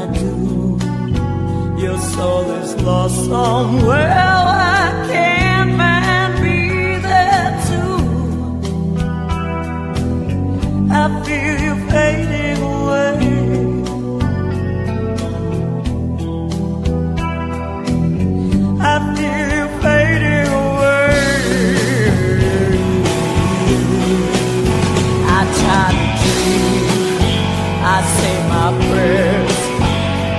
I do. Your soul is lost somewhere. Why can't man be there too? I feel you fading away. I feel you fading away. I try to dream, I say my prayers.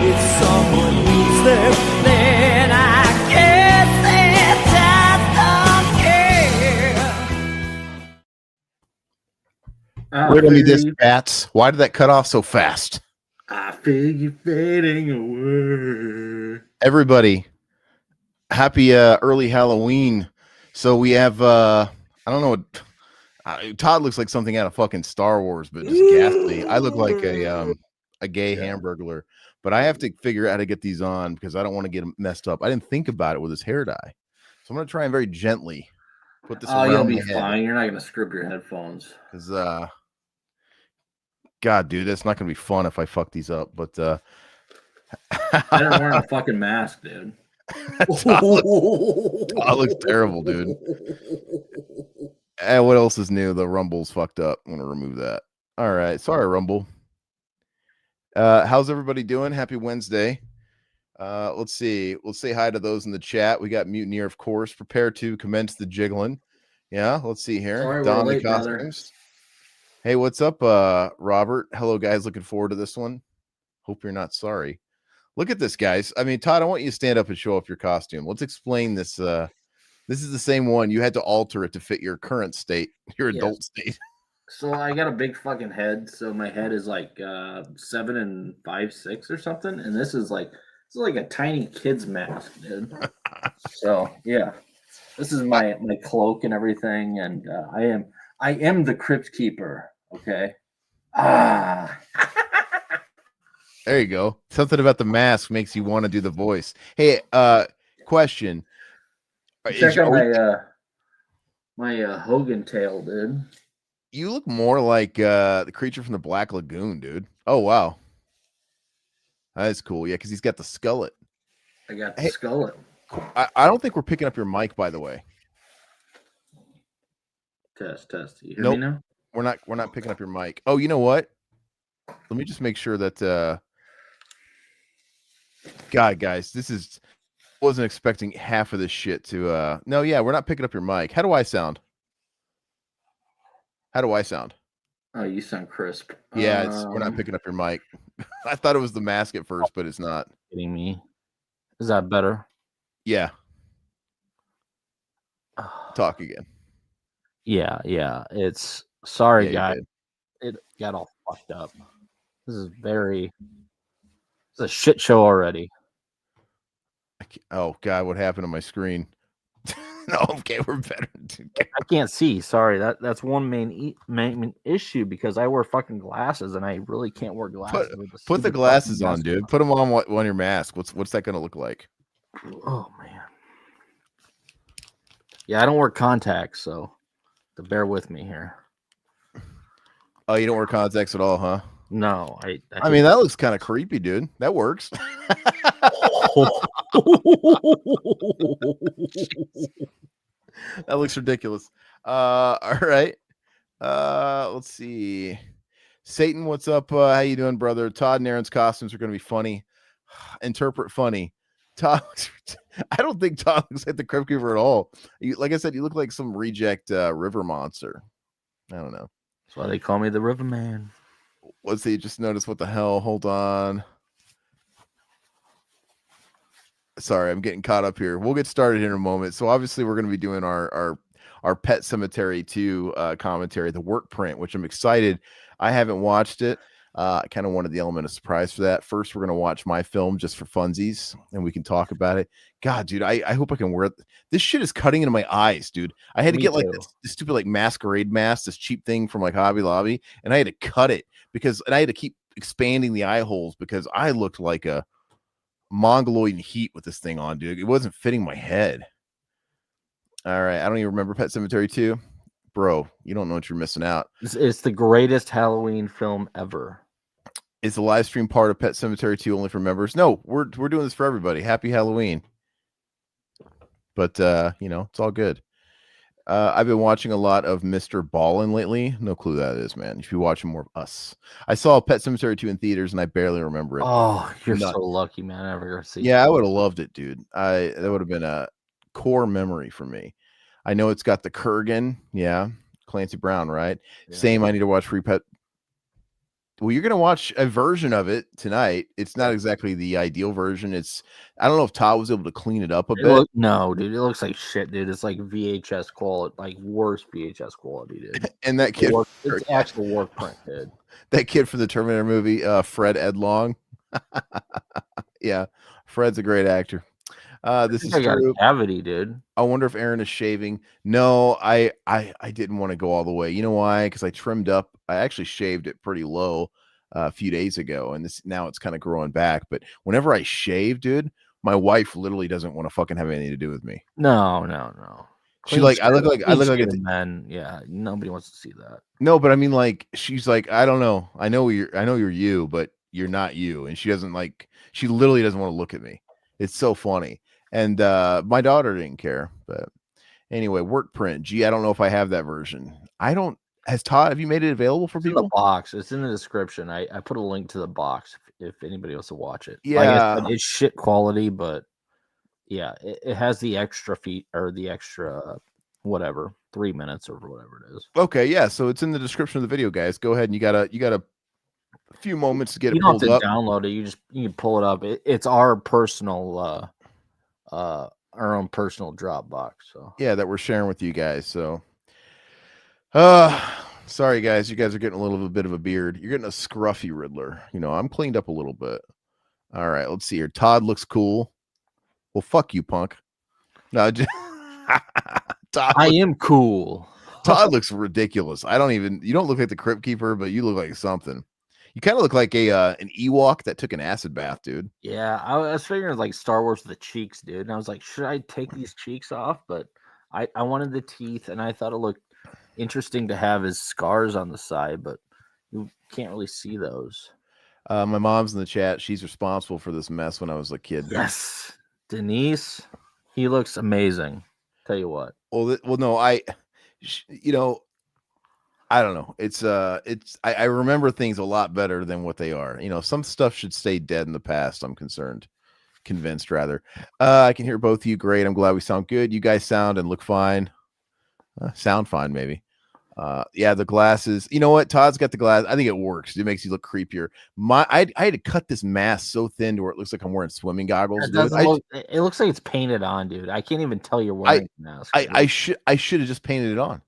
If someone needs them, then I guess that I don't care. Riddle me this, Bats. Why did that cut off so fast? I feel you fading away. Everybody, happy early Halloween. So we have, I don't know what, Todd looks like something out of fucking Star Wars, but just ghastly. I look like a gay hamburglar. But I have to figure out how to get these on because I don't want to get messed up. I didn't think about it with his hair dye. So I'm going to try and very gently put this around you'll be my head. fine. You're not going to screw up your headphones. Because, God, dude, that's not going to be fun if I fuck these up. But I didn't wear a fucking mask, dude. Todd looks terrible, dude. And what else is new? The Rumble's fucked up. I'm going to remove that. All right. Sorry, Rumble. How's everybody doing? Happy Wednesday. Let's see. We'll say hi to those in the chat. We got Mutineer, of course. Prepare to commence the jiggling. Yeah, let's see here. Sorry, Don we're the late, costumes. brother. Hey, what's up, Robert? Hello, guys. Looking forward to this one. Hope you're not sorry. Look at this, guys. I mean, Todd, I want you to stand up and show off your costume. Let's explain this. This is the same one. You had to alter it to fit your current state, your adult state. So I got a big fucking head. So my head is like 7 5/6 or something, and this is like a tiny kid's mask, dude. So yeah, this is my cloak and everything, and I am the crypt keeper. Okay. There you go. Something about the mask makes you want to do the voice. Hey, question. Check out my Hogan tail, dude. You look more like the creature from the Black Lagoon, dude. Oh, wow. That's cool. Yeah, because he's got the skullet. I got the skullet. I don't think we're picking up your mic, by the way. Test. You hear me now? We're not picking up your mic. Oh, you know what? Let me just make sure that God, guys, wasn't expecting half of this shit to no, yeah, we're not picking up your mic. How do I sound? Oh, you sound crisp. Yeah, we're not picking up your mic. I thought it was the mask at first, but it's not. Kidding me? Is that better? Yeah. Talk again. Yeah. It's sorry, Yeah, guys. It got all fucked up. This is a shit show already. Oh God, what happened to my screen? No, okay, we're better. I can't see. Sorry, that's one main issue because I wear fucking glasses and I really can't wear glasses. Put the glasses on, dude. Put them on your mask. What's that gonna look like? Oh man. Yeah, I don't wear contacts, so to bear with me here. Oh, you don't wear contacts at all, huh? No, I mean, that looks kind of creepy, dude. That works. That looks ridiculous. All right. Let's see. Satan, what's up? How you doing, brother? Todd and Aaron's costumes are going to be funny. Interpret funny. Todd, I don't think Todd looks like the Crypt Keeper at all. Like I said, you look like some reject river monster. I don't know. That's why they call me the River Man. Let's see. Just notice what the hell. Hold on. Sorry, I'm getting caught up here. We'll get started in a moment. So obviously we're going to be doing our Pet Sematary Two commentary, the Workprint, which I'm excited. I haven't watched it. I kind of wanted the element of surprise for that. First, we're going to watch my film just for funsies, and we can talk about it. God, dude, I hope I can wear it. This shit is cutting into my eyes, dude. I had to get like this stupid like masquerade mask, this cheap thing from like Hobby Lobby, and I had to cut it and I had to keep expanding the eye holes because I looked like a mongoloid in heat with this thing on, dude. It wasn't fitting my head. All right, I don't even remember Pet Sematary 2. Bro, you don't know what you're missing out. It's the greatest Halloween film ever. Is the live stream part of Pet Sematary 2 only for members? No, we're doing this for everybody. Happy Halloween. But you know, it's all good. I've been watching a lot of Mr. Ballin lately. No clue who that is, man. You should be watching more of us. I saw Pet Sematary 2 in theaters and I barely remember it. Oh, you're Not- so lucky, man. I never got to see. Yeah, I would have loved it, dude. That would have been a core memory for me. I know it's got the Kurgan, yeah, Clancy Brown, right? Yeah. Same. I need to watch Free Pet. Well, you're gonna watch a version of it tonight. It's not exactly the ideal version. I don't know if Todd was able to clean it up a bit. No, dude, it looks like shit, dude. It's like VHS quality, like worse VHS quality, dude. And that kid, it's actual work print, dude. That kid from the Terminator movie, Fred Edlong. Yeah, Fred's a great actor. This is got true. a cavity, dude. I wonder if Aaron is shaving. No, I didn't want to go all the way. You know why? Because I trimmed up. I actually shaved it pretty low a few days ago, and now it's kind of growing back. But whenever I shave, dude, my wife literally doesn't want to fucking have anything to do with me. No. She like I look like a man. Yeah, nobody wants to see that. No, but I mean, like, she's like, I don't know. I know you're you, but you're not you. And she doesn't like. She literally doesn't want to look at me. It's so funny. And my daughter didn't care, but anyway, Workprint. Gee, I don't know if I have that version. Has Todd, have you made it available for people? In the box. It's in the description. I put a link to the box if anybody wants to watch it. Yeah, like I said, it's shit quality, but yeah, it has the extra feet or the extra whatever 3 minutes or whatever it is. Okay, yeah. So it's in the description of the video, guys. Go ahead and you got a few moments to get it pulled up. You don't have to download it. You can pull it up. It's our personal our own personal Dropbox. So yeah, that we're sharing with you guys. So sorry guys, you guys are getting a little bit of a beard. You're getting a scruffy Riddler. You know, I'm cleaned up a little bit. All right, let's see here. Todd looks cool. Well, fuck you, punk. No, Todd I am cool. Todd looks ridiculous. You don't look like the Crypt Keeper, but you look like something. You kind of look like an Ewok that took an acid bath, dude. Yeah, I was figuring like Star Wars with the cheeks, dude. And I was like, should I take these cheeks off? But I wanted the teeth, and I thought it looked interesting to have his scars on the side, but you can't really see those. My mom's in the chat. She's responsible for this mess when I was a kid. Yes, Denise, he looks amazing. Tell you what. Well, no, I don't know. I remember things a lot better than what they are. You know, some stuff should stay dead in the past. I'm convinced rather. I can hear both of you great. I'm glad we sound good. You guys sound and look fine. Sound fine, maybe. Yeah, the glasses. You know what? Todd's got the glass. I think it works. It makes you look creepier. I had to cut this mask so thin to where it looks like I'm wearing swimming goggles. It looks like it's painted on, dude. I can't even tell you're wearing a mask. I should have just painted it on.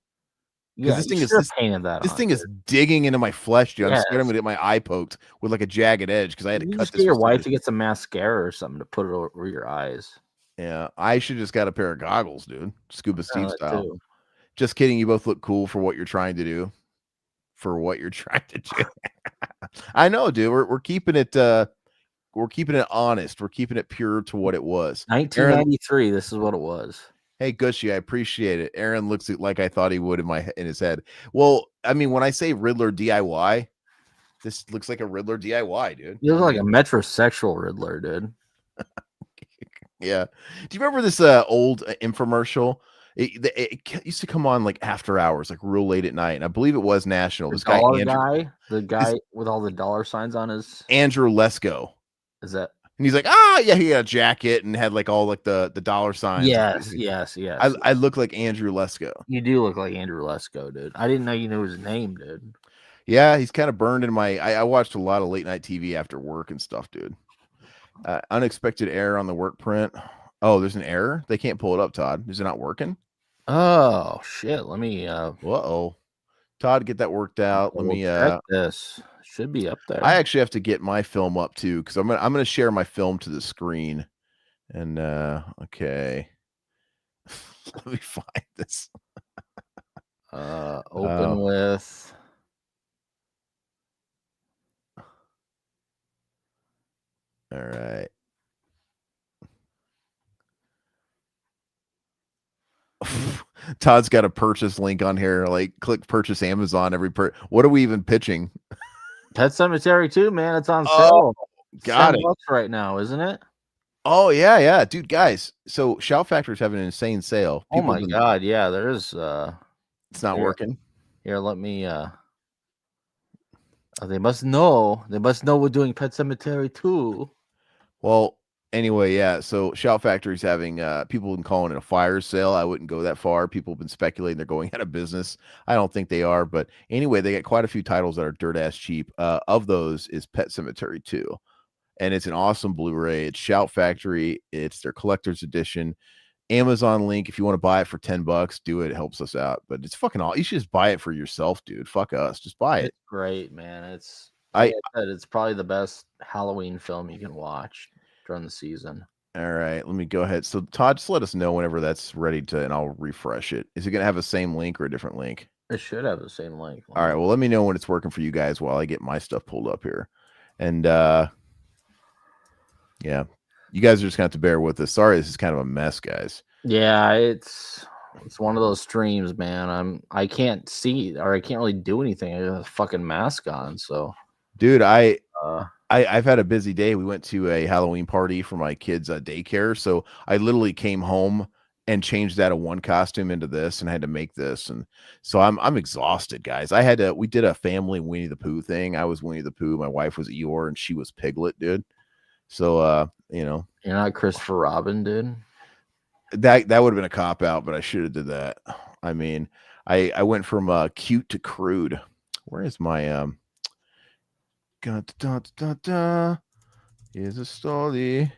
Yeah, this thing is digging into my flesh, dude. I'm scared I'm gonna get my eye poked with like a jagged edge because I had to cut this. Get your wife to get some mascara or something to put it over your eyes. Yeah, I should just got a pair of goggles, dude. Scuba Steve style. Too. Just kidding. You both look cool for what you're trying to do. I know, dude. We're keeping it. We're keeping it honest. We're keeping it pure to what it was. 1993. Aaron, this is what it was. Hey, Gushy, I appreciate it. Aaron looks like I thought he would in his head. Well, I mean, when I say Riddler DIY, this looks like a Riddler DIY, dude. You look like a metrosexual Riddler, dude. Yeah. Do you remember this old infomercial? It used to come on like after hours, like real late at night. And I believe it was national. This guy, the guy with all the dollar signs on his Andrew Lesko. Is that? And he's like, yeah, he had a jacket and had like all like the dollar signs. Yes. I look like Andrew Lesko. You do look like Andrew Lesko, dude. I didn't know you knew his name, dude. Yeah, he's kind of burned in I watched a lot of late night TV after work and stuff, dude. Unexpected error on the work print. Oh, there's an error? They can't pull it up, Todd. Is it not working? Oh shit. Let me Todd, get that worked out. Let me this. Should be up there. I actually have to get my film up too, because I'm gonna share my film to the screen. And okay. Let me find this. Open with all right. Todd's got a purchase link on here. Like, click purchase Amazon. What are we even pitching? Pet Cemetery 2, man. It's on Oh, sale. It's got it. $10 right now, isn't it? Oh yeah, dude, guys. So Shout Factory's having an insane sale. Oh my god, yeah, there's It's not here, working. here, let me they must know. They must know we're doing Pet Cemetery 2. Well, anyway, yeah. So Shout Factory's having people have been calling it a fire sale. I wouldn't go that far. People have been speculating they're going out of business. I don't think they are, but anyway, they got quite a few titles that are dirt ass cheap. Of those is Pet Cemetery 2. And it's an awesome Blu-ray. It's Shout Factory. It's their collector's edition. Amazon link. If you want to buy it for $10, do it. It helps us out. But it's fucking all. You should just buy it for yourself, dude. Fuck us. Just buy it. It's great, man. It's like I said, it's probably the best Halloween film you can watch during the season. All right, let me go ahead. So Todd, just let us know whenever that's ready to, and I'll refresh it. Is it gonna have the same link or a different link? It should have the same link. All right. Well, let me know when it's working for you guys while I get my stuff pulled up here. And yeah, you guys are just gonna have to bear with us. Sorry, this is kind of a mess, guys. Yeah, it's one of those streams, man. I can't see or I can't really do anything. I got a fucking mask on, so Dude, I've had a busy day. We went to a Halloween party for my kids' daycare, so I literally came home and changed out of one costume into this, and had to make this, and so I'm exhausted, guys. We did a family Winnie the Pooh thing. I was Winnie the Pooh, my wife was Eeyore, and she was Piglet, dude. So you know, you're not Christopher Robin, dude. That would have been a cop out, but I should have did that. I mean, I went from cute to crude. Where is my Here's a story.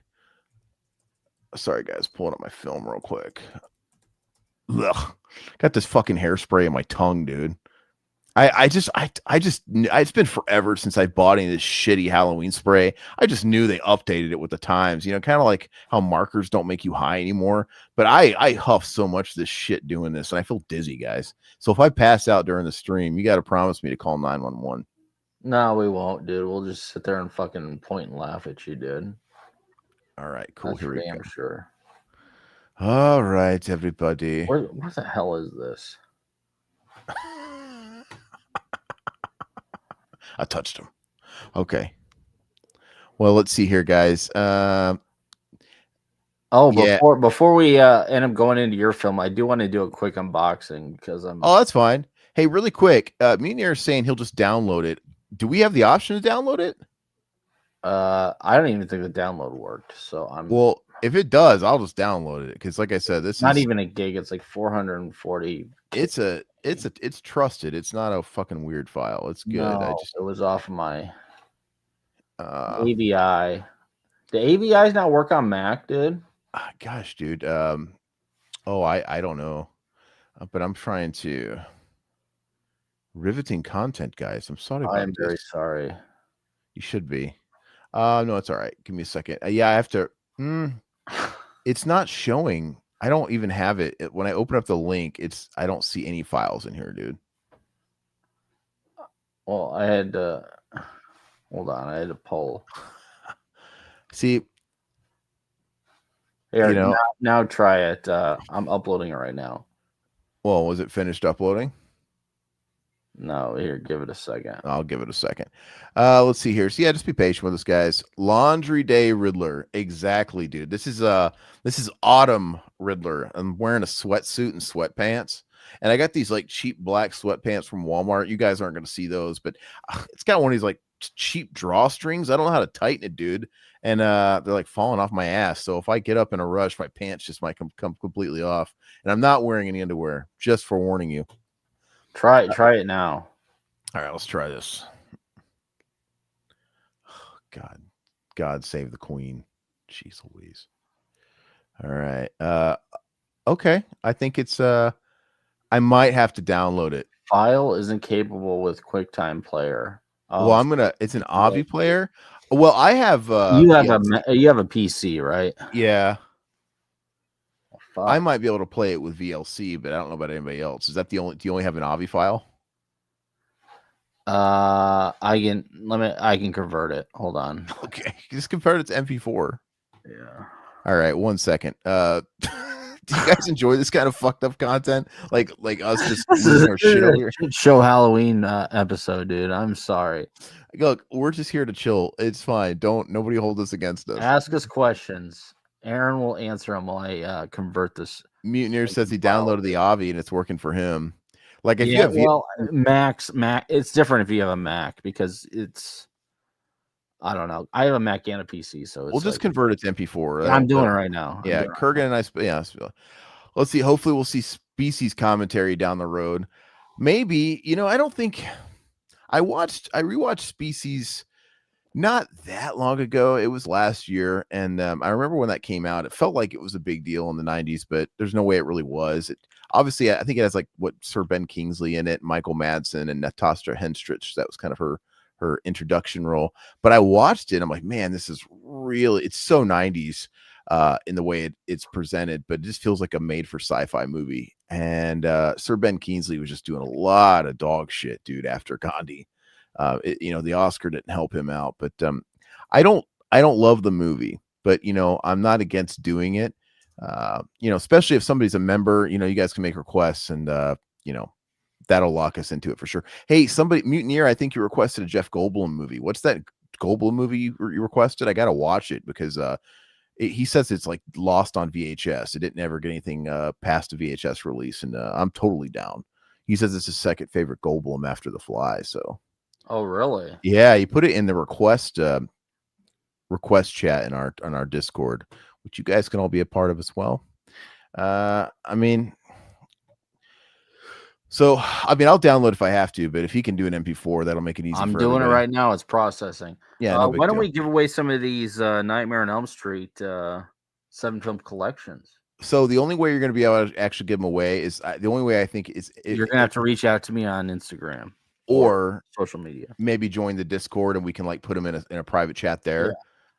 Sorry, guys, pulling up my film real quick. Ugh. Got this fucking hairspray in my tongue, dude. It's been forever since I bought any of this shitty Halloween spray. I just knew they updated it with the times, you know, kind of like how markers don't make you high anymore. But I huff so much of this shit doing this, and I feel dizzy, guys. So if I pass out during the stream, you got to promise me to call 911. No, we won't, dude. We'll just sit there and fucking point and laugh at you, dude. All right, cool. That's Here we damn go. sure. All right, everybody. Where the hell is this? I touched him. Okay. Well, let's see here, guys. Before we end up going into your film, I do want to do a quick unboxing because I'm. Oh, that's fine. Hey, really quick. Me and Aaron saying he'll just download it. Do we have the option to download it? I don't even think the download worked. So I'm. Well, if it does, I'll just download it because, like I said, this not is even a gig. It's like 440. It's trusted. It's not a fucking weird file. It's good. No, it was off my AVI. AVI. The AVI's not work on Mac, dude. Gosh, dude. I don't know, but I'm trying to. Riveting content, guys. I'm sorry about this. I'm very sorry. You should be. No, it's all right. Give me a second. Yeah, I have to. It's not showing. I don't even have it. When I open up the link, I don't see any files in here, dude. Well, I had to hold on. I had to pull. See, here, you know, now try it. I'm uploading it right now. Well, was it finished uploading? No, here, give it a second. I'll give it a second. Let's see here. So yeah, just be patient with us, guys. Laundry Day Riddler. Exactly, dude. This is Autumn Riddler. I'm wearing a sweatsuit and sweatpants. And I got these like cheap black sweatpants from Walmart. You guys aren't going to see those, but it's got one of these like cheap drawstrings. I don't know how to tighten it, dude. And they're like falling off my ass. So if I get up in a rush, my pants just might come completely off. And I'm not wearing any underwear, just for warning you. Try it now. All right, let's try this. God save the queen. Jeez Louise. All right. Okay. I think it's I might have to download it. File isn't capable with QuickTime Player. Oh, well, it's an Avi player. Well, I have you have a PC, right? Yeah. Fuck. I might be able to play it with VLC, but I don't know about anybody else. Is that do you only have an Avi file? I can convert it. Hold on. Okay. Just convert it to MP4. Yeah. All right, 1 second. Do you guys enjoy this kind of fucked up content? Like us just losing our shit over here? Show Halloween episode, dude. I'm sorry. Look, we're just here to chill. It's fine. Nobody hold this against us. Ask us questions. Aaron will answer them while I convert this. Mutineer says he downloaded the Avi and it's working for him. Like if you have Mac, it's different if you have a Mac because it's, I don't know. I have a Mac and a PC, so it's we'll just convert it to MP4. I'm doing it right now. Yeah, Kurgan and I. Yeah, let's see. Hopefully, we'll see Species commentary down the road. Maybe, I don't think I rewatched Species not that long ago. It was last year, and I remember when that came out. It felt like it was a big deal in the '90s, but there's no way it really was. Obviously, I think it has like what Sir Ben Kingsley in it, Michael Madsen, and Natasha Henstridge. That was kind of her introduction role. But I watched it. I'm like, man, this is really. It's so '90s in the way it's presented, but it just feels like a made for sci-fi movie. And Sir Ben Kingsley was just doing a lot of dog shit, dude. After Gandhi, the Oscar didn't help him out. But I don't love the movie, but I'm not against doing it. Especially if somebody's a member, you guys can make requests and that'll lock us into it for sure. Hey, Mutineer, I think you requested a Jeff Goldblum movie. What's that Goldblum movie you requested? I gotta watch it because he says it's like lost on VHS. It didn't ever get anything past a VHS release, and I'm totally down. He says it's his second favorite Goldblum after The Fly. So, oh really? Yeah, he put it in the request chat in our Discord, which you guys can all be a part of as well. I'll download if I have to, but if he can do an MP4, that'll make it easy. I'm doing it right now. It's processing. Yeah. No why don't we give away some of these Nightmare on Elm Street 7-film collections? So the only way you're going to be able to actually give them away is the only way I think is you're going to have to reach out to me on Instagram or social media. Maybe join the Discord and we can like put them in a private chat there. Yeah.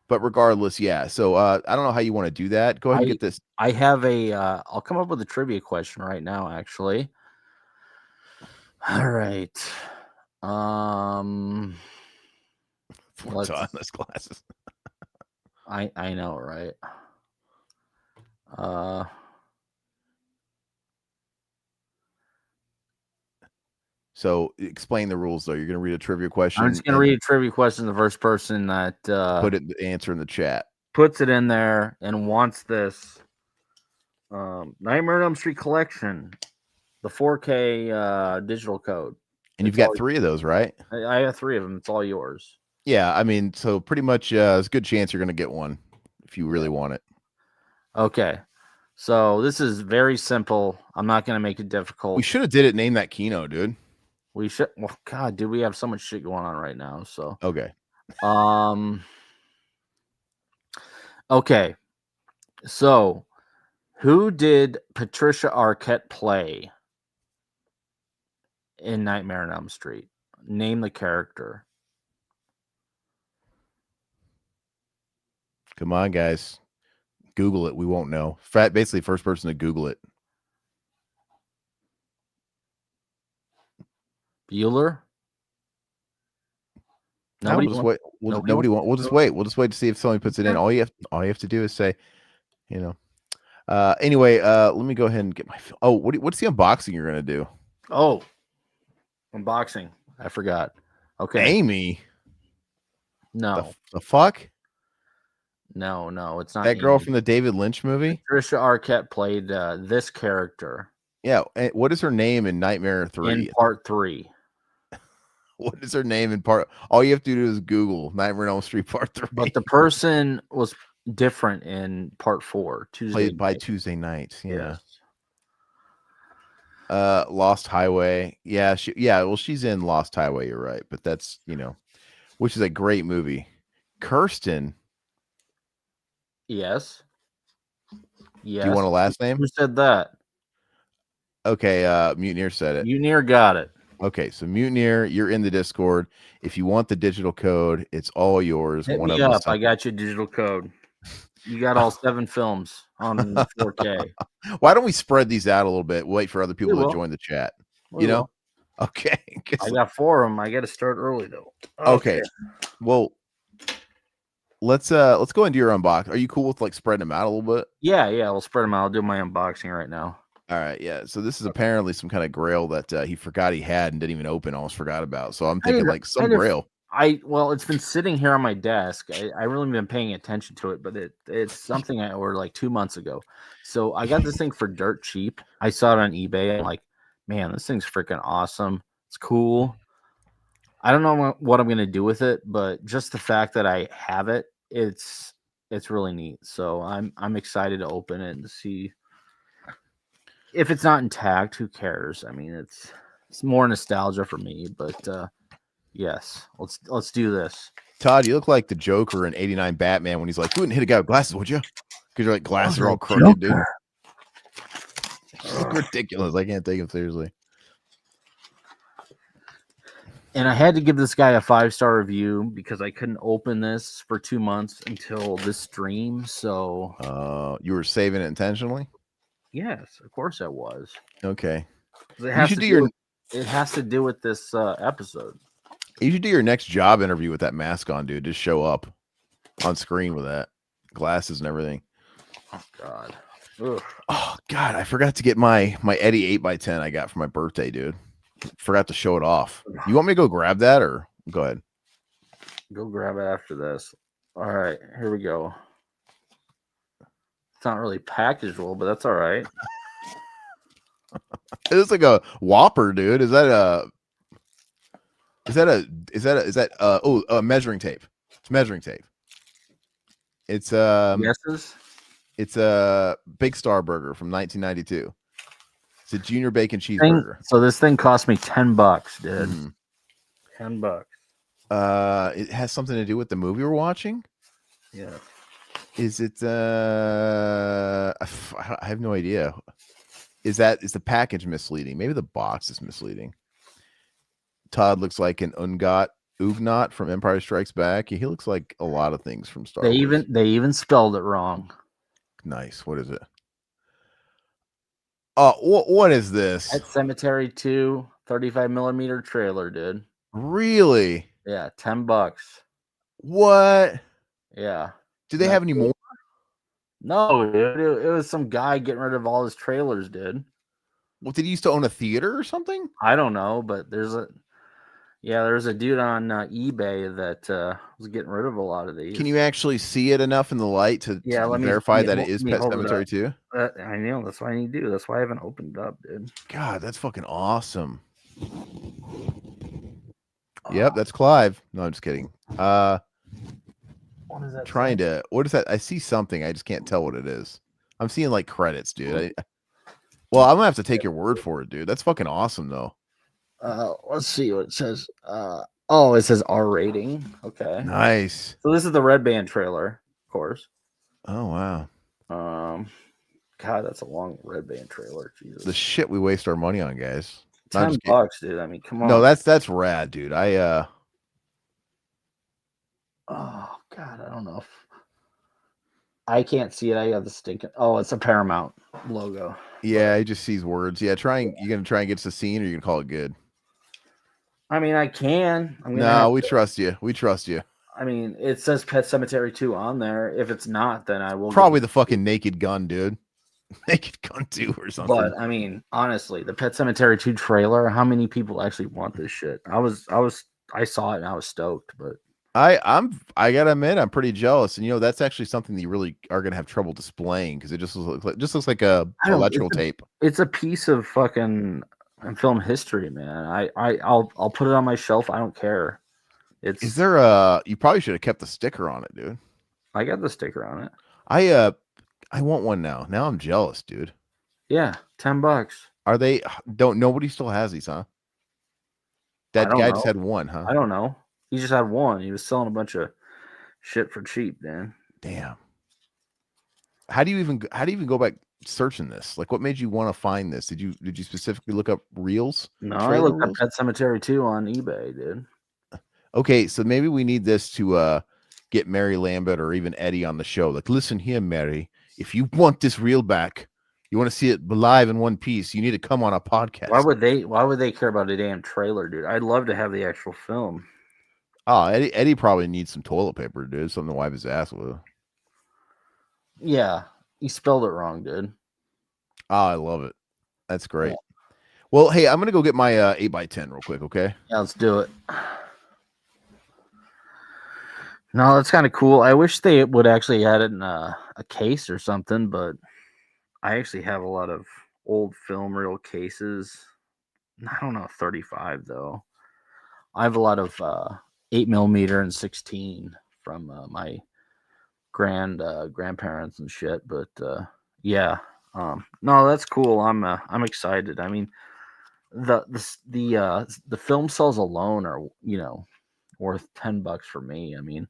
But regardless, yeah. So I don't know how you want to do that. Go ahead and get this. I have I'll come up with a trivia question right now, actually. All right. What's on those glasses? I know, right? So explain the rules though. You're going to read a trivia question. I'm just going to read a trivia question. The first person that put it the answer in the chat puts it in there and wants this Nightmare on Elm Street collection, the 4K digital code. And you've got 3 of those, right? I have 3 of them. It's all yours. Yeah, I mean, so pretty much there's a good chance you're going to get one if you really want it. Okay. So this is very simple. I'm not going to make it difficult. We should have did it Name That Kino, dude. We should. Well, God, dude, we have so much shit going on right now. So okay. Okay. So, who did Patricia Arquette play in Nightmare on Elm Street? Name the character. Come on, guys. Google it. We won't know. Basically, first person to Google it. Bueller? Nobody no, we'll just wait. We'll just wait to see if somebody puts it in. All you have to do is say, Anyway, let me go ahead and get my. Oh, what's the unboxing you're gonna do? Oh, unboxing. I forgot. Okay, Amy. No. The fuck? No, it's not that Amy. Girl from the David Lynch movie. Patricia Arquette played this character. Yeah, what is her name in Nightmare 3? In part 3. What is her name in part? All you have to do is Google Nightmare on Elm Street Part 3. But the person was different in part 4. Played by Tuesday Night. Yeah. Yes. Lost Highway. Yeah. Well, she's in Lost Highway. You're right, but that's which is a great movie. Kirsten. Yes. Yes. Do you want a last name? Who said that? Okay. Mutineer said it. Mutineer got it. Okay, so Mutineer, you're in the Discord. If you want the digital code, it's all yours. Hit me up. I got your digital code. You got all 7 films on 4K. Why don't we spread these out a little bit? Wait for other people to join the chat. Okay. I got 4 of them. I got to start early though. Okay. Well, let's go into your unbox. Are you cool with like spreading them out a little bit? Yeah, we'll spread them out. I'll do my unboxing right now. All right, yeah. So this is apparently some kind of grail that he forgot he had and didn't even open. Almost forgot about. So I'm thinking like some grail. Well, it's been sitting here on my desk. I really been paying attention to it, but it's something I ordered like 2 months ago. So I got this thing for dirt cheap. I saw it on eBay. I'm like, man, this thing's freaking awesome. It's cool. I don't know what I'm gonna do with it, but just the fact that I have it, it's really neat. So I'm excited to open it and see. If it's not intact, who cares? I mean, it's more nostalgia for me, but yes, let's do this. Todd, you look like the Joker in '89 Batman when he's like, "You wouldn't hit a guy with glasses, would you?" Because your like glasses are all crooked, dude. You look ridiculous. I can't take him seriously. And I had to give this guy a 5-star review because I couldn't open this for 2 months until this stream. So, you were saving it intentionally? Yes, of course I was. Okay. It has to do with this episode. You should do your next job interview with that mask on, dude. Just show up on screen with that glasses and everything. Oh God. Ugh. Oh God, I forgot to get my Eddie 8x10 I got for my birthday, dude. Forgot to show it off. You want me to go grab that or go ahead? Go grab it after this. All right, here we go. It's not really packaged well, but that's all right. It looks like a Whopper, dude. Is that measuring tape? It's measuring tape. It's Guesses? It's a Big Star Burger from 1992. It's a junior bacon cheeseburger. So this thing cost me $10, dude. $10. It has something to do with the movie we're watching. Yeah. Is it? I have no idea. Is the package misleading? Maybe the box is misleading. Todd looks like an Ugnaught from Empire Strikes Back. He looks like a lot of things from Star Wars. They even spelled it wrong. Nice. What is it? Oh, what is this? Pet Sematary 2 35mm trailer, dude. Really? Yeah, $10. What? Yeah. Do they have any more? No, dude. It was some guy getting rid of all his trailers, dude. Well, did he used to own a theater or something? I don't know, but there's a dude on eBay that was getting rid of a lot of these. Can you actually see it enough in the light to verify that it is Pet Sematary 2? I know. That's what I need to do. That's why I haven't opened it up, dude. God, that's fucking awesome. Yep, that's Clive. No, I'm just kidding. What is that? What is that? I see something. I just can't tell what it is. I'm seeing like credits, dude. Well, I'm gonna have to take your word for it, dude. That's fucking awesome, though. Let's see what it says. It says R rating. Okay. Nice. So this is the Red Band trailer, of course. Oh wow. God, that's a long Red Band trailer. Jesus. The shit we waste our money on, guys. $10, dude. I mean, come on. No, that's rad, dude. Oh God, I don't know if I can't see it. I got the stinking. Oh, it's a Paramount logo. Yeah, he just sees words. Yeah, you gonna try and get to the scene, or you gonna call it good? I mean, I can. We trust you. We trust you. I mean, it says Pet Sematary 2 on there. If it's not, then I will. Probably the fucking Naked Gun, dude. Naked Gun 2 or something. But I mean, honestly, the Pet Sematary 2 trailer. How many people actually want this shit? I saw it and I was stoked, but I gotta admit, I'm pretty jealous. And that's actually something that you really are gonna have trouble displaying because it just looks like a electrical tape. It's a piece of fucking film history, man. I'll put it on my shelf. I don't care. Is there you probably should have kept the sticker on it, dude. I got the sticker on it. I want one now. Now I'm jealous, dude. Yeah, $10. Are they? Nobody still has these, huh? That guy just had one, huh? I don't know. He just had one. He was selling a bunch of shit for cheap, man. Damn. How do you even go back searching this? Like, what made you want to find this? Did you specifically look up reels? No, I looked up Pet Sematary 2 on eBay, dude. Okay, so maybe we need this to get Mary Lambert or even Eddie on the show. Like, listen here, Mary. If you want this reel back, you want to see it live in one piece, you need to come on a podcast. Why would they care about a damn trailer, dude? I'd love to have the actual film. Oh, Eddie probably needs some toilet paper, dude. Something to wipe his ass with. Yeah, you spelled it wrong, dude. Oh, I love it. That's great. Well, hey, I'm gonna go get my 8x10 real quick, okay? Yeah, let's do it. No, that's kind of cool. I wish they would actually add it in a case or something, but I actually have a lot of old film reel cases. I don't know, 35 though. I have a lot of 8mm and 16 from my grandparents and shit. But yeah, no, that's cool. I'm excited. I mean, the film cells alone are worth $10 for me. I mean,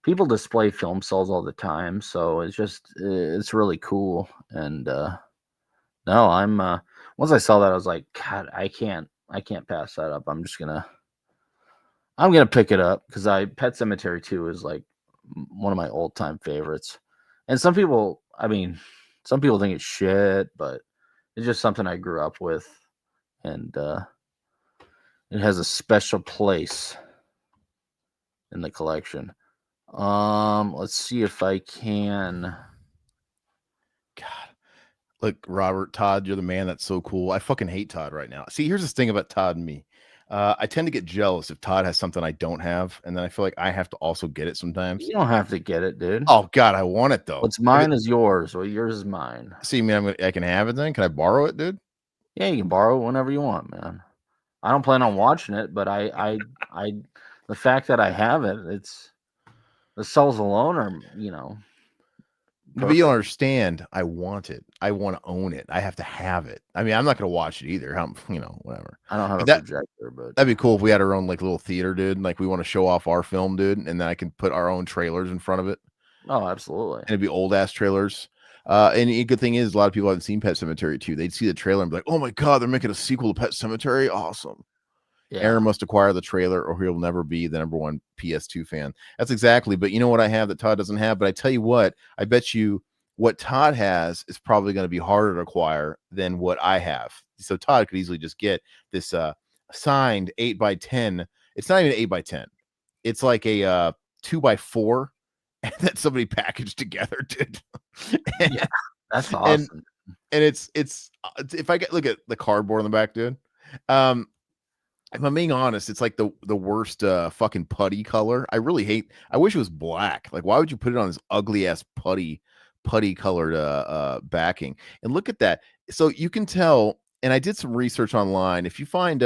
people display film cells all the time, so it's really cool. And no, I'm once I saw that, I was like, God, I can't pass that up. I'm gonna pick it up because Pet Sematary 2 is like one of my old time favorites. And some people think it's shit, but it's just something I grew up with, and it has a special place in the collection. Let's see if I can. God. Look, Robert, Todd, you're the man. That's so cool. I fucking hate Todd right now. See, here's this thing about Todd and me. I tend to get jealous if Todd has something I don't have, and then I feel like I have to also get it sometimes. You don't have to get it, dude. Oh God, I want it though. What's mine is yours, or yours is mine. See, man, I can have it then. Can I borrow it, dude? Yeah, you can borrow it whenever you want, man. I don't plan on watching it, but the fact that I have it, it's the cells alone are, But you don't perfect. understand. I want it. I want to own it. I have to have it. I mean, I'm not gonna watch it either. Whatever. I don't have But a projector, but that'd be cool if we had our own like little theater, dude. Like we want to show off our film, dude, and then I can put our own trailers in front of it. oh, absolutely. And it'd be old ass trailers. And the good thing is, a lot of people haven't seen Pet Sematary 2. They'd see the trailer and be like, "Oh my god, they're making a sequel to Pet Sematary! Awesome!" Yeah. Aaron must acquire the trailer, or he'll never be the number one PS2 fan. That's exactly. But you know what I have that Todd doesn't have. But I tell you what, I bet you what Todd has is probably going to be harder to acquire than what I have. So Todd could easily just get this signed 8x10. It's not even 8x10. It's like a 2x4 that somebody packaged together, dude. Yeah, that's awesome. And it's if I look at the cardboard on the back, dude. If I'm being honest, it's like the worst fucking putty color. I wish it was black. Like, why would you put it on this ugly ass putty colored backing? And look at that. So you can tell, and I did some research online. If you find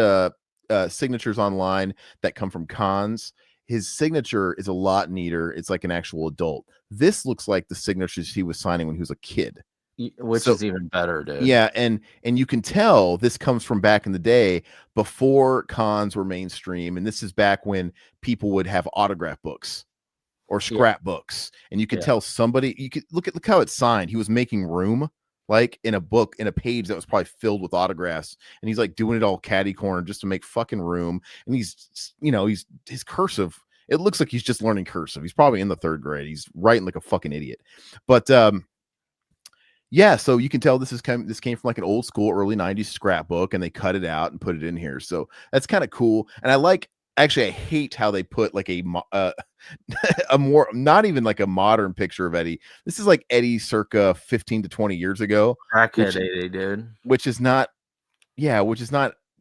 signatures online that come from cons, his signature is a lot neater. It's like an actual adult. This looks like the signatures he was signing when he was a kid. Which is even better, dude. Yeah, and you can tell this comes from back in the day before cons were mainstream, and this is back when people would have autograph books or scrapbooks, and you could tell somebody. You could look how it's signed. He was making room, like in a book, in a page that was probably filled with autographs, and he's like doing it all catty corner just to make fucking room. And he's his cursive. It looks like he's just learning cursive. He's probably in the 3rd grade. He's writing like a fucking idiot, but yeah, so you can tell this came from like an old school early 90s scrapbook, and they cut it out and put it in here. So that's kind of cool. And I hate how they put like a more, not even like a modern picture of Eddie. This is like Eddie circa 15 to 20 years ago. Crackhead Eddie, dude. Which is not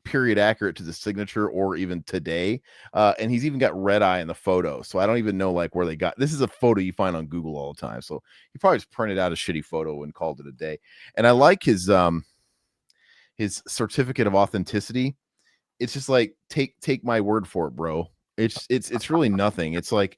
period accurate to the signature or even today. And he's even got red eye in the photo, so I don't even know like where they got this. Is a photo you find on Google all the time, so he probably just printed out a shitty photo and called it a day. And I like his certificate of authenticity. It's just like take my word for it, bro. It's really nothing. It's like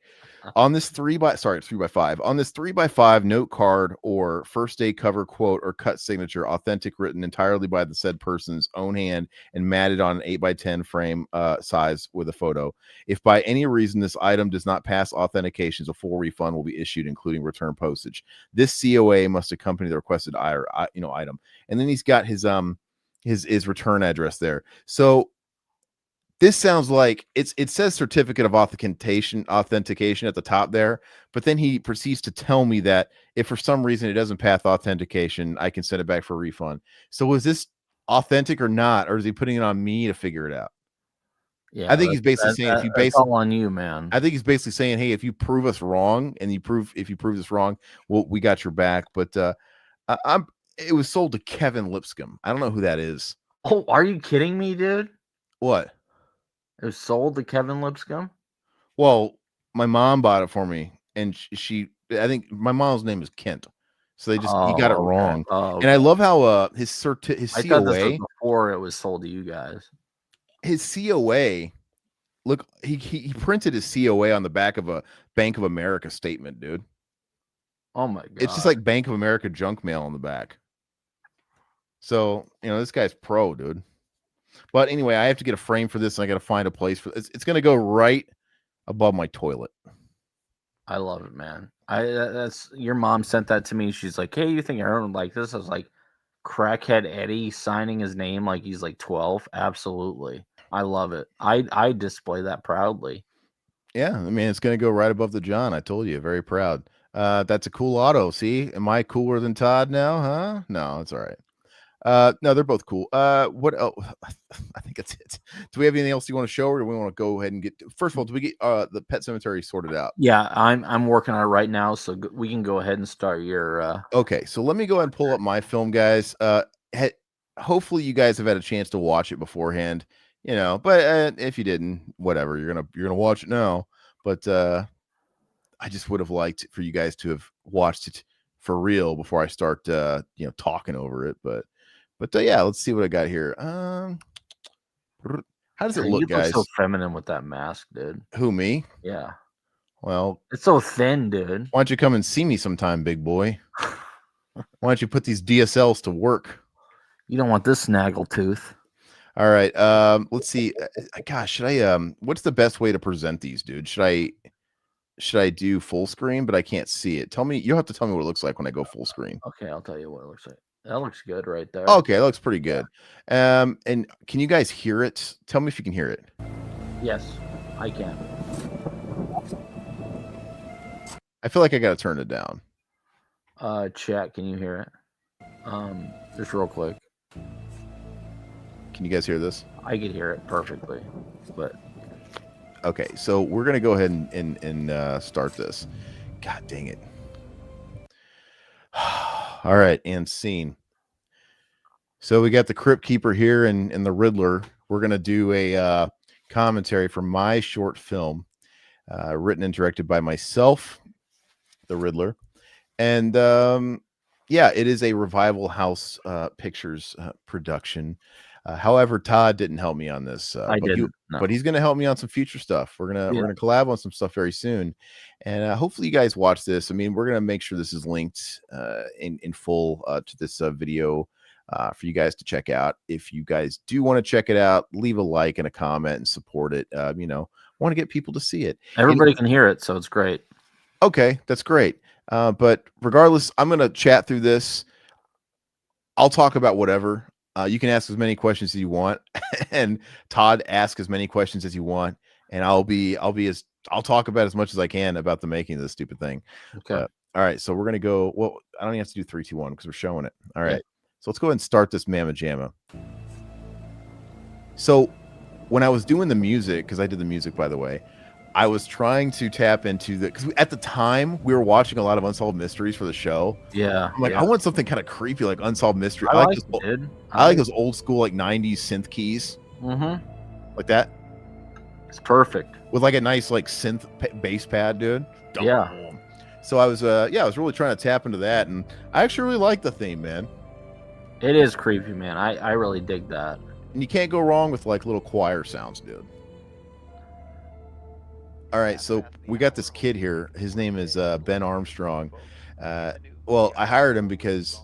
on this 3x5 on this 3x5 note card or first day cover quote or cut signature, authentic, written entirely by the said person's own hand and matted on an 8x10 frame size with a photo. If by any reason this item does not pass authentications, a full refund will be issued, including return postage. This COA must accompany the requested item. And then he's got his return address there. So this sounds like it says certificate of authentication at the top there, but then he proceeds to tell me that if for some reason it doesn't pass authentication, I can send it back for a refund. So was this authentic or not, or is he putting it on me to figure it out? Yeah, I think he's basically saying if you that's all on you, man. I think he's basically saying, hey, if you prove us wrong, and if you prove us wrong, well, we got your back. But it was sold to Kevin Lipscomb. I don't know who that is. Oh, are you kidding me, dude? What? It was sold to Kevin Lipscomb? Well, my mom bought it for me, and I think my mom's name is Kent, so he got it Oh, okay. wrong. Oh, And I okay. love how his I thought this was COA, before it was sold to you guys. his COA. Look, he printed his COA on the back of a Bank of America statement, dude. Oh my It's just god. like Bank of America junk mail on the back. So, this guy's pro, dude. But anyway, I have to get a frame for this, and I got to find a place for it's going to go right above my toilet. I love it, man. That's your mom sent that to me. She's like, "Hey, you think Aaron would like this?" I was like, "Crackhead Eddie signing his name like he's like 12." Absolutely, I love it. I display that proudly. Yeah, I mean, it's going to go right above the John. I told you, very proud. That's a cool auto. See, am I cooler than Todd now? Huh? No, it's all right. No, they're both cool. What else? I think that's it. Do we have anything else you want to show, or do we want to go ahead and get? First of all, do we get the Pet Sematary sorted out? Yeah, I'm working on it right now, so we can go ahead and start your. Okay, so let me go ahead and pull up my film, guys. Hopefully, you guys have had a chance to watch it beforehand. But if you didn't, whatever, you're gonna watch it now. But I just would have liked for you guys to have watched it for real before I start talking over it. But yeah, let's see what I got here. How does it look, You guys? look so feminine with that mask, dude. Who, me? Yeah, Well, it's so thin, dude. why don't you come and see me sometime, big boy? Why don't you put these DSLs to work? You don't want this snaggle tooth. All right. Let's see. Gosh, should I what's the best way to present these, dude? Should I do full screen, but I can't see it? You'll have to tell me what it looks like when I go full screen. Okay, I'll tell you what it looks like. That looks good right there. Okay, that looks pretty good. And can you guys hear it? Tell me if you can hear it. Yes, I can. I feel like I gotta turn it down. Chat, can you hear it? Just real quick. Can you guys hear this? I could hear it perfectly, but Okay, so we're gonna go ahead and start this. God dang it. All right, and scene. So we got the Crypt Keeper here and the Riddler. We're gonna do a commentary for my short film, written and directed by myself, the Riddler. And yeah, it is a Revival House Pictures production. However, Todd didn't help me on this. I didn't. But he's going to help me on some future stuff. We're gonna collab on some stuff very soon, and hopefully you guys watch this. I mean, we're gonna make sure this is linked in full to this video for you guys to check out. If you guys do want to check it out, leave a like and a comment and support it. Want to get people to see it. Everybody can hear it, so it's great. Okay, that's great. But regardless, I'm gonna chat through this. I'll talk about whatever. You can ask as many questions as you want, and Todd ask as many questions as you want, and I'll talk about as much as I can about the making of this stupid thing. Okay. All right, so we're gonna go. Well, I don't even have to do 3, 2, 1 because we're showing it. All right, so let's go ahead and start this Mamma Jamma. So when I was doing the music, because I did the music, by the way, I was trying to tap into because at the time we were watching a lot of Unsolved Mysteries for the show. Yeah. I'm like, I want something kind of creepy, like Unsolved Mystery. I like those old school, like 90s synth keys. Mm-hmm. Like that. It's perfect. With like a nice, like synth bass pad, dude. Yeah. So I was really trying to tap into that. And I actually really like the theme, man. It is creepy, man. I really dig that. And you can't go wrong with like little choir sounds, dude. All right, so we got this kid here. His name is Ben Armstrong. Well, I hired him because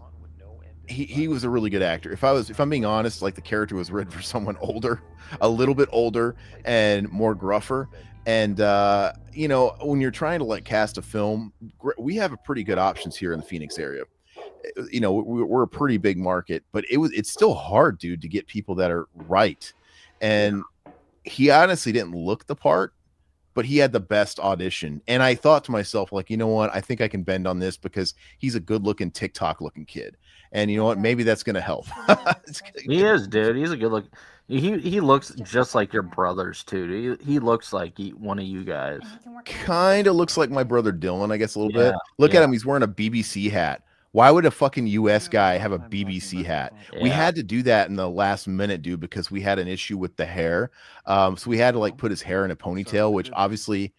he was a really good actor. If I'm being honest, like the character was written for someone older, a little bit older and more gruffer. And when you're trying to like cast a film, we have a pretty good options here in the Phoenix area. We're a pretty big market, but it's still hard, dude, to get people that are right. And he honestly didn't look the part. but he had the best audition. And I thought to myself, like, you know what? I think I can bend on this because he's a good looking TikTok looking kid. And you know what? Maybe that's going to help. He is, dude. He's a good look. He looks just like your brothers too. He looks like one of you guys. Kind of looks like my brother Dylan, I guess, a little Yeah, bit. Look yeah. at him. He's wearing a BBC hat. Why would a fucking US guy have a BBC hat? We Yeah. had to do that in the last minute, dude, because we had an issue with the hair. So we had to like put his hair in a ponytail, which obviously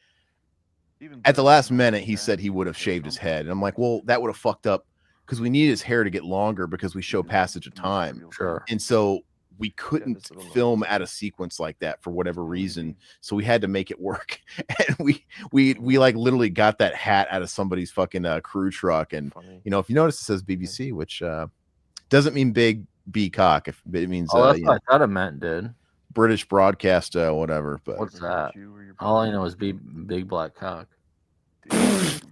at the last minute he said he would have shaved his head. And I'm like, well, that would have fucked up because we needed his hair to get longer because we show passage of time. Sure. And so we couldn't film at a sequence like that for whatever reason. So we had to make it work. And we like literally got that hat out of somebody's fucking crew truck. And you know, if you notice, it says BBC, which doesn't mean big B cock. If it means That's what I thought it meant, dude. British broadcast, whatever. But What's that? All I know is big black cock.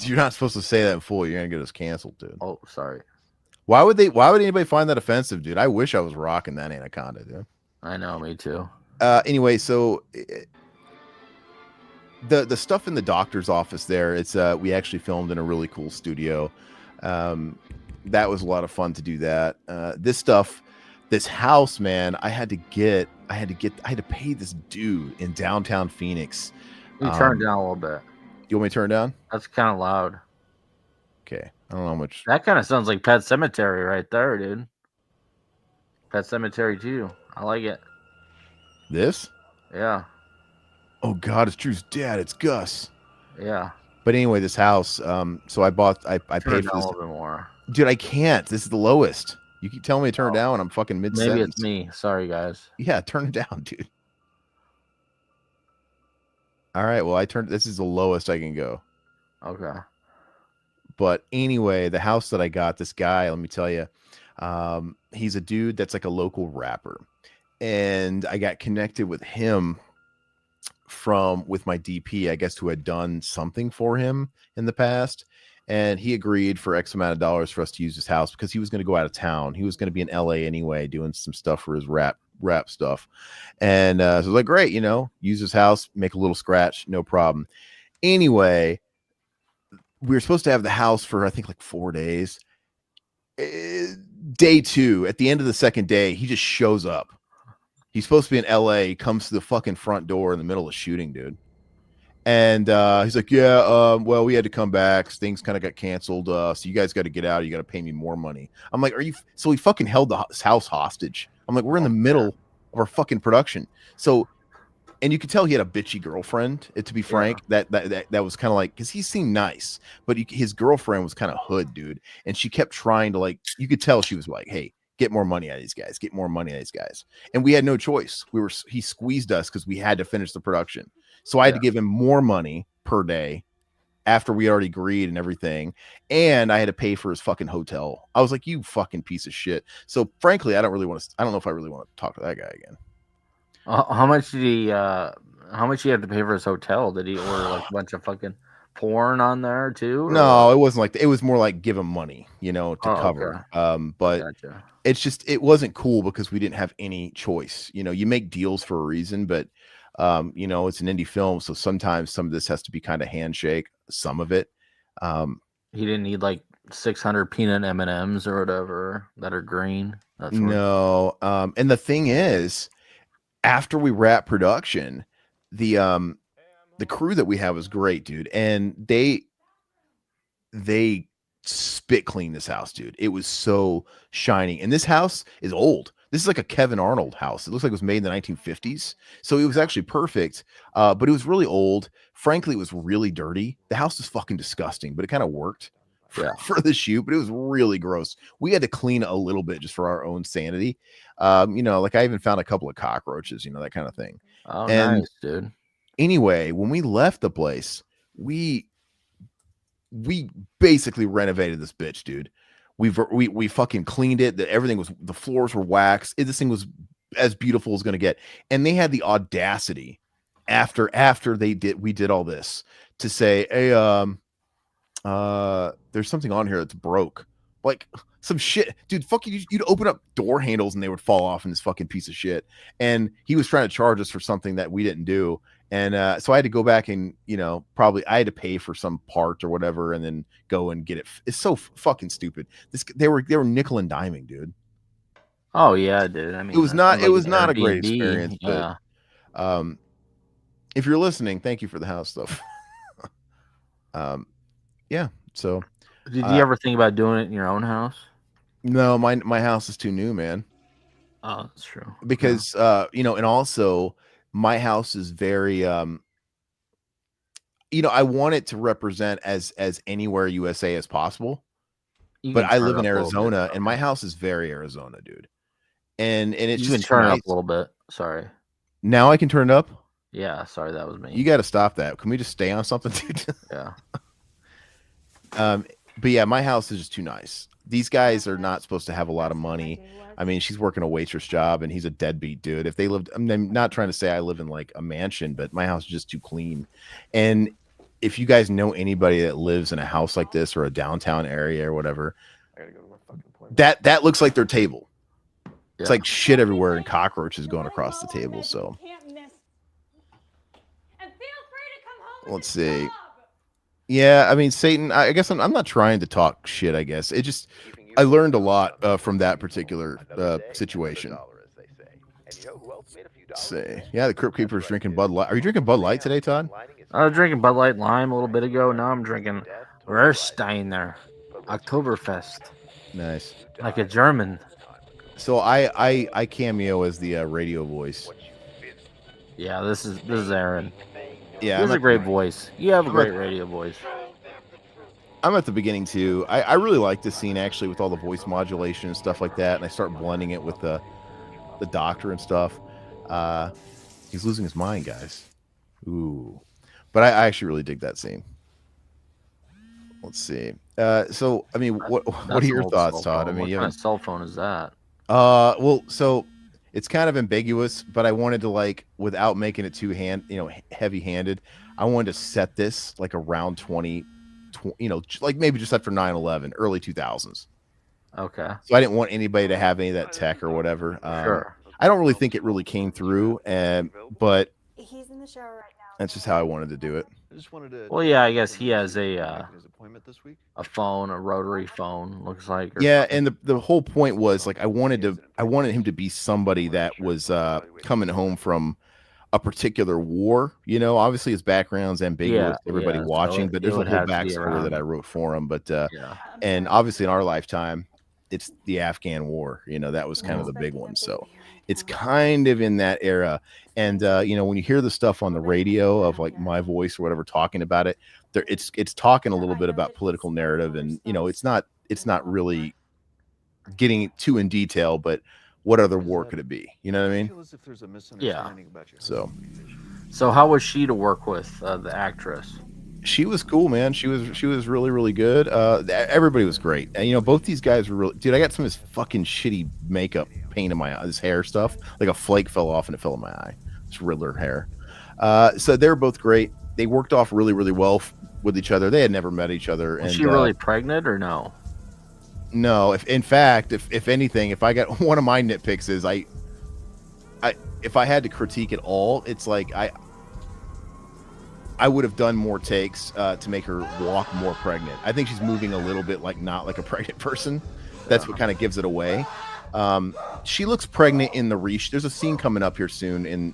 you're not supposed to say that in full. You're gonna get us canceled, dude. Oh, sorry. Why would anybody find that offensive, dude? I wish I was rocking that anaconda, dude. I know, me too. Anyway, so the stuff in the doctor's office there, it's we actually filmed in a really cool studio. That was a lot of fun to do that. This house, man, I had to pay this dude in downtown Phoenix. You turn it down a little bit. You want me to turn it down? That's kind of loud. Okay. I don't know how much. That kind of sounds like Pet Sematary right there, dude. Pet Sematary Two. I like it. This? Yeah. Oh God, it's Drew's dad. It's Gus. Yeah. But anyway, this house. So I paid for Turn it this. down a little bit more. Dude, I can't. This is the lowest. You keep telling me to turn it down when I'm fucking mid sentence. Maybe it's me. Sorry, guys. Yeah, turn it down, dude. All right. Well, this is the lowest I can go. Okay. But anyway, the house that I got, this guy, let me tell you, he's a dude that's like a local rapper. And I got connected with him with my DP, I guess, who had done something for him in the past. And he agreed for X amount of dollars for us to use his house because he was going to go out of town. He was going to be in LA anyway, doing some stuff for his rap stuff. And so I was like, great, use his house, make a little scratch, no problem. Anyway, we were supposed to have the house for, I think, like 4 days. Day 2, at the end of the second day, he just shows up. He's supposed to be in LA. He comes to the fucking front door in the middle of shooting, dude. And he's like, yeah, well, we had to come back. Things kind of got canceled. So you guys got to get out. You got to pay me more money. I'm like, so he fucking held the house hostage. I'm like, we're in the middle of our fucking production. So, and you could tell he had a bitchy girlfriend, to be frank. Yeah. That was kind of like, because he seemed nice, but his girlfriend was kind of hood, dude. And she kept trying to, like, you could tell she was like, hey, get more money out of these guys. Get more money out of these guys. And we had no choice. He squeezed us because we had to finish the production. So I had to give him more money per day after we already agreed and everything. And I had to pay for his fucking hotel. I was like, you fucking piece of shit. So frankly, I don't know if I really want to talk to that guy again. How much did he, how much he had to pay for his hotel? Did he order like a bunch of fucking porn on there too? No, it wasn't like that. It was more like give him money, to cover. Okay. But Gotcha. it's just, it wasn't cool because we didn't have any choice. You make deals for a reason, but it's an indie film, so sometimes some of this has to be kind of handshake, some of it. He didn't need like 600 peanut M&Ms or whatever that are green. No. And the thing is, after we wrap production, the crew that we have is great, dude, and they spit clean this house, dude. It was so shiny, and this house is old. This is like a Kevin Arnold house. It looks like it was made in the 1950s. So it was actually perfect, but it was really old. Frankly, it was really dirty. The house was fucking disgusting, but it kind of worked for the shoot, but it was really gross. We had to clean a little bit just for our own sanity. Like I even found a couple of cockroaches, that kind of thing. Oh, and nice, dude. Anyway, when we left the place, we basically renovated this bitch, dude. We fucking cleaned it. The floors were waxed. This thing was as beautiful as gonna get. And they had the audacity after we did all this to say, hey, there's something on here that's broke. Like some shit, dude. Fucking, you'd open up door handles and they would fall off in this fucking piece of shit. And he was trying to charge us for something that we didn't do. And so I had to go back and, probably I had to pay for some part or whatever and then go and get it. It's so fucking stupid. They were nickel and diming, dude. Oh yeah, dude. I mean, It was that not sounds like an a great Airbnb. experience, Yeah. but if you're listening, thank you for the house stuff. Yeah. So Did you ever think about doing it in your own house? no, my house is too new, man. Oh, that's true. Because and also my house is very I want it to represent as anywhere USA as possible. You But can I turn live it in up a little bit. Arizona and my house is very Arizona, dude. And it's You just can too turn it nice. up a little bit. Sorry. Now I can turn it up. Yeah, sorry, that was me. You got to stop that. Can we just stay on something, dude? Yeah. But yeah, my house is just too nice. These guys are not supposed to have a lot of money. I mean, she's working a waitress job and he's a deadbeat dude. If they lived, I'm not trying to say I live in like a mansion, but my house is just too clean. And if you guys know anybody that lives in a house like this or a downtown area or whatever, that looks like their table. It's like shit everywhere and cockroaches going across the table. So let's see. Yeah, I mean, Satan, I guess I'm not trying to talk shit, I guess. I learned a lot from that particular situation. Let's see. Yeah, the Crypt Keeper's drinking Bud Light. Are you drinking Bud Light today, Todd? I was drinking Bud Light Lime a little bit ago. Now I'm drinking Rersteiner Oktoberfest. Nice. Like a German. So I cameo as the radio voice. Yeah, this is Aaron. Yeah, He has a great voice. You have a great radio voice. I'm at the beginning too. I really like this scene actually with all the voice modulation and stuff like that, and I start blending it with the doctor and stuff. He's losing his mind, guys. Ooh, but I actually really dig that scene. Let's see. So I mean, what are your thoughts, Todd? I mean, what kind of cell phone is that? Well, so it's kind of ambiguous, but I wanted to without making it too heavy-handed. I wanted to set this like around 20, like maybe just after 9/11, early 2000s. Okay. So I didn't want anybody to have any of that tech or whatever. Sure. I don't really think it really came through, but he's in the shower right now. that's just how I wanted to do it. Well, yeah, I guess he has a phone, a rotary phone, looks like. Yeah, and the whole point was I wanted him to be somebody that was coming home from a particular war. Obviously his background's ambiguous, everybody watching, but there's a whole backstory that I wrote for him. But and obviously in our lifetime, it's the Afghan war. That was kind of the big one. So it's kind of in that era. And when you hear the stuff on the radio of my voice or whatever talking about it, it's talking a little bit about political narrative, and it's not really getting too in detail, but what other war could it be? You know what I mean? Yeah. So how was she to work with, the actress? She was cool, man. She was really, really good. Everybody was great. And both these guys were really, dude, I got some of this fucking shitty makeup paint in my eye, this hair stuff. Like a flake fell off and it fell in my eye. It's Riddler hair. So they were both great. They worked off really, really well with each other. They had never met each other. Was she really pregnant or no? No. If anything, if I got one of my nitpicks is if I had to critique it all, it's like I would have done more takes to make her walk more pregnant. I think she's moving a little bit not like a pregnant person. That's what kind of gives it away. She looks pregnant in the reshoot. There's a scene coming up here soon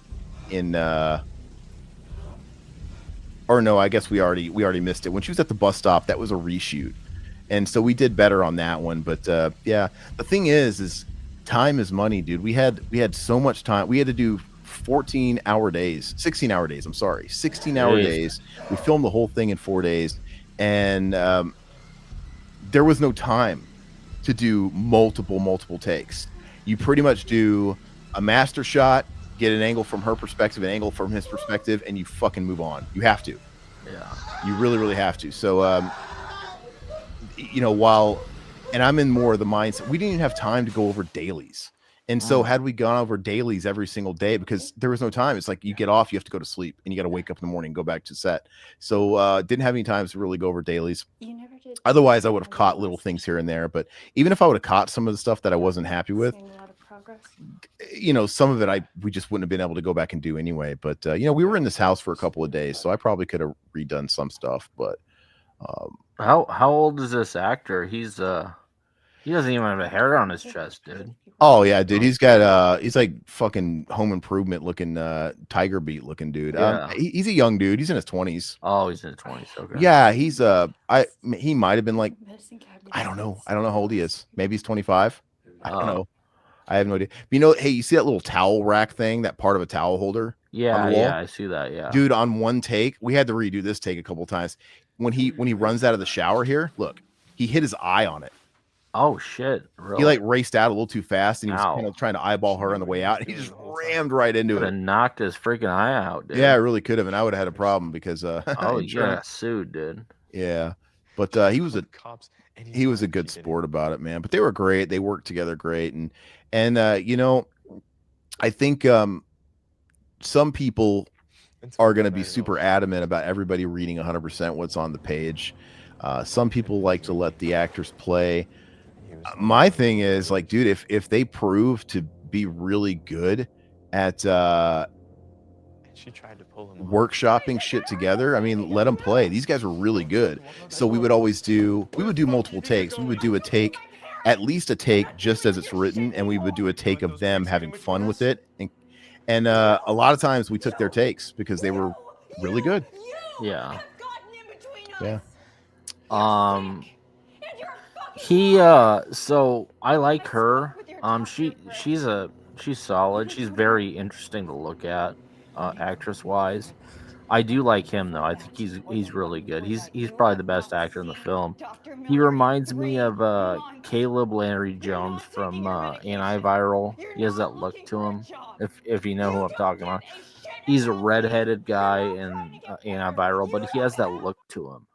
or no, I guess we already missed it. When she was at the bus stop, that was a reshoot. And so we did better on that one. But yeah, the thing is time is money, dude. We had so much time. We had to do 16-hour days. I'm sorry. 16-hour days. We filmed the whole thing in 4 days. And there was no time to do multiple takes. You pretty much do a master shot, get an angle from her perspective, an angle from his perspective, and you fucking move on. You have to. Yeah. You really, really have to. So, and I'm in more of the mindset, we didn't even have time to go over dailies. And so had we gone over dailies every single day, because there was no time, it's like you get off, you have to go to sleep, and you got to wake up in the morning and go back to set. So didn't have any time to really go over dailies. Otherwise, I would have caught little things here and there. But even if I would have caught some of the stuff that I wasn't happy with, some of it we just wouldn't have been able to go back and do anyway. But we were in this house for a couple of days, so I probably could have redone some stuff. But how old is this actor? He doesn't even have a hair on his chest, dude. Oh yeah, dude. He's got he's like fucking Home Improvement looking, Tiger Beat looking dude. Yeah. He's a young dude. He's in his 20s. Oh, he's in his 20s. Okay. Yeah, he's he might have been like, I don't know how old he is. Maybe he's 25. I don't know. I have no idea. But hey, you see that little towel rack thing, that part of a towel holder? Yeah, yeah, I see that. Yeah, dude. On one take, we had to redo this take a couple times. When he runs out of the shower here, look, he hit his eye on it. Oh shit! Really? He like raced out a little too fast, and he was kind of trying to eyeball her on the way out, and he just rammed right into it. And knocked his freaking eye out, dude. Yeah, I really could have, and I would have had a problem because oh, you got sued, dude. Yeah, but he was a good sport about it, man. But they were great. They worked together great, and I think some people are going to be super adamant about everybody reading 100% what's on the page. Some people like to let the actors play. My thing is like, dude, if they prove to be really good at she tried to pull him workshopping shit together, I mean, let them play. These guys were really good. So we would do multiple takes. We would do at least a take just as it's written, and we would do a take of them having fun with it. And a lot of times we took their takes because they were really good. Yeah. Yeah. So I like her. She's solid. She's very interesting to look at, actress wise. I do like him though. I think he's really good. He's probably the best actor in the film. He reminds me of Caleb Landry Jones from Antiviral. He has that look to him. If you know who I'm talking about. He's a redheaded guy in Antiviral, but he has that look to him.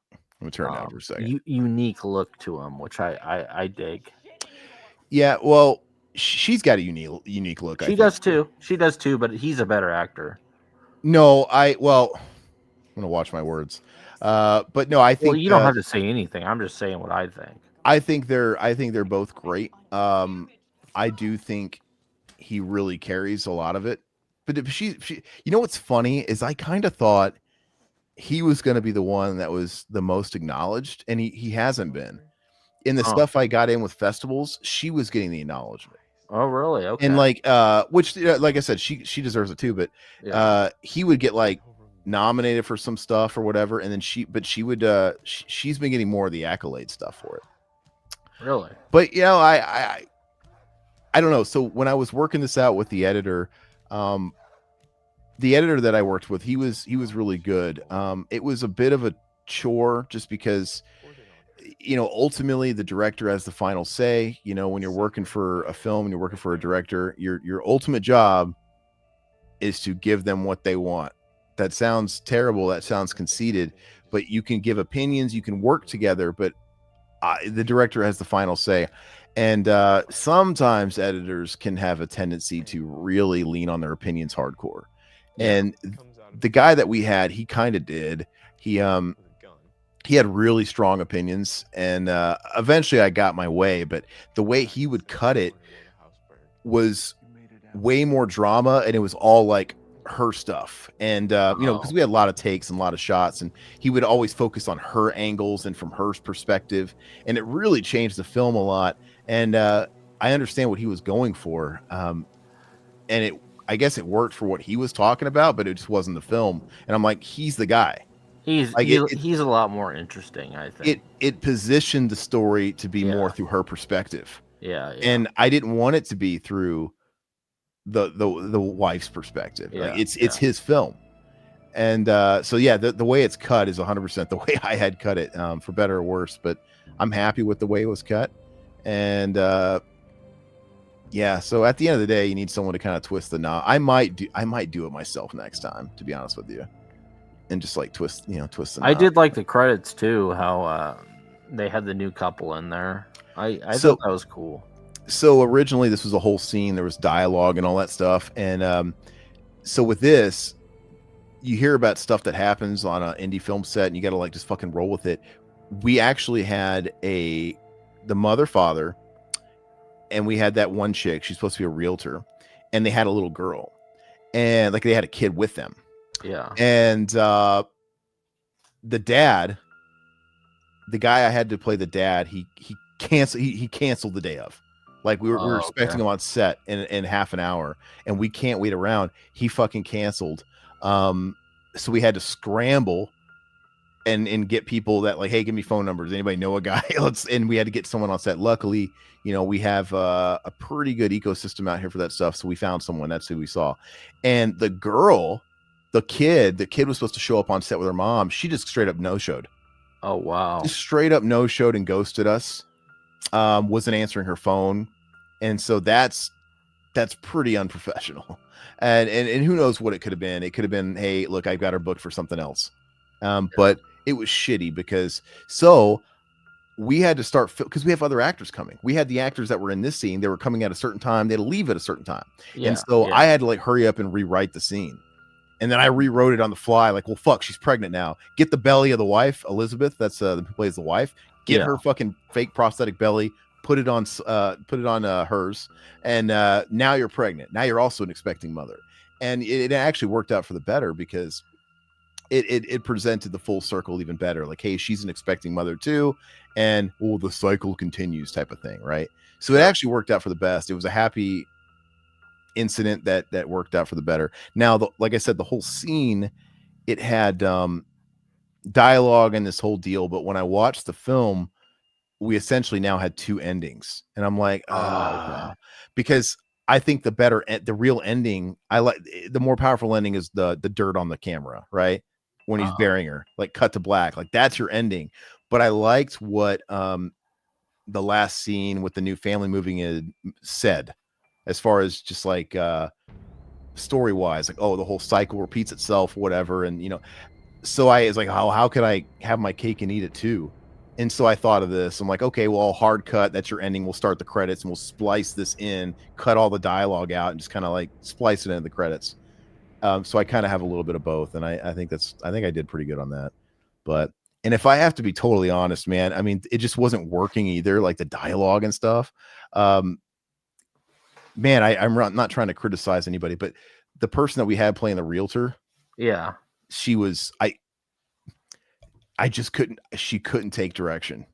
Let me turn down for a second. Unique look to him, which I dig. Yeah, well, she's got a unique look. She does too. She does too, but he's a better actor. No, I'm gonna watch my words. But no, I think. Well, you don't have to say anything. I'm just saying what I think. I think they're both great. I do think he really carries a lot of it. But if she, what's funny is I kind of thought he was going to be the one that was the most acknowledged, and he hasn't been. In the stuff I got in with festivals, she was getting the acknowledgement. Oh, really? Okay. And which like I said, she deserves it too. But he would get like nominated for some stuff or whatever, and then she's been getting more of the accolade stuff for it. Really? But I don't know. So when I was working this out with the editor that I worked with, he was really good. It was a bit of a chore just because, ultimately the director has the final say. When you're working for a film and you're working for a director, your ultimate job is to give them what they want. That sounds terrible. That sounds conceited, but you can give opinions, you can work together, but the director has the final say. And sometimes editors can have a tendency to really lean on their opinions hardcore. And the guy that we had, he kind of did. He had really strong opinions, and eventually I got my way. But the way he would cut it was way more drama, and it was all like her stuff. And because we had a lot of takes and a lot of shots, and he would always focus on her angles and from her perspective, and it really changed the film a lot. And I understand what he was going for, and I guess it worked for what he was talking about, but it just wasn't the film. And I'm like, he's the guy. He's a lot more interesting, I think. It positioned the story to be more through her perspective. Yeah. And I didn't want it to be through the wife's perspective. Yeah, it's his film. And the way it's cut is 100% the way I had cut it, for better or worse. But I'm happy with the way it was cut. And so at the end of the day, you need someone to kind of twist the knob. I might do it myself next time, to be honest with you, and just like twist the knob. I did like the credits too, how they had the new couple in there. I thought that was cool. So originally this was a whole scene. There was dialogue and all that stuff. And so with this, you hear about stuff that happens on an indie film set, and you got to like just fucking roll with it. We actually had the mother, father, and we had that one chick. She's supposed to be a realtor, and they had a little girl, and like they had a kid with them. Yeah. And the dad, the guy I had to play the dad, he canceled the day of. Like we were expecting him on set in half an hour, and we can't wait around. He fucking canceled. So we had to scramble and get people that like, hey, give me phone numbers. Anybody know a guy? And we had to get someone on set. Luckily, you know, we have a pretty good ecosystem out here for that stuff. So we found someone. That's who we saw. And the girl, the kid was supposed to show up on set with her mom. She just straight up no-showed. Oh, wow. Just straight up no-showed and ghosted us. Wasn't answering her phone. And so that's pretty unprofessional. And who knows what it could have been. It could have been, hey, look, I've got her booked for something else. But it was shitty because we had to start because we have other actors coming. We had the actors that were in this scene. They were coming at a certain time. They had to leave at a certain time. Yeah, and so I had to like hurry up and rewrite the scene. And then I rewrote it on the fly. Like, well, fuck, she's pregnant now. Get the belly of the wife, Elizabeth. That's who plays the wife. Get her fucking fake prosthetic belly. Put it on hers. And now you're pregnant. Now you're also an expecting mother. And it actually worked out for the better because it presented the full circle even better. Like, hey, she's an expecting mother too, and the cycle continues type of thing, right? So it actually worked out for the best. It was a happy incident that worked out for the better. Now, like I said, the whole scene, it had dialogue and this whole deal, but when I watched the film, we essentially now had two endings, and I'm like, because I think the real ending, I like the more powerful ending is the dirt on the camera, right? When he's burying her, like cut to black, like that's your ending. But I liked what the last scene with the new family moving in said, as far as just like story wise, like, oh, the whole cycle repeats itself, whatever. And you know, so I was like, how could I have my cake and eat it too? And so I thought of this. I'm like, okay, well, hard cut. That's your ending. We'll start the credits and we'll splice this in, cut all the dialogue out, and just kind of like splice it into the credits. So I kind of have a little bit of both, and I think I did pretty good on that. And if I have to be totally honest, man, I mean, it just wasn't working either, like the dialogue and stuff. Man, I'm not trying to criticize anybody, but the person that we had playing the realtor, she was she couldn't take direction.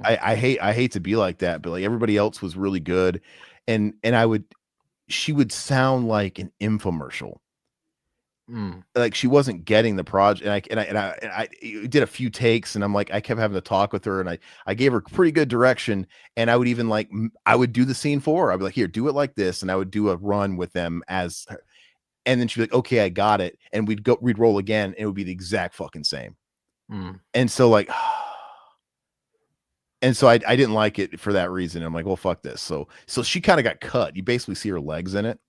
I hate to be like that, but like everybody else was really good. And she would sound like an infomercial. Like she wasn't getting the project. And I did a few takes, and I'm like, I kept having to talk with her, and I gave her pretty good direction. And I would even I would do the scene for her. I'd be like, here, do it like this. And I would do a run with them as her. And then she'd be like, okay, I got it. And we'd roll again, and it would be the exact fucking same. And so I didn't like it for that reason. I'm like, well, fuck this. So she kind of got cut. You basically see her legs in it.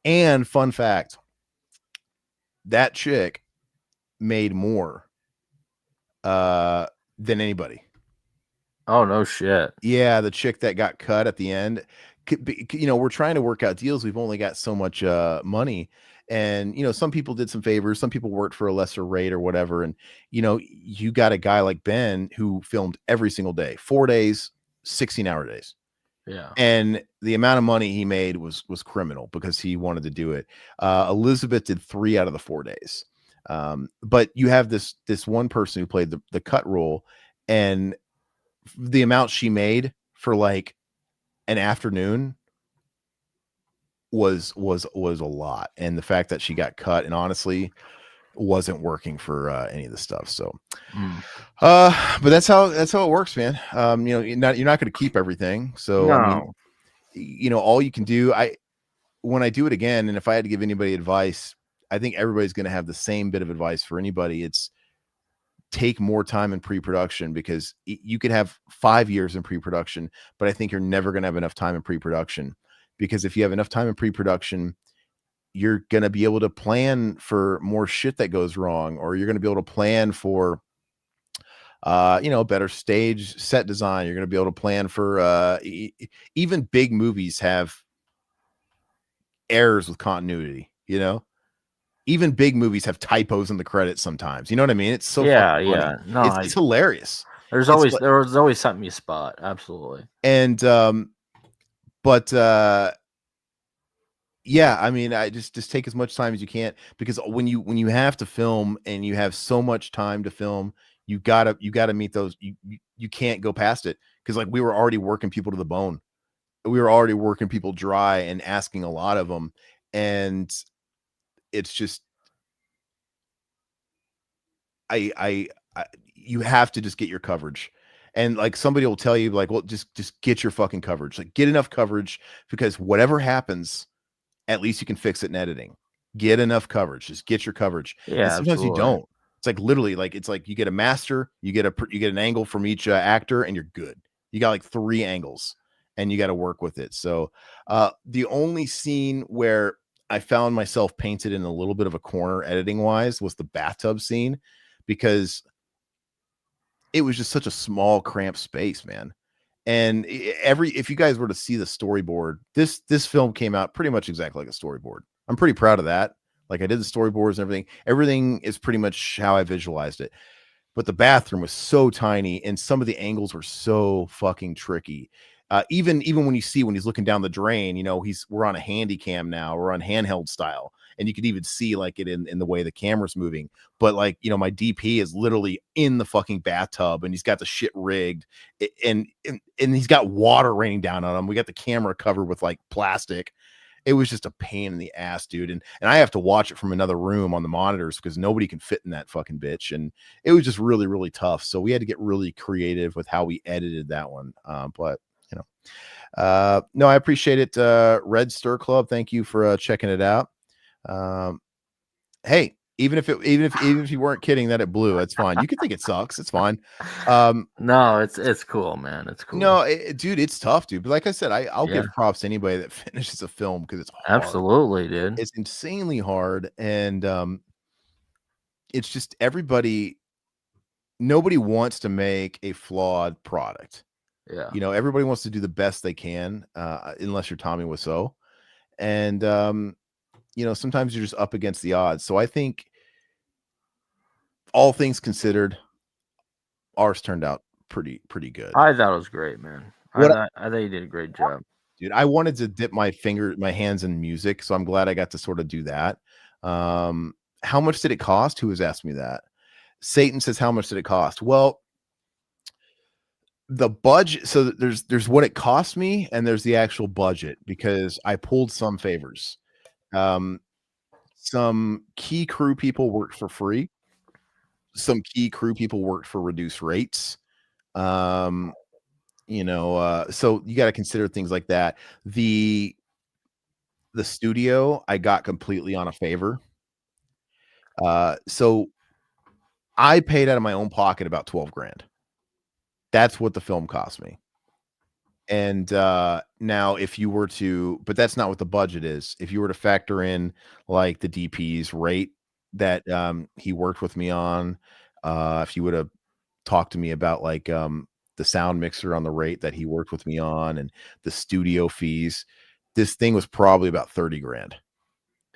And fun fact, that chick made more than anybody. Oh, no shit. Yeah, the chick that got cut at the end. You know, we're trying to work out deals. We've only got so much money. And, you know, some people did some favors. Some people worked for a lesser rate or whatever. And, you know, you got a guy like Ben who filmed every single day, 4 days, 16-hour days. Yeah. And the amount of money he made was criminal because he wanted to do it. Elizabeth did 3 out of the 4 days. But you have this one person who played the cut role, and the amount she made for like an afternoon was a lot. And the fact that she got cut and honestly wasn't working for any of the stuff. So but that's how it works, man. You know, you're not going to keep everything. So no. I mean, you know, all you can do, when I do it again, and if I had to give anybody advice, I think everybody's going to have the same bit of advice for anybody. It's take more time in pre-production, because you could have 5 years in pre-production, but I think you're never going to have enough time in pre-production, because if you have enough time in pre-production, you're going to be able to plan for more shit that goes wrong, or you're going to be able to plan for, you know, better stage set design. You're going to be able to plan for, even big movies have errors with continuity, you know? Even big movies have typos in the credits sometimes. You know what I mean? It's so fucking funny. No, it's hilarious. There was always something you spot. Absolutely. And But yeah, I mean, I just take as much time as you can, because when you have to film and you have so much time to film, you gotta meet those. You can't go past it, because like we were already working people to the bone. We were already working people dry and asking a lot of them, and it's just I you have to just get your coverage. And like somebody will tell you like, well, just get your fucking coverage. Like get enough coverage, because whatever happens, at least you can fix it in editing. Get enough coverage. Just get your coverage. And Yeah, sometimes you absolutely. don't. It's like literally like it's like you get a master, you get an angle from each actor, and you're good. You got like 3 angles, and you got to work with it. So the only scene where I found myself painted in a little bit of a corner editing wise was the bathtub scene, because it was just such a small cramped space, man. And if you guys were to see the storyboard, this film came out pretty much exactly like a storyboard. I'm pretty proud of that. Like I did the storyboards and everything. Everything is pretty much how I visualized it. But the bathroom was so tiny, and some of the angles were so fucking tricky. Even when he's looking down the drain, we're on a handy cam now, we're on handheld style, and you could even see like it in the way the camera's moving. But like, my DP is literally in the fucking bathtub, and he's got the shit rigged, and he's got water raining down on him. We got the camera covered with like plastic. It was just a pain in the ass, dude. And I have to watch it from another room on the monitors, because nobody can fit in that fucking bitch. And it was just really, really tough. So we had to get really creative with how we edited that one. But no, I appreciate it. Red Stir Club, thank you for checking it out. Hey, even if you weren't kidding that it blew, that's fine. You can think it sucks. It's fine. No, it's cool, man. It's cool. No, dude, it's tough, dude. But like I said, I'll Yeah. give props to anybody that finishes a film, because it's hard. Absolutely, dude. It's insanely hard, and it's just nobody wants to make a flawed product. Yeah. Everybody wants to do the best they can, unless you're Tommy Wiseau. And sometimes you're just up against the odds. So I think, all things considered, ours turned out pretty good. I thought it was great, man. What I thought you did a great job. Dude, I wanted to dip my hands in music, so I'm glad I got to sort of do that. How much did it cost? Who has asked me that? Satan says, how much did it cost? Well, the budget, so there's what it cost me, and there's the actual budget, because I pulled some favors. Some key crew people worked for free. Some key crew people worked for reduced rates. So you got to consider things like that. The studio I got completely on a favor. So I paid out of my own pocket about 12 grand. That's what the film cost me. And now if you were to, but that's not what the budget is. If you were to factor in like the DP's rate that he worked with me on, if you would have talked to me about like the sound mixer on the rate that he worked with me on, and the studio fees, this thing was probably about 30 grand.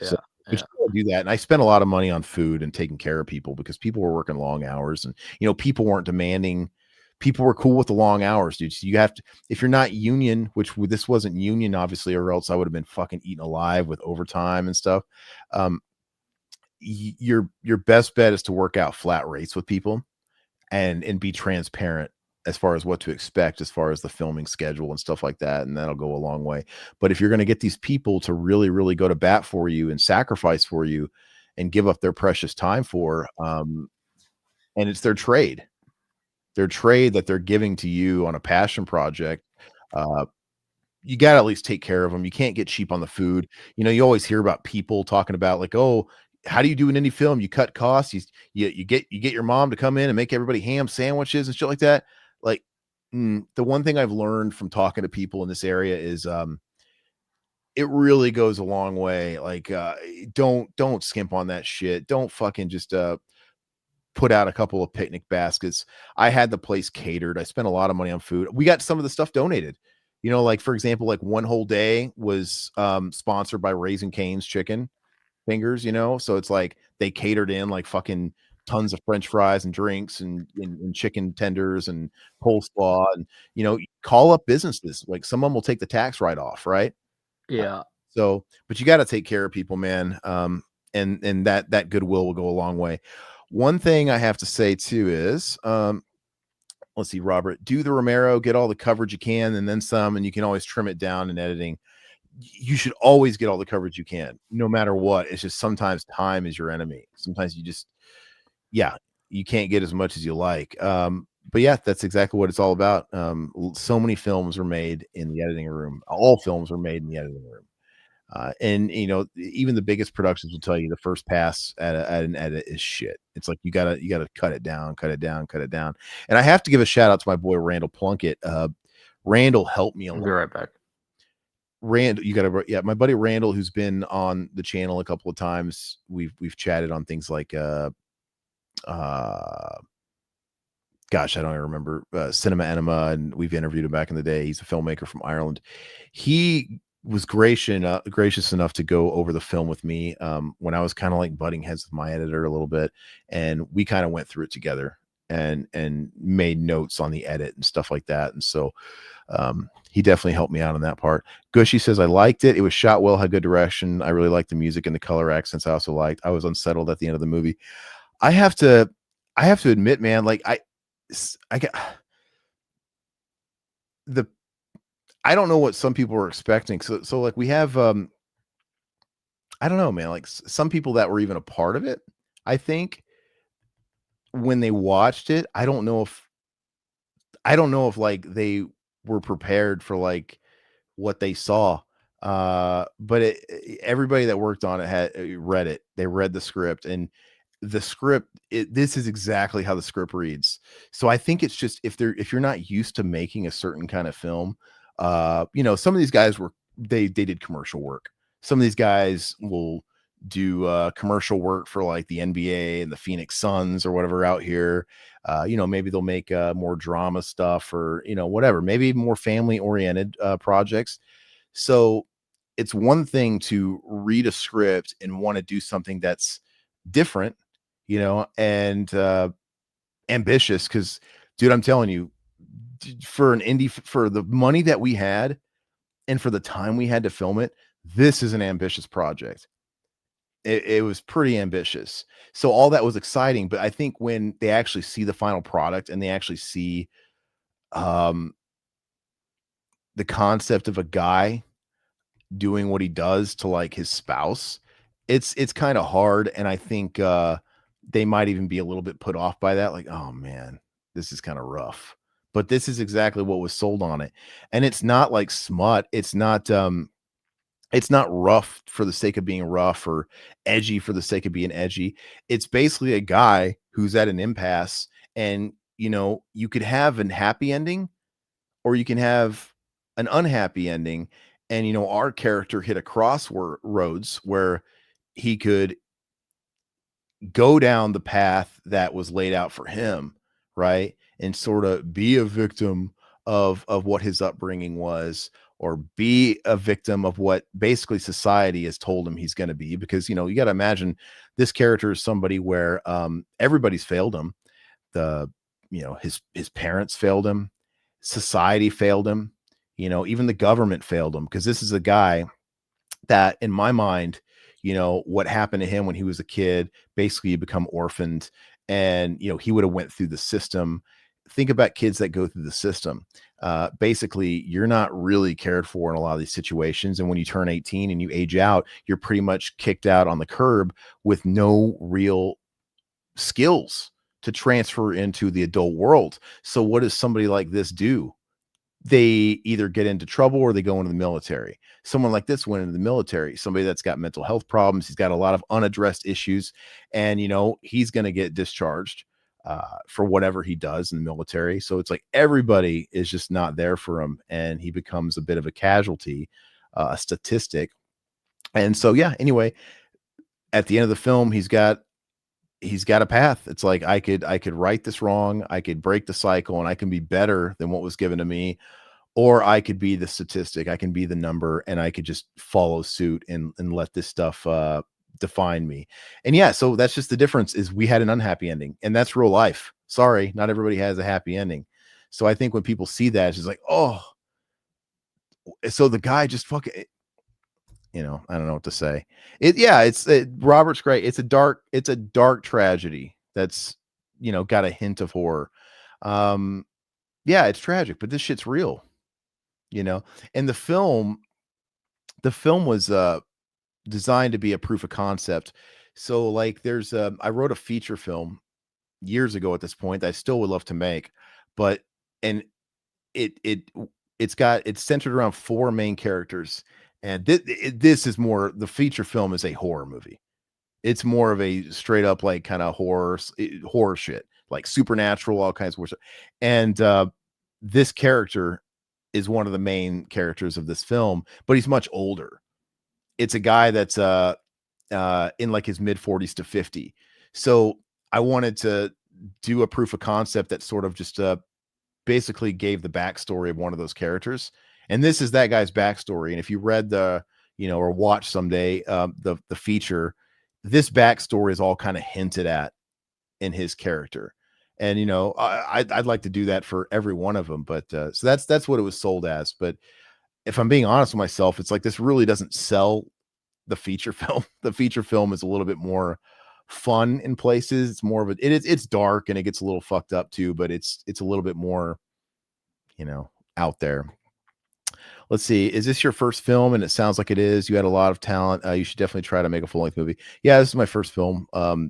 Yeah. So but you do that. And I spent a lot of money on food and taking care of people, because people were working long hours, and people weren't demanding. People were cool with the long hours, dude. So you have to, if you're not union, which this wasn't union, obviously, or else I would have been fucking eaten alive with overtime and stuff. Your best bet is to work out flat rates with people, and be transparent as far as what to expect, as far as the filming schedule and stuff like that. And that'll go a long way. But if you're going to get these people to really, really go to bat for you and sacrifice for you and give up their precious time for, and it's their trade that they're giving to you on a passion project, you got to at least take care of them. You can't get cheap on the food. You always hear about people talking about like, oh, how do you do an indie film? You cut costs. You get your mom to come in and make everybody ham sandwiches and shit like that. Like, the one thing I've learned from talking to people in this area is it really goes a long way. Like, don't skimp on that shit. Don't fucking just put out a couple of picnic baskets. I had the place catered. I spent a lot of money on food. We got some of the stuff donated. Like for example, like one whole day was sponsored by Raising Cane's chicken fingers, so it's like they catered in like fucking tons of French fries and drinks and chicken tenders and coleslaw, and call up businesses. Like some of them will take the tax write-off, right? Yeah. So, but you got to take care of people, man. And that goodwill will go a long way. One thing I have to say too is, let's see, Robert, do the Romero, get all the coverage you can, and then some, and you can always trim it down in editing. You should always get all the coverage you can, no matter what. It's just sometimes time is your enemy. Sometimes you can't get as much as you like. But yeah, that's exactly what it's all about. So many films are made in the editing room. All films are made in the editing room. And even the biggest productions will tell you the first pass at an edit is shit. It's like you gotta cut it down. And I have to give a shout out to my boy Randall Plunkett. Randall helped me a I'll lot. be right back. My buddy Randall, who's been on the channel a couple of times. We've chatted on things like gosh, I don't even remember, Cinema Enema, and we've interviewed him back in the day. He's a filmmaker from Ireland. He was gracious enough to go over the film with me when I was kind of like butting heads with my editor a little bit, and we kind of went through it together and made notes on the edit and stuff like that. And so he definitely helped me out on that part. Gushy says, I liked it. It was shot well, had good direction. I really liked the music and the color accents. I was unsettled at the end of the movie. I have to admit, man, like I don't know what some people were expecting. So like we have, I don't know, man, like some people that were even a part of it, I think when they watched it, I don't know if like they were prepared for like what they saw. But everybody that worked on it had read it. They read the script, and the script, this is exactly how the script reads. So I think it's just if you're not used to making a certain kind of film, some of these guys they did commercial work. Some of these guys will do commercial work for like the NBA and the Phoenix Suns or whatever out here. Maybe they'll make more drama stuff or whatever, maybe more family oriented projects. So it's one thing to read a script and want to do something that's different, and ambitious. Because, dude, I'm telling you, for an indie, for the money that we had and for the time we had to film it, this is an ambitious project. It was pretty ambitious. So all that was exciting. But I think when they actually see the final product and they actually see the concept of a guy doing what he does to like his spouse, it's kind of hard. And I think they might even be a little bit put off by that. Like, oh man, this is kind of rough. But this is exactly what was sold on it. And it's not like smut. It's not rough for the sake of being rough or edgy for the sake of being edgy. It's basically a guy who's at an impasse, and you could have a happy ending or you can have an unhappy ending. And our character hit a crossroads where he could go down the path that was laid out for him, right? And sort of be a victim of what his upbringing was, or be a victim of what basically society has told him he's going to be. Because, you got to imagine this character is somebody where everybody's failed him. His parents failed him. Society failed him. Even the government failed him, because this is a guy that, in my mind, what happened to him when he was a kid, basically he become orphaned, and, he would have went through the system. Think about kids that go through the system. Basically, you're not really cared for in a lot of these situations. And when you turn 18 and you age out, you're pretty much kicked out on the curb with no real skills to transfer into the adult world. So what does somebody like this do? They either get into trouble or they go into the military. Someone like this went into the military, somebody that's got mental health problems. He's got a lot of unaddressed issues, and, he's going to get discharged for whatever he does in the military. So it's like everybody is just not there for him, and he becomes a bit of a casualty, a statistic. And so, yeah, anyway, at the end of the film, he's got a path. It's like, I could right this wrong. I could break the cycle, and I can be better than what was given to me, or I could be the statistic. I can be the number, and I could just follow suit and let this stuff define me. And yeah, so that's just the difference is we had an unhappy ending, and that's real life. Sorry, not everybody has a happy ending. So I think when people see that, it's just like, oh, so the guy just fucking, I don't know what to say. Robert's great. It's a dark tragedy that's, got a hint of horror. Yeah, it's tragic, but this shit's real, and the film was designed to be a proof of concept. So like I wrote a feature film years ago at this point that I still would love to make, but and it's centered around 4 main characters, and this is more, the feature film is a horror movie. It's more of a straight up like kind of horror shit, like supernatural, all kinds of worship. And this character is one of the main characters of this film, but he's much older. It's a guy that's in like his mid 40s to 50. So I wanted to do a proof of concept that sort of just basically gave the backstory of one of those characters. And this is that guy's backstory. And if you read or watch someday the feature, this backstory is all kind of hinted at in his character. And I'd like to do that for every one of them, but so that's what it was sold as. But if I'm being honest with myself, it's like this really doesn't sell the feature film. The feature film is a little bit more fun in places. It's more of it's dark and it gets a little fucked up too, but it's a little bit more out there. Let's see. Is this your first film? And it sounds like it is. You had a lot of talent. You should definitely try to make a full-length movie. Yeah, this is my first film,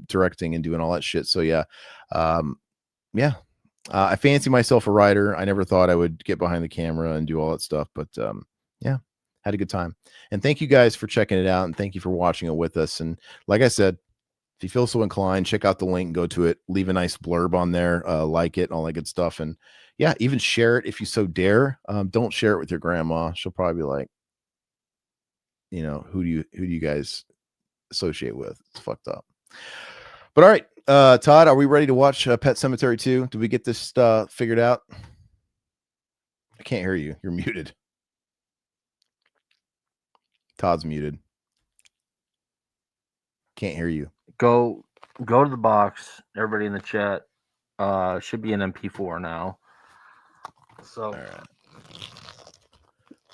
directing and doing all that shit. So yeah. I fancy myself a writer. I never thought I would get behind the camera and do all that stuff, but yeah, had a good time. And thank you guys for checking it out, and thank you for watching it with us. And like I said, if you feel so inclined, check out the link, go to it, leave a nice blurb on there, like it, all that good stuff. And yeah, even share it if you so dare. Don't share it with your grandma. She'll probably be like, who do you guys associate with? It's fucked up. But all right, Todd, are we ready to watch Pet Sematary 2? Did we get this figured out? I can't hear you. You're muted. Todd's muted. Can't hear you. Go to the box. Everybody in the chat. Should be an MP4 now. So all right.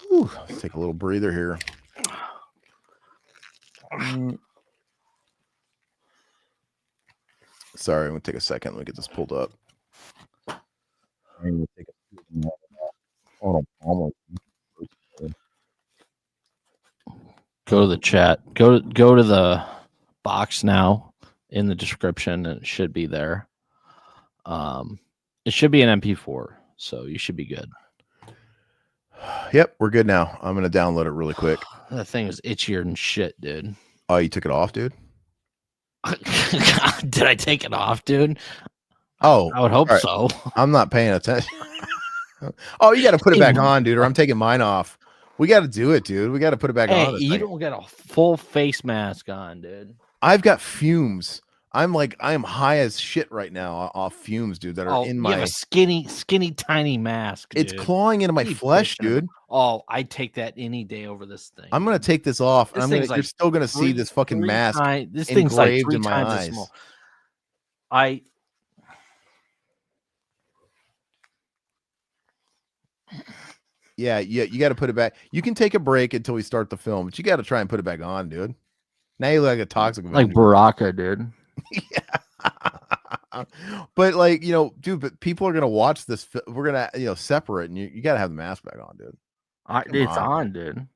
Whew, let's take a little breather here. Sorry, I'm gonna take a second. Let me get this pulled up. Go to the chat. Go to the box now in the description, and it should be there. It should be an MP4, so you should be good. Yep, we're good now. I'm gonna download it really quick. That thing is itchier than shit, dude. Oh, you took it off, dude? Did I take it off, dude? Oh, I would hope right. so. I'm not paying attention. Oh, you got to put it back on, dude, or I'm taking mine off. We got to do it, dude. We got to put it back on. You don't get a full face mask on, dude. I've got fumes. I am high as shit right now off fumes, dude, that are in my. You have a skinny, tiny mask. It's dude. clawing into my flesh, dude. Oh, I'd take that any day over this thing. I'm gonna take this off, and you're still gonna see this fucking mask this thing's like engraved 3 in my times eyes. as small. Yeah, you got to put it back. You can take a break until we start the film, but you got to try and put it back on, dude. Now you look like a toxic, like Baraka, dude. Yeah. But like, dude, but people are gonna watch this. We're gonna, separate, and you gotta have the mask back on, dude. It's on, dude.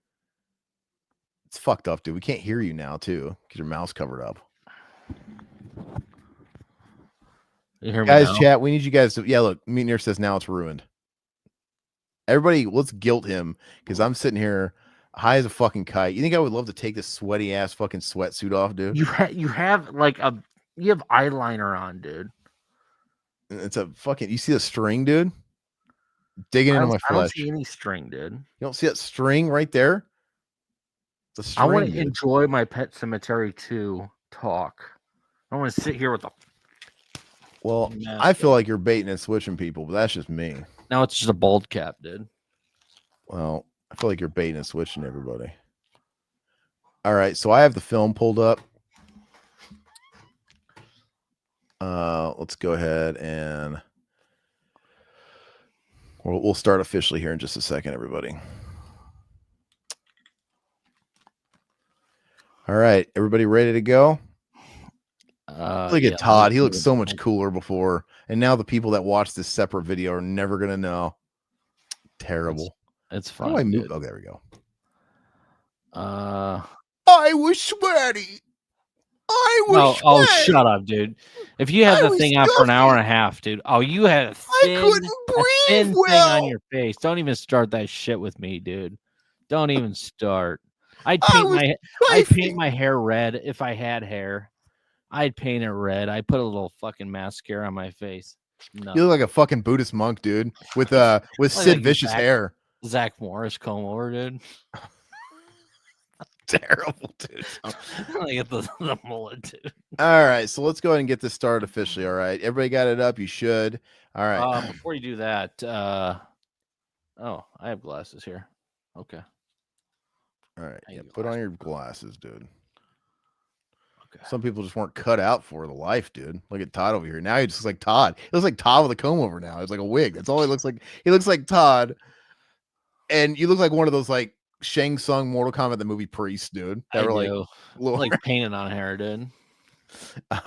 It's fucked up, dude. We can't hear you now, too, because your mouth's covered up. You hear me guys, now? chat. We need you guys to. Yeah, look, Meatnear says now it's ruined. Everybody, let's guilt him, because I'm sitting here high as a fucking kite. You think I would love to take this sweaty ass fucking sweatsuit off, dude? You have eyeliner on, dude. It's a fucking. You see the string, dude? Digging into my flesh. I don't see any string, dude. You don't see that string right there? It's a string. I want to enjoy my Pet Sematary 2 talk. I want to sit here with a. Well, I feel like you're baiting and switching people, but that's just me. Now it's just a bald cap, dude. Well, I feel like you're baiting and switching everybody. All right, so I have the film pulled up. Let's go ahead and we'll start officially here in just a second, everybody. All right, everybody ready to go? Look at Todd. He looked so much cooler before, and now the people that watch this separate video are never gonna know. Terrible. It's How fun. do I move? Dude. Oh, there we go. I was sweaty. I was oh, shut up, dude. If you had the thing out for an hour and a half, dude. Oh, you had a thin thing on your face. Don't even start that shit with me, dude. Don't even start. I'd paint my hair red if I had hair. I'd paint it red. I put a little fucking mascara on my face. No. You look like a fucking Buddhist monk, dude, with Sid Vicious hair. Zach Morris comb over, dude. Terrible, dude. Like the mullet, dude. All right, so let's go ahead and get this started officially. All right, everybody got it up? You should. All right. Before you do that, oh, I have glasses here. Okay. All right. Yeah, put on your glasses, dude. Okay. Some people just weren't cut out for the life, dude. Look at Todd over here. Now he just looks like Todd. He looks like Todd with a comb over now. It's like a wig. That's all he looks like. He looks like Todd. And you look like one of those like Shang Tsung Mortal Kombat the movie priest, dude. That were like painted on hair, dude.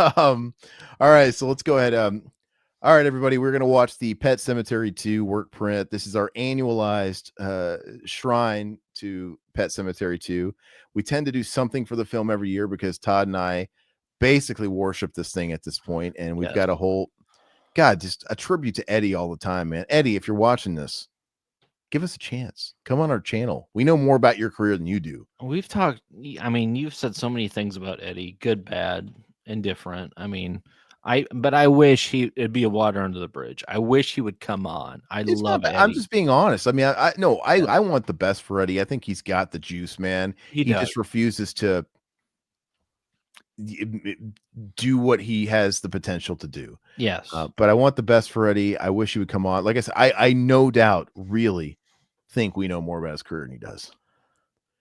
All right, so let's go ahead. All right, everybody, we're gonna watch the Pet Sematary 2 Workprint. This is our annualized shrine to Pet Sematary 2. We tend to do something for the film every year because Todd and I basically worship this thing at this point, and we've got a whole just a tribute to Eddie all the time, man. Eddie, if you're watching this, give us a chance. Come on our channel. We know more about your career than you do. We've talked. I mean, you've said so many things about Eddie, good, bad, indifferent. I mean, but I wish it'd be a water under the bridge. I wish he would come on. I love Eddie. I'm just being honest. I mean, I want the best for Eddie. I think he's got the juice, man. He just refuses to do what he has the potential to do. Yes. But I want the best for Eddie. I wish he would come on. Like I said, I no doubt really think we know more about his career than he does.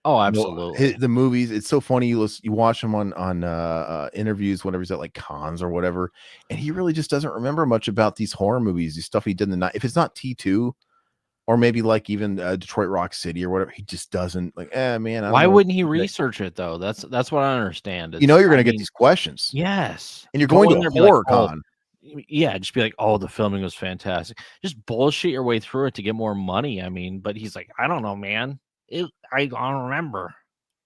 Oh, absolutely. The movies, it's so funny. You watch him on interviews whenever he's at like cons or whatever, and he really just doesn't remember much about these horror movies, the stuff he did in the night. If it's not T2 or maybe like even Detroit Rock City or whatever, he just doesn't like. Man, why wouldn't he research it though? That's what I understand. You're going to get these questions. Yes, and you're going to a horror con. Yeah, just be like, oh, the filming was fantastic. Just bullshit your way through it to get more money. I mean, but he's like, I don't know, man. I don't remember.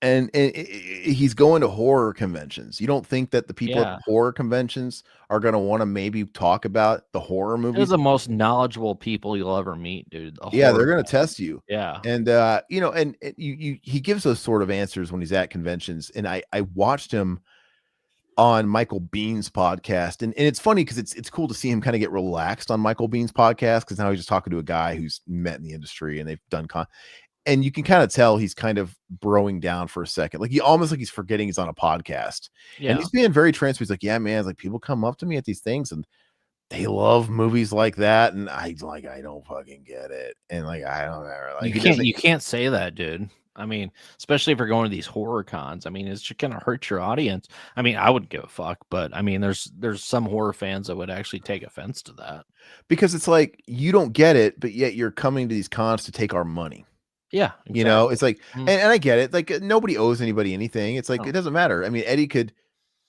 And he's going to horror conventions. You don't think that the people at horror conventions are going to want to maybe talk about the horror movies? They're the most knowledgeable people you'll ever meet, dude. They're going to test you. Yeah. And, he gives those sort of answers when he's at conventions. And I watched him on Michael Bean's podcast. And it's funny because it's cool to see him kind of get relaxed on Michael Bean's podcast because now he's just talking to a guy who's met in the industry and they've done and you can kind of tell he's kind of broing down for a second. Like he's forgetting he's on a podcast. Yeah. And he's being very transparent. He's like, yeah, man, it's like people come up to me at these things and they love movies like that. And I don't fucking get it. And like, I don't know. Like you can't say that, dude. I mean, especially if you're going to these horror cons. I mean, it's just gonna hurt your audience. I mean, I wouldn't give a fuck, but I mean, there's some horror fans that would actually take offense to that. Because it's like you don't get it, but yet you're coming to these cons to take our money. Yeah, exactly. It's like, and I get it. Like nobody owes anybody anything. It's like, it doesn't matter. I mean, Eddie could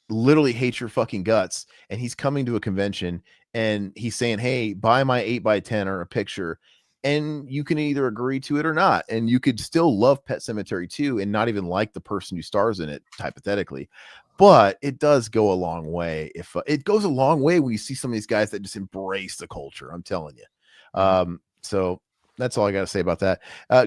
literally hate your fucking guts and he's coming to a convention and he's saying, hey, buy my 8x10 or a picture. And you can either agree to it or not. And you could still love Pet Sematary 2 and not even like the person who stars in it, hypothetically. But it does go a long way. If it goes a long way when you see some of these guys that just embrace the culture, I'm telling you. So that's all I got to say about that.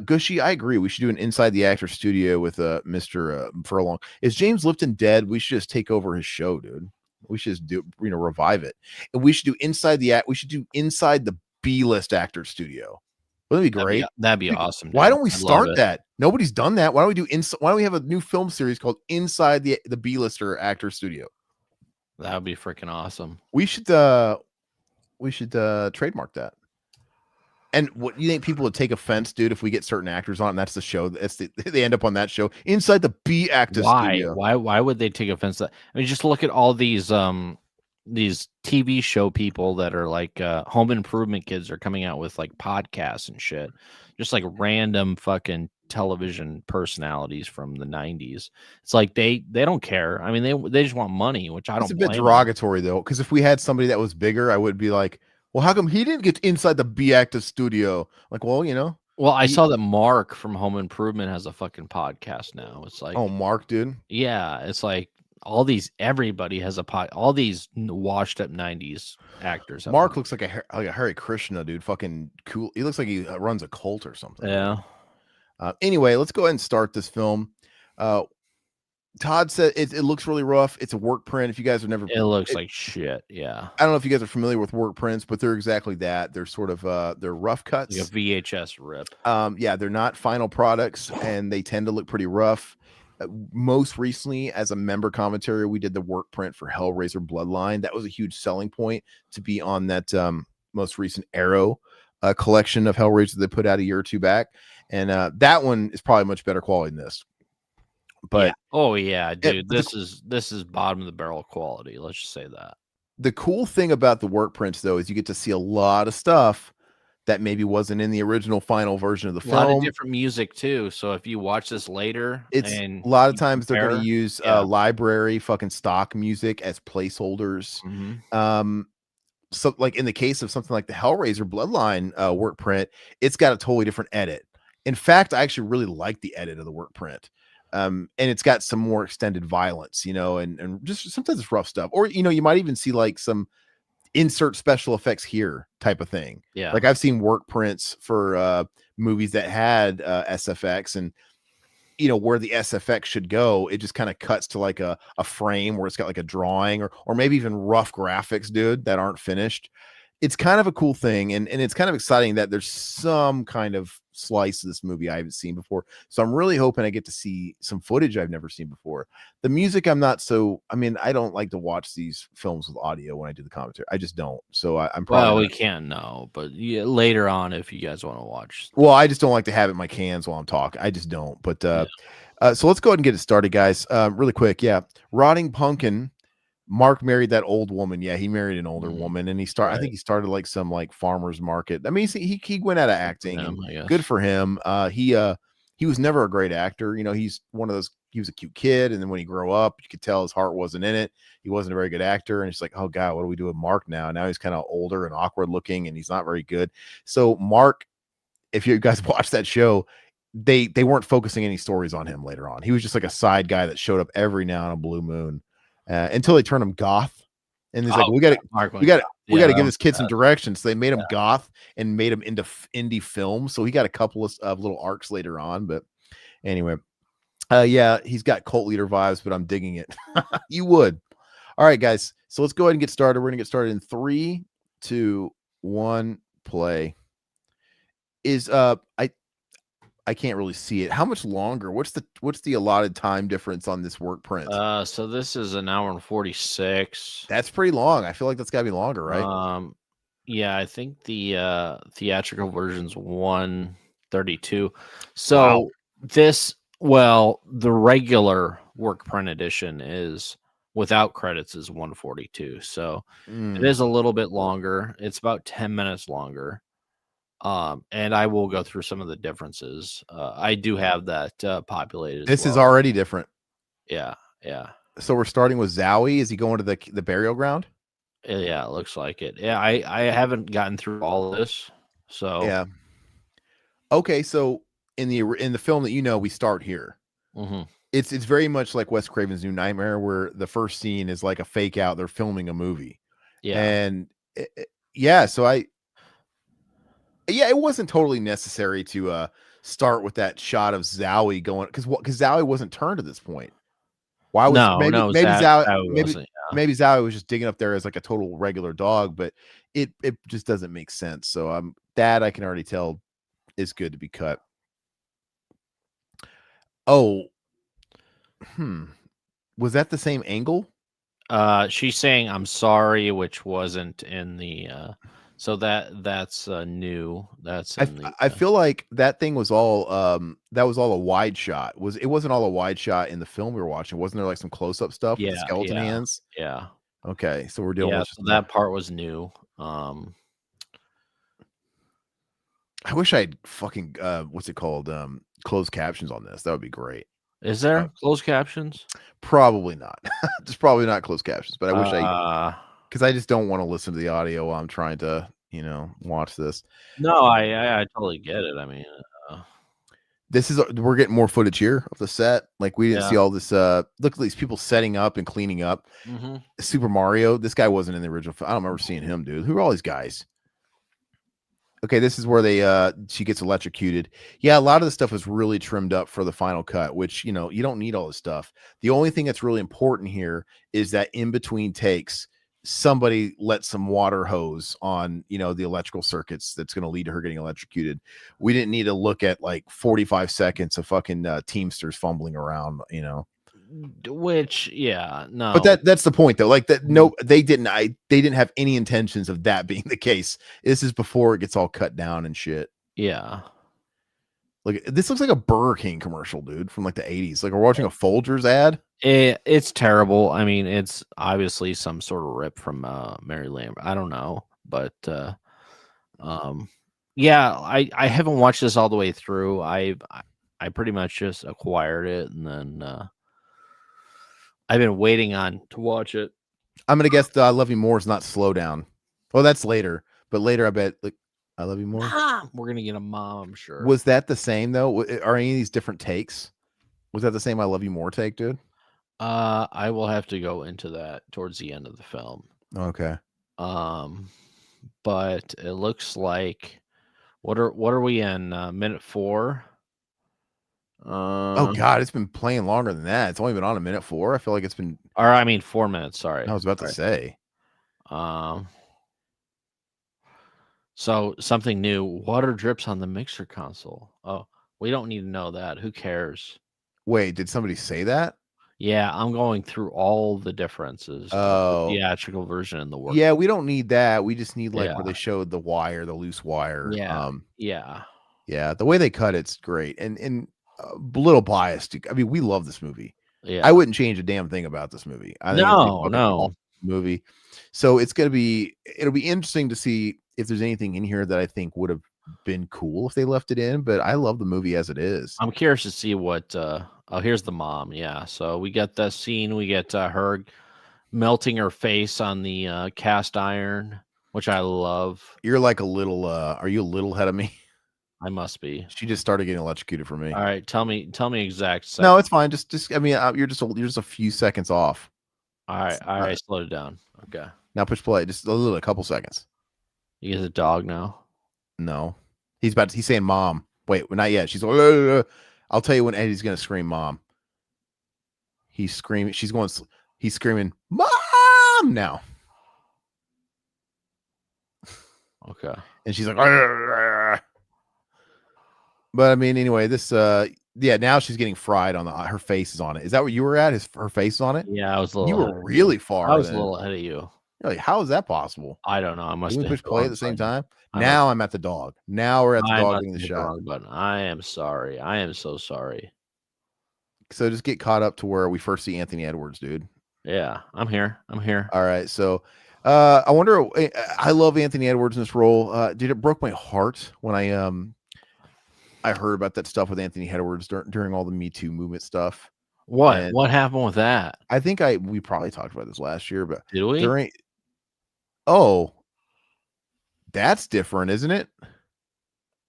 Gushy, I agree. We should do an Inside the Actor Studio with Mr. Furlong. Is James Lipton dead? We should just take over his show, dude. We should just do, revive it. And we should do Inside the B-list Actor Studio. Wouldn't that be great? That'd be awesome. Dude. Why don't we start that? Nobody's done that. Why don't we have a new film series called Inside the B-lister Actor Studio? That would be freaking awesome. We should trademark that. And what you think people would take offense, dude, if we get certain actors on, and that's the show. They end up on that show Inside the B Actor Studio. Why would they take offense to that? I mean, just look at all these TV show people that are like home improvement kids are coming out with like podcasts and shit, just like random fucking television personalities from the 90s. It's like they don't care. I mean, they just want money, which I It's don't a bit blame 'em. derogatory though, because if we had somebody that was bigger, I would be like, well, how come he didn't get inside the Be Active studio? Like, well, Well, I he- saw that Mark from Home Improvement has a fucking podcast now. It's like, oh, Mark, dude. yeah, it's like everybody has all these washed up 90s actors have Mark podcasts. looks like a Hare Krishna, dude. Fucking cool. He looks like he runs a cult or something. Yeah. Anyway, let's go ahead and start this film. Todd said it looks really rough. It's a work print. If you guys have never, It looks like shit. Yeah. I don't know if you guys are familiar with work prints, but they're exactly that. They're sort of they're rough cuts. Like a VHS rip. Yeah, they're not final products, and they tend to look pretty rough. Most recently, as a member commentary, we did the work print for Hellraiser Bloodline. That was a huge selling point to be on that most recent Arrow collection of Hellraiser they put out a year or two back, and that one is probably much better quality than this. But yeah. Oh yeah, dude, but this is bottom of the barrel quality. Let's just say that. the cool thing about the work prints, though, is you get to see a lot of stuff that maybe wasn't in the original final version of the A lot of film. different music too. So if you watch this later, It's and a lot of you times they're going compare- to use yeah. library fucking stock music as placeholders. Mhm. So like in the case of something like the Hellraiser Bloodline work print, it's got a totally different edit. In fact, I actually really like the edit of the work print. And it's got some more extended violence, and just sometimes it's rough stuff. Or, you might even see like some insert special effects here type of thing. Yeah. Like I've seen work prints for movies that had SFX, and where the SFX should go, it just kind of cuts to like a frame where it's got like a drawing or maybe even rough graphics, dude, that aren't finished. It's kind of a cool thing, and it's kind of exciting that there's some kind of slice of this movie I haven't seen before. So I'm really hoping I get to see some footage I've never seen before. The music, I don't like to watch these films with audio when I do the commentary. I just don't. So I'm probably Well, not. we can't know, but yeah, later on, if you guys want to watch. Well, I just don't like to have it in my cans while I'm talking. I just don't. But so let's go ahead and get it started, guys. Really quick. Yeah. Rotting Pumpkin. Mark married that old woman. Yeah, he married an older woman, and I think he started like some like farmer's market. I mean, he went out of acting, and good for him. He was never a great actor. He's one of those. He was a cute kid, and then when he grew up, you could tell his heart wasn't in it. He wasn't a very good actor, and it's like, oh god, what do we do with Mark now? Now he's kind of older and awkward looking, and he's not very good. So Mark, if you guys watch that show, they weren't focusing any stories on him later on. He was just like a side guy that showed up every now and a blue moon. Until they turned him goth, and he's like, we got to give this kid some direction. So they made him goth and made him into indie film. So he got a couple of little arcs later on. But anyway, he's got cult leader vibes, but I'm digging it. You would. All right, guys. So let's go ahead and get started. We're gonna get started in 3, 2, 1, play. I can't really see it. How much longer? What's the allotted time difference on this work print? So this is an hour and 46. That's pretty long. I feel like that's got to be longer, right? Yeah, I think the theatrical version's 132. So the regular work print edition is without credits is 142. So it is a little bit longer. It's about 10 minutes longer. And I will go through some of the differences. I do have that populated. This is already different. Yeah. So we're starting with Zowie. Is he going to the burial ground? Yeah, it looks like it. Yeah, I haven't gotten through all of this. So yeah. Okay, so in the film that we start here. Mm-hmm. It's very much like Wes Craven's New Nightmare, where the first scene is like a fake out. They're filming a movie. Yeah, and it wasn't totally necessary to start with that shot of Zowie going because Zowie wasn't turned at this point. Why was maybe Zowie was just digging up there as like a total regular dog, but it just doesn't make sense. So that I can already tell is good to be cut. Oh, was that the same angle? She's saying I'm sorry, which wasn't in the so that's new. I feel like that thing was all that was all a wide shot. It wasn't all a wide shot in the film we were watching? Wasn't there like some close-up stuff with the skeleton hands? Yeah. Okay, so we're dealing Yeah, with so that part was new. I wish I had fucking what's it called? Closed captions on this. That would be great. Is there closed captions? Probably not. Just probably not closed captions, but I wish because I just don't want to listen to the audio while I'm trying to, watch this. No, I totally get it. I mean, This is we're getting more footage here of the set. Like we didn't Yeah. see all this. Look at these people setting up and cleaning up. Super Mario. This guy wasn't in the original. I don't remember seeing him, dude. Who are all these guys? Okay, this is where she gets electrocuted. Yeah, a lot of the stuff was really trimmed up for the final cut, which you don't need all this stuff. The only thing that's really important here is that in between takes, somebody let some water hose on the electrical circuits that's going to lead to her getting electrocuted. We didn't need to look at like 45 seconds of fucking Teamsters fumbling around, which no. But that's the point though. Like that, no, they didn't have any intentions of that being the case. This is before it gets all cut down and shit. Yeah. Like this looks like a Burger King commercial, dude, from like the 80s. Like we're watching a Folgers ad. It's terrible. I mean, it's obviously some sort of rip from Mary Lambert. I don't know, but yeah, I haven't watched this all the way through. I pretty much just acquired it and then I've been waiting to watch it. I'm gonna guess the I Love You More is not Slow Down. Oh, that's later. But later, I bet like I Love You More. We're gonna get a mom, I'm sure. Was that the same though? Are any of these different takes? Was that the same I Love You More take, dude? I will have to go into that towards the end of the film. Okay. But it looks like what are we in minute 4? Oh God, it's been playing longer than that. It's only been on a minute 4. I feel like it's been. Or I mean 4 minutes. Sorry, I was about to say. So something new. Water drips on the mixer console. Oh, we don't need to know that. Who cares? Wait, did somebody say that? Yeah, I'm going through all the differences. Oh, the theatrical version and the work. Yeah, we don't need that. We just need like where they showed the wire, the loose wire. Yeah, yeah. The way they cut it's great, and a little biased. I mean, we love this movie. Yeah, I wouldn't change a damn thing about this movie. I think it's a fucking awesome movie. So it'll be interesting to see if there's anything in here that I think would have been cool if they left it in. But I love the movie as it is. I'm curious to see what. Oh, here's the mom. Yeah, so we get the scene. We get her melting her face on the cast iron, which I love. You're like a little. Are you a little ahead of me? I must be. She just started getting electrocuted for me. All right, tell me exact. Seconds. No, it's fine. Just. I mean, you're just a few seconds off. All right, I slowed it down. Okay. Now push play. Just a couple seconds. You get a dog now? No. He's saying mom. Wait, not yet. She's like, I'll tell you when Eddie's gonna scream mom. He's screaming. He's screaming mom now. Okay. And she's like, Arr! But I mean, anyway, this now she's getting fried on her face is on it. Is that what you were at? Her face is on it? Yeah, I was a little. You were really far. I was a little ahead of you. You're like, how is that possible? I don't know. I must have push play at the same time. I'm at the dog. Now we're at the dog getting the shot. But I am sorry. I am so sorry. So just get caught up to where we first see Anthony Edwards, dude. Yeah, I'm here. All right. So I wonder, I love Anthony Edwards in this role. Dude, it broke my heart when I heard about that stuff with Anthony Edwards during all the Me Too movement stuff. What happened with that? I think we probably talked about this last year, but did we? Oh, that's different, isn't it?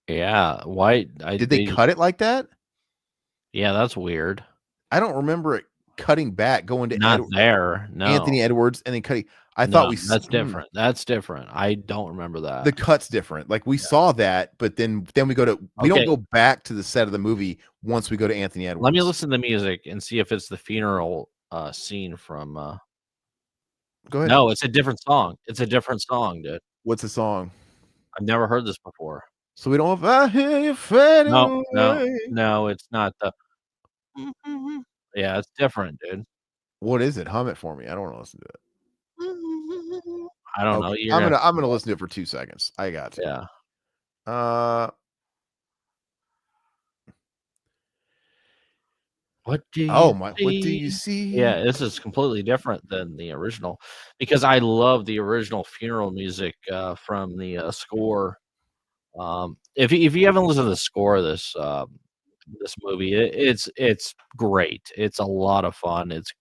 Yeah. Why? Did they cut it like that? Yeah, that's weird. I don't remember it cutting back, going to there. No, Anthony Edwards, and then cutting. I thought that's different. That's different. I don't remember that. The cut's different. Like we saw that, but then we go to we don't go back to the set of the movie once we go to Anthony Edwards. Let me listen to the music and see if it's the funeral scene from. Go ahead. No, it's a different song. It's a different song, dude. What's the song? I've never heard this before. So we don't have I hear you fading No, it's not the. Yeah, it's different, dude. What is it? Hum it for me. I don't want to listen to it. I don't know. I'm gonna listen to it for 2 seconds. I got to. Yeah. What do you Oh my! see? What do you see? Yeah, this is completely different than the original because I love the original funeral music from the score. If you haven't listened to the score of this movie, it's great. It's a lot of fun. It's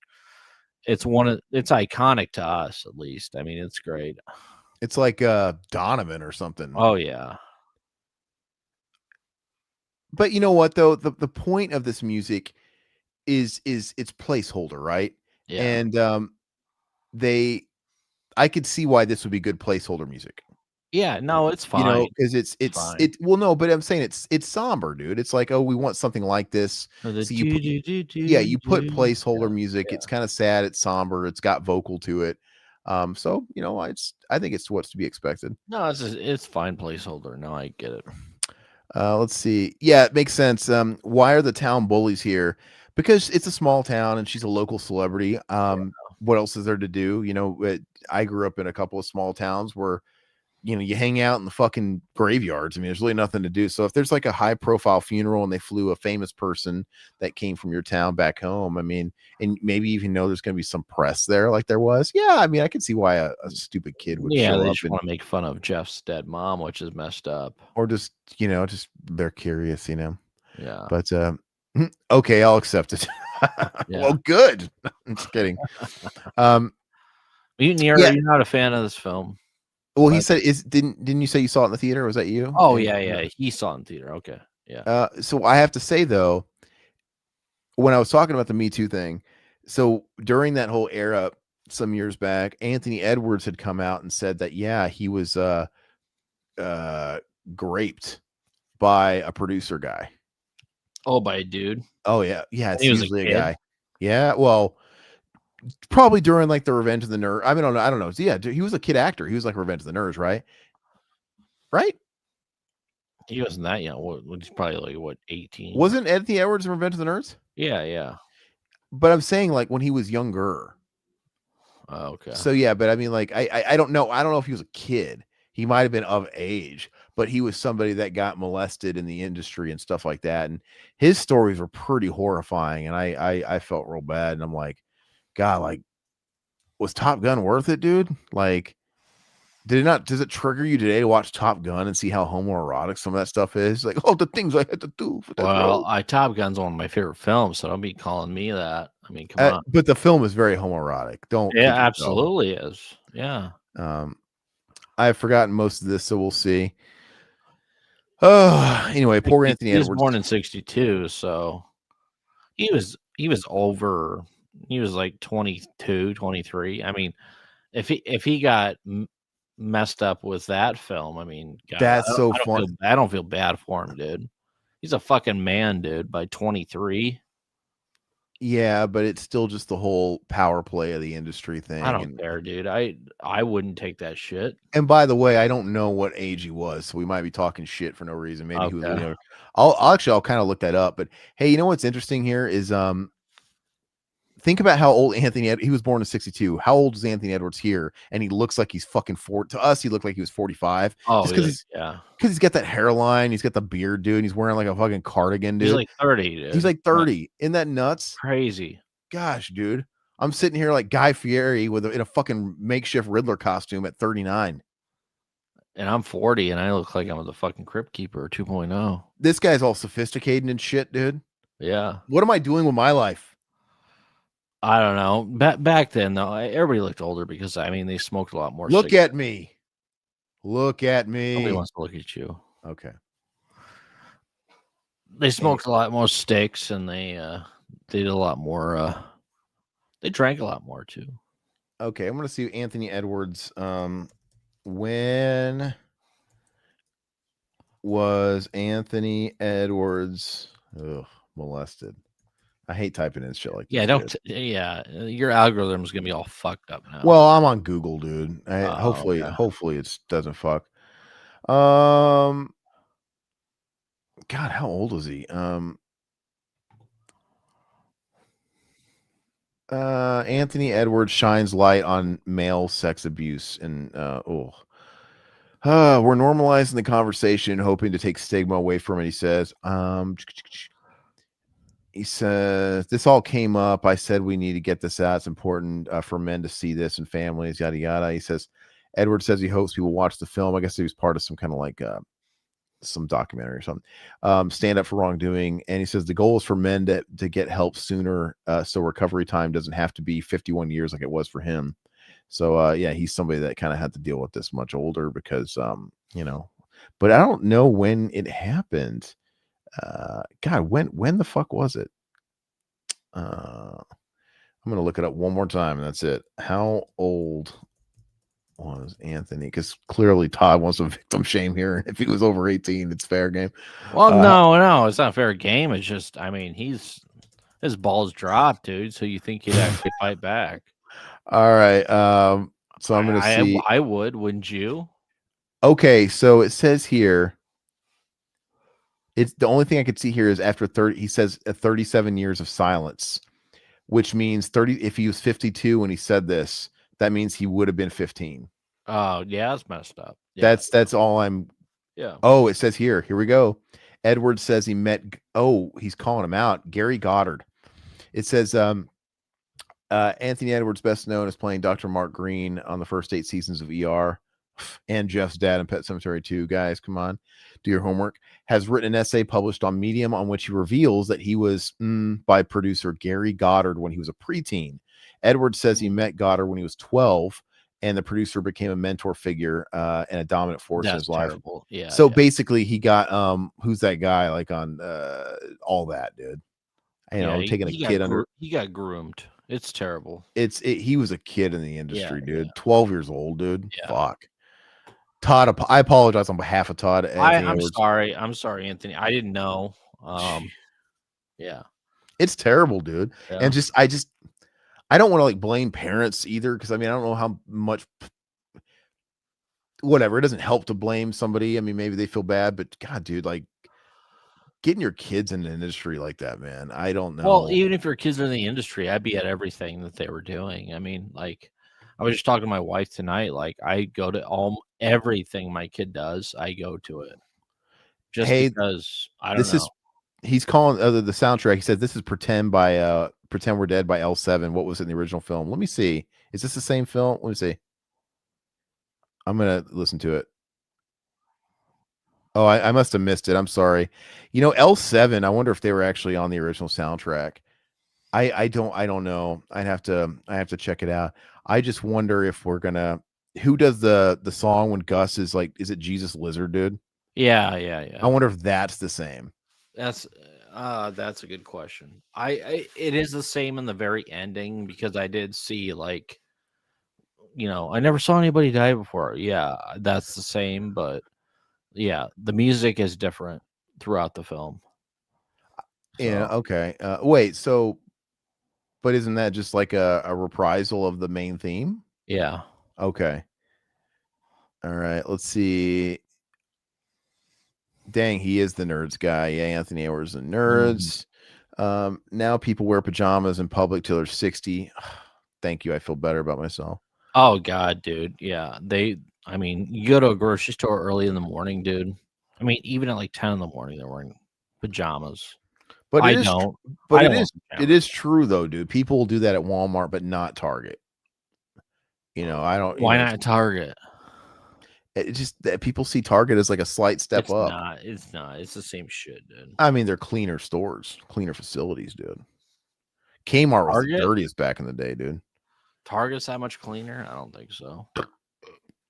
iconic to us at least. I mean, it's great. It's like Donovan or something. Oh yeah, But you know what though? The point of this music is it's placeholder, right? yeah. And they I could see why this would be good placeholder music. Yeah, no, it's You know, fine. because Fine. well, no, but I'm saying it's somber, dude. It's like, oh, we want something like this. Or the So you put, you put placeholder music. yeah. It's kind of sad. It's somber. It's got vocal to it. So you know, I think it's what's to be expected. No, it's fine placeholder. No, I get it. Let's see. Yeah, it makes sense. Why are the town bullies here? Because it's a small town and she's a local celebrity. What else is there to do? You know, I grew up in a couple of small towns where, you know, you hang out in the fucking graveyards. I mean, there's really nothing to do. So if there's like a high profile funeral and they flew a famous person that came from your town back home, I mean, and maybe even know there's going to be some press there like there was. Yeah. I mean, I could see why a stupid kid would Yeah, show they up just want to make fun of Jeff's dead mom, which is messed up. or just, you know, just they're curious, you know, Yeah. but, okay, I'll accept it. Yeah. Well, good. I'm just kidding. You're not a fan of this film. Well, he said, didn't you say you saw it in the theater? Was that you? Oh yeah. He saw it in theater. Okay. Yeah. So I have to say though, when I was talking about the Me Too thing, so during that whole era, some years back, Anthony Edwards had come out and said that, yeah, he was graped by a producer guy. Oh, by a dude. Oh yeah. Yeah. It's He was a usually a kid? guy. Yeah. Well, probably during like the Revenge of the Nerds. I mean, I don't know. So, yeah, he was a kid actor. He was like Revenge of the Nerds, right? Right? He wasn't that young. He's probably like 18. Wasn't Anthony Edwards in Revenge of the Nerds? Yeah. But I'm saying like when he was younger. Oh, okay. So yeah, but I mean, like I don't know. I don't know if he was a kid. He might have been of age, but he was somebody that got molested in the industry and stuff like that. And his stories were pretty horrifying. And I felt real bad. And I'm like, God, like, was Top Gun worth it, dude? Like, does it trigger you today to watch Top Gun and see how homoerotic some of that stuff is? Like, oh, the things I had to do for that role. Top Gun's one of my favorite films, so don't be calling me that. I mean, come on. But the film is very homoerotic. Don't. Yeah, absolutely is. Yeah. I've forgotten most of this, so we'll see. Oh, anyway, poor Anthony Edwards. He was born in 1962, so he was over. He was like 22, 23. I mean, if he got messed up with that film, I mean, God, that's so fun. I don't feel bad for him, dude. He's a fucking man, dude. By 23. Yeah, but it's still just the whole power play of the industry thing. I don't care, dude. I wouldn't take that shit. And by the way, I don't know what age he was, so we might be talking shit for no reason. Maybe he was. You know, I'll kind of look that up. But hey, you know what's interesting here is think about how old he was born in 1962. How old is Anthony Edwards here? And he looks like he's fucking 40. To us, he looked like he was 45. Oh, because he's got that hairline, he's got the beard, dude. And he's wearing like a fucking cardigan, dude. He's like 30, dude. He's like 30. Isn't that nuts? Crazy. Gosh, dude. I'm sitting here like Guy Fieri in a fucking makeshift Riddler costume at 39. And I'm 40 and I look like I'm the fucking Crypt Keeper 2.0. This guy's all sophisticated and shit, dude. Yeah. What am I doing with my life? I don't know. Back then, though, everybody looked older because, I mean, they smoked a lot more. Look at me. Look at me. Nobody wants to look at you. Okay. They smoked a lot more sticks and they did a lot more. They drank a lot more, too. Okay. I'm going to see Anthony Edwards. When was Anthony Edwards molested? I hate typing in shit like that. Yeah, your algorithm is gonna be all fucked up now. Well, I'm on Google, dude. Hopefully it doesn't fuck. God, how old is he? Anthony Edwards shines light on male sex abuse and we're normalizing the conversation, hoping to take stigma away from it. He says, He says, this all came up. I said we need to get this out. It's important for men to see this and families, yada, yada. He says, Edward says he hopes people watch the film. I guess he was part of some kind of like some documentary or something. Stand up for wrongdoing. And he says the goal is for men to get help sooner, so recovery time doesn't have to be 51 years like it was for him. So yeah, he's somebody that kind of had to deal with this much older because you know, but I don't know when it happened. God, when the fuck was it? I'm gonna look it up one more time and that's it. How old was Anthony? Because clearly Todd wants to victim shame here. If he was over 18, it's fair game. Well, no, it's not fair game. It's just, I mean, his balls dropped, dude. So you think he'd actually fight back? All right. So I'm gonna see. I would, wouldn't you? Okay, so it says here. It's the only thing I could see here is after 30. He says 37 years of silence, which means 30. If he was 52 when he said this, that means he would have been 15. Oh yeah, that's messed up. Yeah. That's all I'm. Yeah. Oh, it says here. Here we go. Edward says he met. Oh, he's calling him out. Gary Goddard. It says Anthony Edwards, best known as playing Dr. Mark Green on the first 8 seasons of ER, and Jeff's dad in Pet Sematary 2. Guys, come on, do your homework. Has written an essay published on Medium on which he reveals that he was by producer Gary Goddard when he was a preteen. Edwards says he met Goddard when he was 12, and the producer became a mentor figure and a dominant force in his life. Yeah. So basically, he got who's that guy like on all that, dude? You know, taking a kid under. He got groomed. It's terrible. He was a kid in the industry, dude. Yeah. 12 years old, dude. Yeah. Fuck. Todd, I apologize on behalf of Todd. I'm sorry. I'm sorry, Anthony. I didn't know. Yeah. It's terrible, dude. Yeah. And I don't want to like blame parents either, because I mean, I don't know how much whatever. It doesn't help to blame somebody. I mean, maybe they feel bad, but God, dude, like getting your kids in an industry like that, man. I don't know. Well, even if your kids are in the industry, I'd be at everything that they were doing. I mean, like I was just talking to my wife tonight. Like I go to everything my kid does. I go to it just because I don't know. He's calling the soundtrack. He said this is Pretend We're Dead by L7. What was in the original film? Let me see. Is this the same film? Let me see. I'm gonna listen to it. Oh, I must have missed it. I'm sorry. You know, L7, I wonder if they were actually on the original soundtrack. I don't know. I have to check it out. I just wonder if we're gonna who does the song when Gus is like, is it Jesus Lizard, dude? Yeah. I wonder if that's the same. That's a good question. It is the same in the very ending, because I did see like, you know, I never saw anybody die before. Yeah, that's the same, but yeah, the music is different throughout the film. Yeah, okay. Wait, so but isn't that just like a reprisal of the main theme? Yeah. Okay. All right, let's see. Dang, he is the nerds guy. Yeah, Anthony Edwards and nerds. Now people wear pajamas in public till they're 60. Thank you. I feel better about myself. Oh God, dude. Yeah. I mean, you go to a grocery store early in the morning, dude. I mean, even at like 10 in the morning, they're wearing pajamas. But it is true though, dude. People will do that at Walmart, but not Target. You know, I don't. Why not Target? It just that people see Target as like a slight step up. It's not. It's the same shit, dude. I mean, they're cleaner stores, cleaner facilities, dude. Kmart was the dirtiest back in the day, dude. Target's that much cleaner? I don't think so.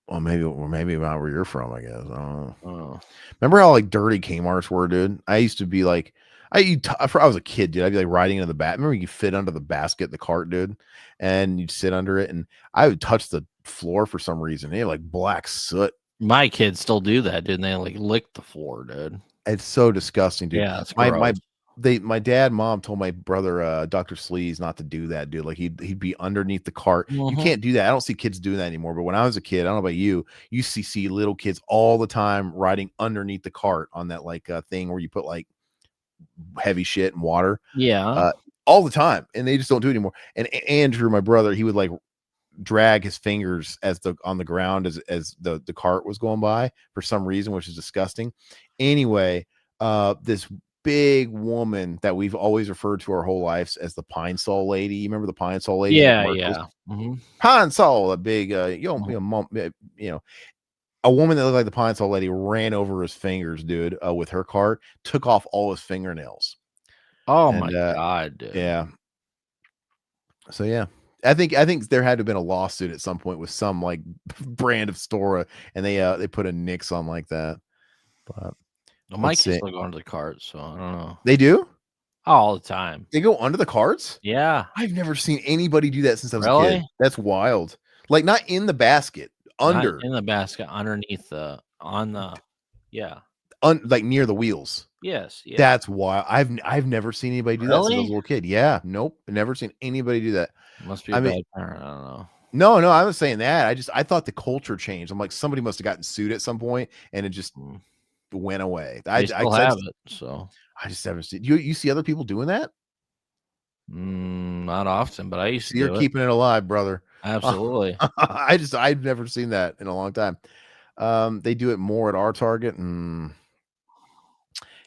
Well, maybe about where you're from, I guess. I don't know. Remember how like dirty Kmart's were, dude? I used to be like, I was a kid, dude. I'd be like riding into the back. Remember you fit under the basket, the cart, dude, and you'd sit under it, and I would touch the floor for some reason. They had like black soot. My kids still do that, dude. They like lick the floor, dude. It's so disgusting, dude. Yeah, it's my dad, mom told my brother, Dr. Sleaze, not to do that, dude. Like he'd be underneath the cart. You can't do that. I don't see kids doing that anymore. But when I was a kid, I don't know about you, you see little kids all the time riding underneath the cart on that like thing where you put like heavy shit and water. Yeah. All the time. And they just don't do it anymore. And Andrew, my brother, he would like drag his fingers on the ground as the cart was going by for some reason, which is disgusting. Anyway, this big woman that we've always referred to our whole lives as the Pine Sol lady. You remember the Pine Sol lady? Yeah, commercials? yeah. Mm-hmm. Pine Sol, a big, a woman that looked like the Pine Sol lady ran over his fingers, dude, with her car, took off all his fingernails. Oh And, my god, dude. yeah. So yeah, I think there had to have been a lawsuit at some point with some like brand of store, and they put a nix on like that. But Well, my let's kids see. still go into the cart, so I don't know. They do? All the time. They go under the carts? Yeah. I've never seen anybody do that since I was a kid. Really? That's wild. Like not in the basket, Not under, in the basket, underneath yeah. like near the wheels. Yes, yeah. That's wild. I've never seen anybody do that since I was a Really? little kid. Yeah, nope, never seen anybody do that. Must be a I mean, bad parent. I don't know. no, I was saying that. I thought the culture changed. I'm like, somebody must have gotten sued at some point, and it just went away. They still have it, so I just haven't seen you see other people doing that. not often, but I used to You're do it. keeping it alive, brother. Absolutely. I've never seen that in a long time. They do it more at our Target, and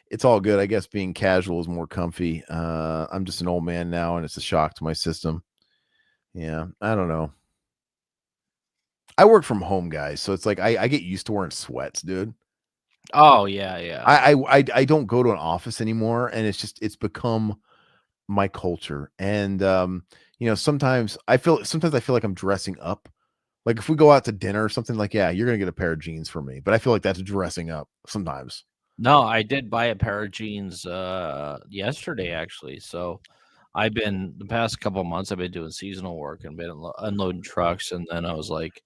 it's all good. I guess being casual is more comfy. I'm just an old man now, and it's a shock to my system. Yeah, I don't know. I work from home, guys, so it's like I get used to wearing sweats, dude. Oh yeah, yeah. I don't go to an office anymore, and it's become my culture. And sometimes I feel like I'm dressing up. Like if we go out to dinner or something, like, yeah, you're gonna get a pair of jeans for me, but I feel like that's dressing up sometimes. No, I did buy a pair of jeans yesterday actually. So I've been the past couple of months I've been doing seasonal work and been unloading trucks, and then I was like,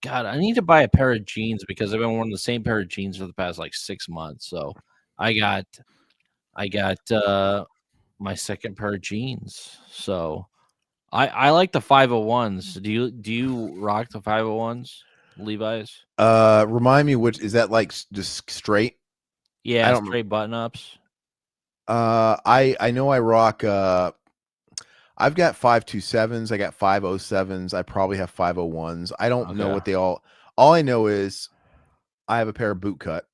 God, I need to buy a pair of jeans because I've been wearing the same pair of jeans for the past like 6 months. So I got my second pair of jeans. So I like the 501s. Do you rock the 501s, Levi's? Remind me, which is that, like just straight? Yeah, I don't. straight button ups. I know I rock. I've got 527s. I got 507s. I probably have 501s. I don't know what they all. All I know is I have a pair of boot cut.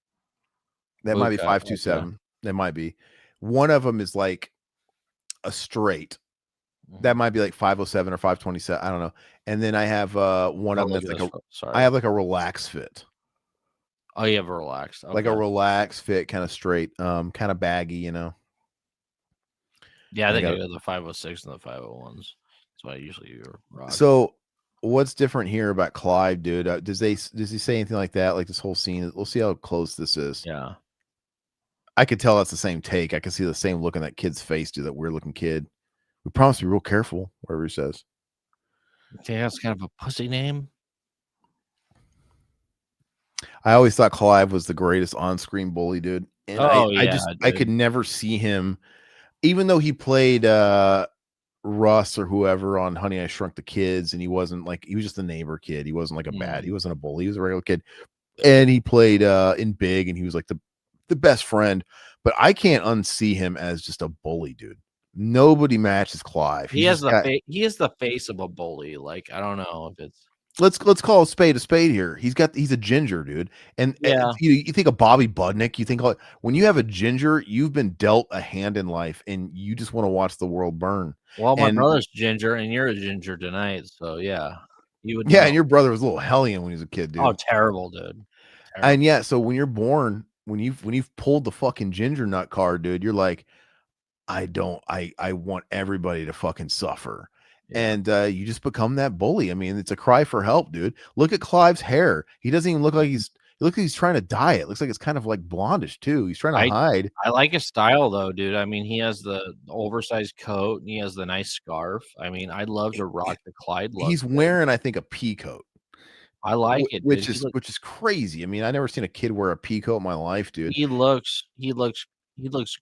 That might be 527. Okay. That might be. One of them is like a straight. That might be like 507 or 527. I don't know. And then I have one of them that's like I have like a relaxed fit. Oh, you have a relaxed. Okay. Like a relaxed fit, kind of straight, kind of baggy, Yeah, I think I got the 506 and the 501s. That's what I usually rock. So what's different here about Clive, dude? Does he say anything like that? Like this whole scene? We'll see how close this is. Yeah. I could tell that's the same take. I can see the same look on that kid's face, dude, that weird looking kid. We promise to be real careful, whatever he says. Yeah, it's kind of a pussy name. I always thought Clive was the greatest on-screen bully, dude. And I could never see him, even though he played Russ or whoever on Honey, I Shrunk the Kids, and he was just a neighbor kid. He wasn't like he wasn't a bully. He was a regular kid. And he played in Big, and he was like the best friend. But I can't unsee him as just a bully, dude. Nobody matches Clive. He is the face of a bully. Like, I don't know if it's let's call a spade here. He's a ginger, dude. And you think of Bobby Budnick, you think when you have a ginger, you've been dealt a hand in life and you just want to watch the world burn. Well, my brother's ginger and you're a ginger tonight, so yeah. You would and your brother was a little hellion when he was a kid, dude. Oh, terrible, dude. Terrible. And yeah, so when you're born, when you've pulled the fucking ginger nut card, dude, you're like, I want everybody to fucking suffer. Yeah. And you just become that bully. I mean, it's a cry for help, dude. Look at Clive's hair. He doesn't even look like he's trying to dye it. Looks like it's kind of like blondish too. He's trying to hide. I like his style though, dude. I mean, he has the oversized coat and he has the nice scarf. I mean, I'd love to rock the Clyde look. He's wearing, I think, a pea coat. I like it, which is crazy. I mean, I never seen a kid wear a pea coat in my life, dude. He looks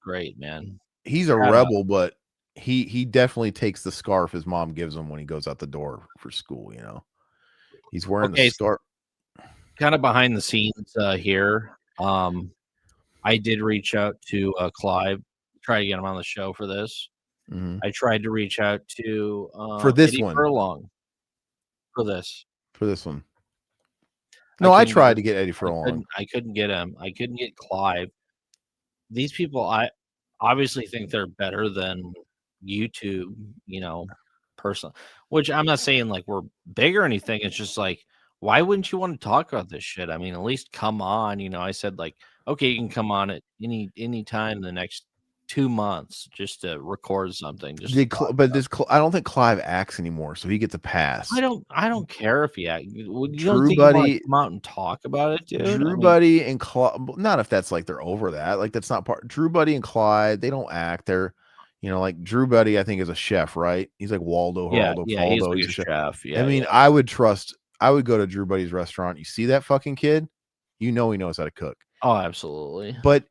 great, man. He's a rebel, but he definitely takes the scarf his mom gives him when he goes out the door for school. You know, he's wearing the scarf. Kind of behind the scenes here. I did reach out to Clive, try to get him on the show for this. Mm-hmm. I tried to reach out to for this Eddie one Furlong for this one. No, I tried to get Eddie Furlong. I couldn't get him. I couldn't get Clive. These people, obviously think they're better than YouTube, person. Which I'm not saying like we're big or anything. It's just like, why wouldn't you want to talk about this shit? I mean, at least come on. I said like, okay, you can come on at any time in the next 2 months just to record something. Just to talk But about. I don't think Clive acts anymore, so he gets a pass. I don't care if you act. You don't Drew think you want to Buddy, come out and talk about it, dude? I Drew mean, Buddy and Clyde, not if that's like they're over that. Like that's not part. Drew Buddy and Clyde, they don't act. They're, like Drew Buddy, I think is a chef, right? He's like Waldo, yeah, Geraldo, yeah, he's Faldo. like He's a a chef. chef. I Yeah, mean, yeah. I would go to Drew Buddy's restaurant. You see that fucking kid, he knows how to cook. Oh, absolutely. But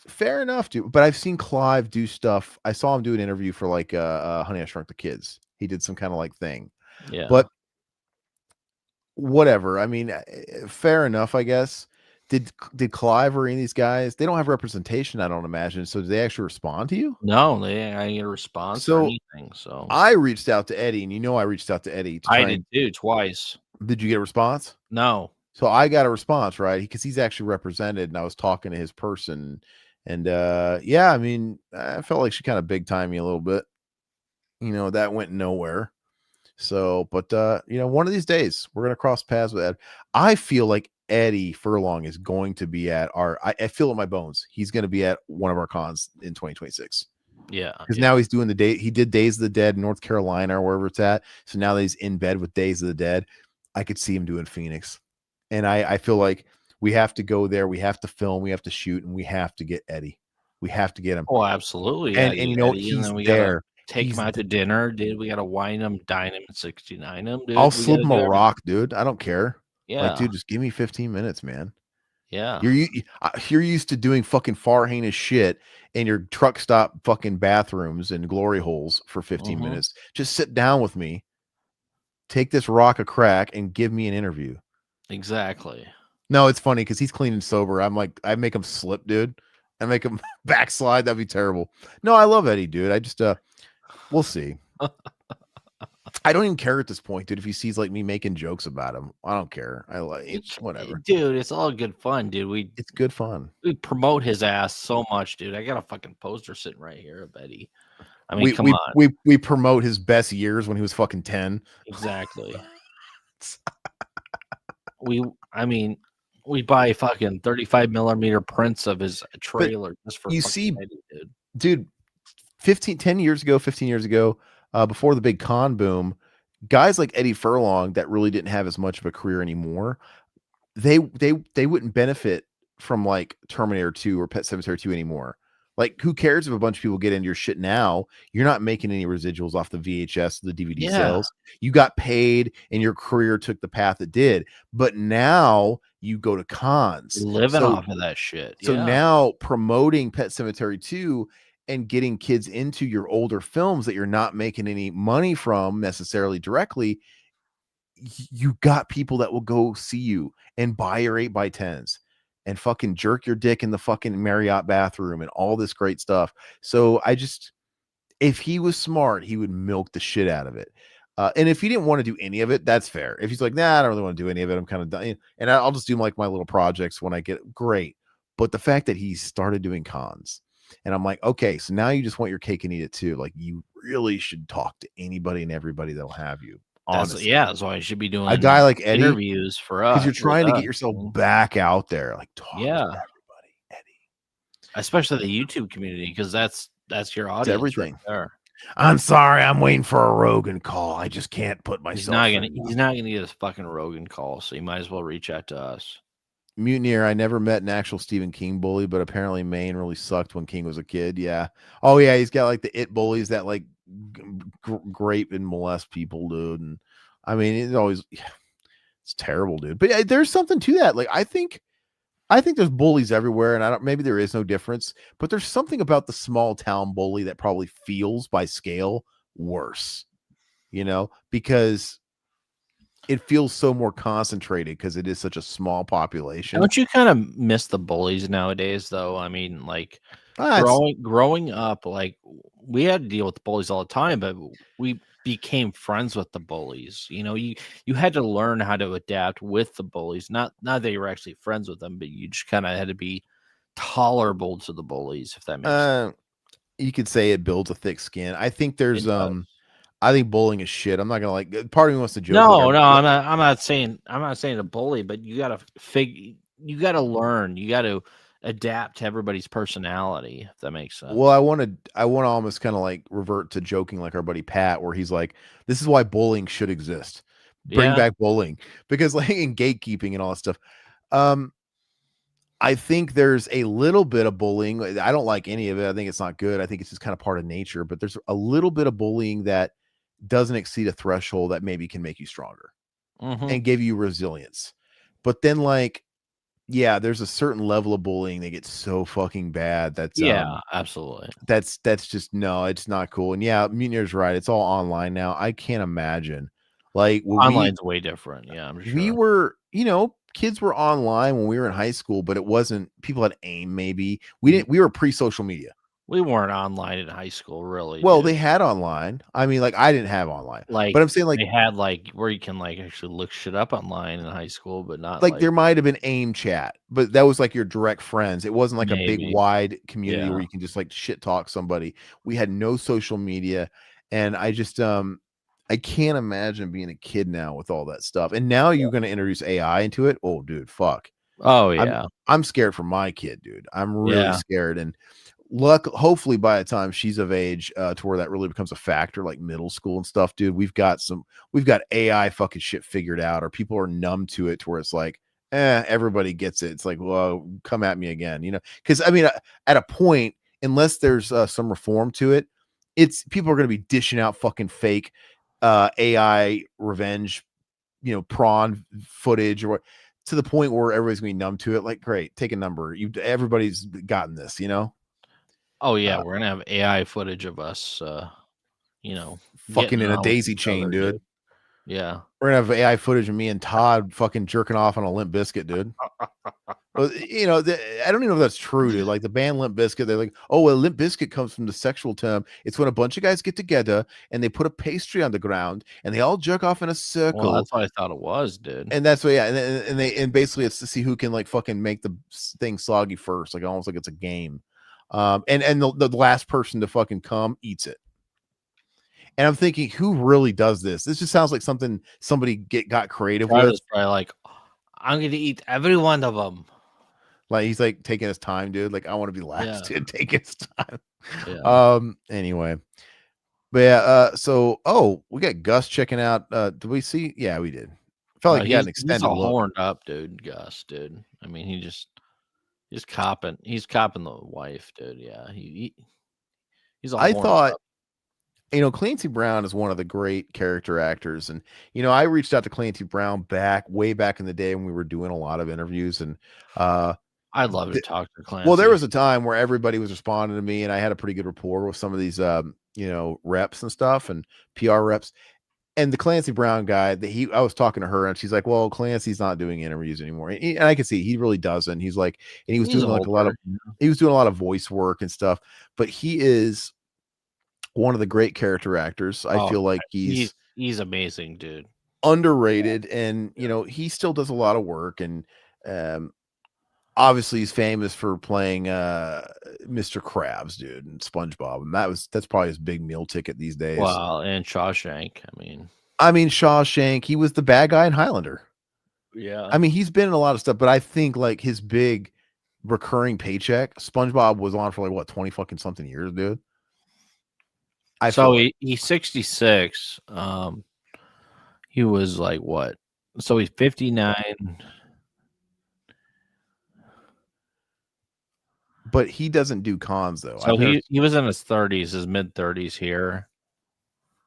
fair enough, dude. But I've seen Clive do stuff. I saw him do an interview for like Honey, I Shrunk the Kids. He did some kind of like thing. Yeah. But whatever. I mean, fair enough, I guess. Did Clive or any of these guys? They don't have representation, I don't imagine. So, do they actually respond to you? No, I didn't get a response or anything. So I reached out to Eddie, and I reached out to Eddie. I did too, twice. Did you get a response? No. So I got a response, right? Because he's actually represented, and I was talking to his person, and yeah, I mean, I felt like she kind of big time me a little bit. That went nowhere. So, but one of these days we're gonna cross paths with Ed. I feel like Eddie Furlong is going to be at I feel it in my bones. He's going to be at one of our cons in 2026. Yeah, because now he's doing he did Days of the Dead in North Carolina or wherever it's at. So now that he's in bed with Days of the Dead, I could see him doing Phoenix. And I feel like we have to go there. We have to film. We have to shoot, and we have to get Eddie. We have to get him. Oh, absolutely. And Eddie, he's and then we there. take him out to dinner, dude. We gotta wine him, dine him, and 69 him, dude. I'll slip him a rock, dude. I don't care. Yeah, like, dude, just give me 15 minutes, man. Yeah, you're used to doing fucking far heinous shit in your truck stop fucking bathrooms and glory holes for 15 minutes. Just sit down with me, take this rock a crack, and give me an interview. Exactly. No, it's funny because he's clean and sober. I'm like, I make him slip, dude. I make him backslide. That'd be terrible. No, I love Eddie, dude. I just we'll see. I don't even care at this point, dude. If he sees like me making jokes about him, I don't care. I like it's whatever, dude. It's all good fun, dude. It's good fun. We promote his ass so much, dude. I got a fucking poster sitting right here of Eddie. I mean, come on. We promote his best years when he was fucking 10. Exactly. We buy fucking 35 millimeter prints of his trailer just for Eddie, dude. 15 years ago, before the big con boom, guys like Eddie Furlong that really didn't have as much of a career anymore, they wouldn't benefit from like Terminator 2 or Pet Sematary 2 anymore. Like, who cares if a bunch of people get into your shit now? You're not making any residuals off the VHS, the DVD sales. You got paid and your career took the path it did. But now you go to cons. Living off of that shit. So now promoting Pet Sematary 2 and getting kids into your older films that you're not making any money from necessarily directly, you got people that will go see you and buy your 8x10s and fucking jerk your dick in the fucking Marriott bathroom and all this great stuff. So if he was smart, he would milk the shit out of it. And if he didn't want to do any of it, that's fair. If he's like, nah, I don't really want to do any of it, I'm kind of done. And I'll just do like my little projects when I get great. But the fact that he started doing cons, and I'm like, okay, so now you just want your cake and eat it too. Like, you really should talk to anybody and everybody that'll have you. Honestly. That's why I should be doing a guy like Eddie, interviews for us, because you're trying to get yourself back out there, like talk to everybody, Eddie. Especially the YouTube community, because that's your audience. It's everything. Right there. I'm sorry, I'm waiting for a Rogan call. I just can't put myself. He's not gonna get a fucking Rogan call, so you might as well reach out to us. Mutineer, I never met an actual Stephen King bully, but apparently Maine really sucked when King was a kid. Yeah. Oh yeah, he's got like the it bullies that like grape and molest people, dude. And I mean, it's terrible, dude. But there's something to that. Like, I think there's bullies everywhere, and maybe there is no difference, but there's something about the small town bully that probably feels by scale worse, because it feels so more concentrated because it is such a small population. Don't you kind of miss the bullies nowadays, though? I mean, like growing up, like we had to deal with the bullies all the time, but we became friends with the bullies. You had to learn how to adapt with the bullies. Not that you were actually friends with them, but you just kind of had to be tolerable to the bullies, if that makes sense. you could say it builds a thick skin. I think there's It does. I think bullying is shit. I'm not gonna like. Part of me wants to joke. No, I'm not saying a bully, but you gotta you gotta learn, you gotta adapt to everybody's personality, if that makes sense. Well, I want to almost kind of like revert to joking like our buddy Pat, where he's like, "This is why bullying should exist. Bring Yeah. back bullying because like in gatekeeping and all that stuff." Um, I think there's a little bit of bullying. I don't like any of it. I think it's not good. I think it's just kind of part of nature. But there's a little bit of bullying that doesn't exceed a threshold that maybe can make you stronger Mhm. and give you resilience. But then, like, yeah, there's a certain level of bullying that gets so fucking bad that's Yeah, absolutely. that's just no, it's not cool. And yeah, Mutineer's right. It's all online now. I can't imagine. Like when Online's way different. Yeah, I'm sure. we were, kids were online when we were in high school, but it wasn't people had AIM maybe. We were pre-social media. We weren't online in high school, really. Well, dude. they had online. I mean, like I didn't have online. Like, But I'm saying like they had where you can actually look shit up online in high school, but not there might have been AIM chat, but that was like your direct friends. It wasn't like a big maybe. wide community where Yeah. you can just like shit talk somebody. We had no social media, and I just I can't imagine being a kid now with all that stuff. And now you're going to introduce AI into it. Oh, dude, fuck. Oh yeah. I'm scared for my kid, dude. I'm really Yeah. scared. And hopefully by the time she's of age to where that really becomes a factor, like middle school and stuff, dude, we've got AI fucking shit figured out, or people are numb to it to where it's like, everybody gets it. It's like, well, come at me again, because I mean, at a point, unless there's some reform to it, it's people are going to be dishing out fucking fake AI revenge, prawn footage or what, to the point where everybody's going to be numb to it. Like, great, take a number. Everybody's gotten this, Oh yeah, we're gonna have AI footage of us, fucking in a on with daisy each chain, other, dude. Yeah. We're gonna have AI footage of me and Todd fucking jerking off on a Limp Biscuit, dude. Well, I don't even know if that's true, dude. Like the band Limp Biscuit, they're like, oh, well, Limp Biscuit comes from the sexual term. It's when a bunch of guys get together and they put a pastry on the ground and they all jerk off in a circle. Well, that's what I thought it was, dude. And that's what, yeah, and basically it's to see who can like fucking make the thing soggy first, like almost like it's a game. And the last person to fucking come eats it. And I'm thinking, who really does this? This just sounds like something somebody got creative with. Was probably like, I'm gonna eat every one of them. Like he's like taking his time, dude. Like I want to be last, dude. Take his time. Yeah. Anyway, but yeah. So we got Gus checking out. Did we see? Yeah, we did. Felt like he got an extended he's a look. horned up dude, Gus, dude. I mean, he's copping the wife, dude. Yeah, he's a I horned thought, up. Clancy Brown is one of the great character actors, and I reached out to Clancy Brown way back in the day when we were doing a lot of interviews, and I'd love to talk to Clancy. well, there was a time where everybody was responding to me, and I had a pretty good rapport with some of these, reps and stuff, and PR reps. And the Clancy Brown guy, I was talking to her, and she's like, "Well, Clancy's not doing interviews anymore," and I can see he really doesn't. He's like, and he was doing like he was doing a lot of voice work and stuff. But he is one of the great character actors. I feel like he's amazing, dude. Underrated, and he still does a lot of work, and obviously he's famous for playing Mr. Krabs, dude, and SpongeBob, and that's probably his big meal ticket these days. Wow, and Shawshank. I mean Shawshank, he was the bad guy in Highlander. Yeah. I mean, he's been in a lot of stuff, but I think like his big recurring paycheck, SpongeBob was on for like what 20 fucking something years, dude. He's 66. He was like what? So he's 59. But he doesn't do cons though. So he was in his 30s, his mid 30s here.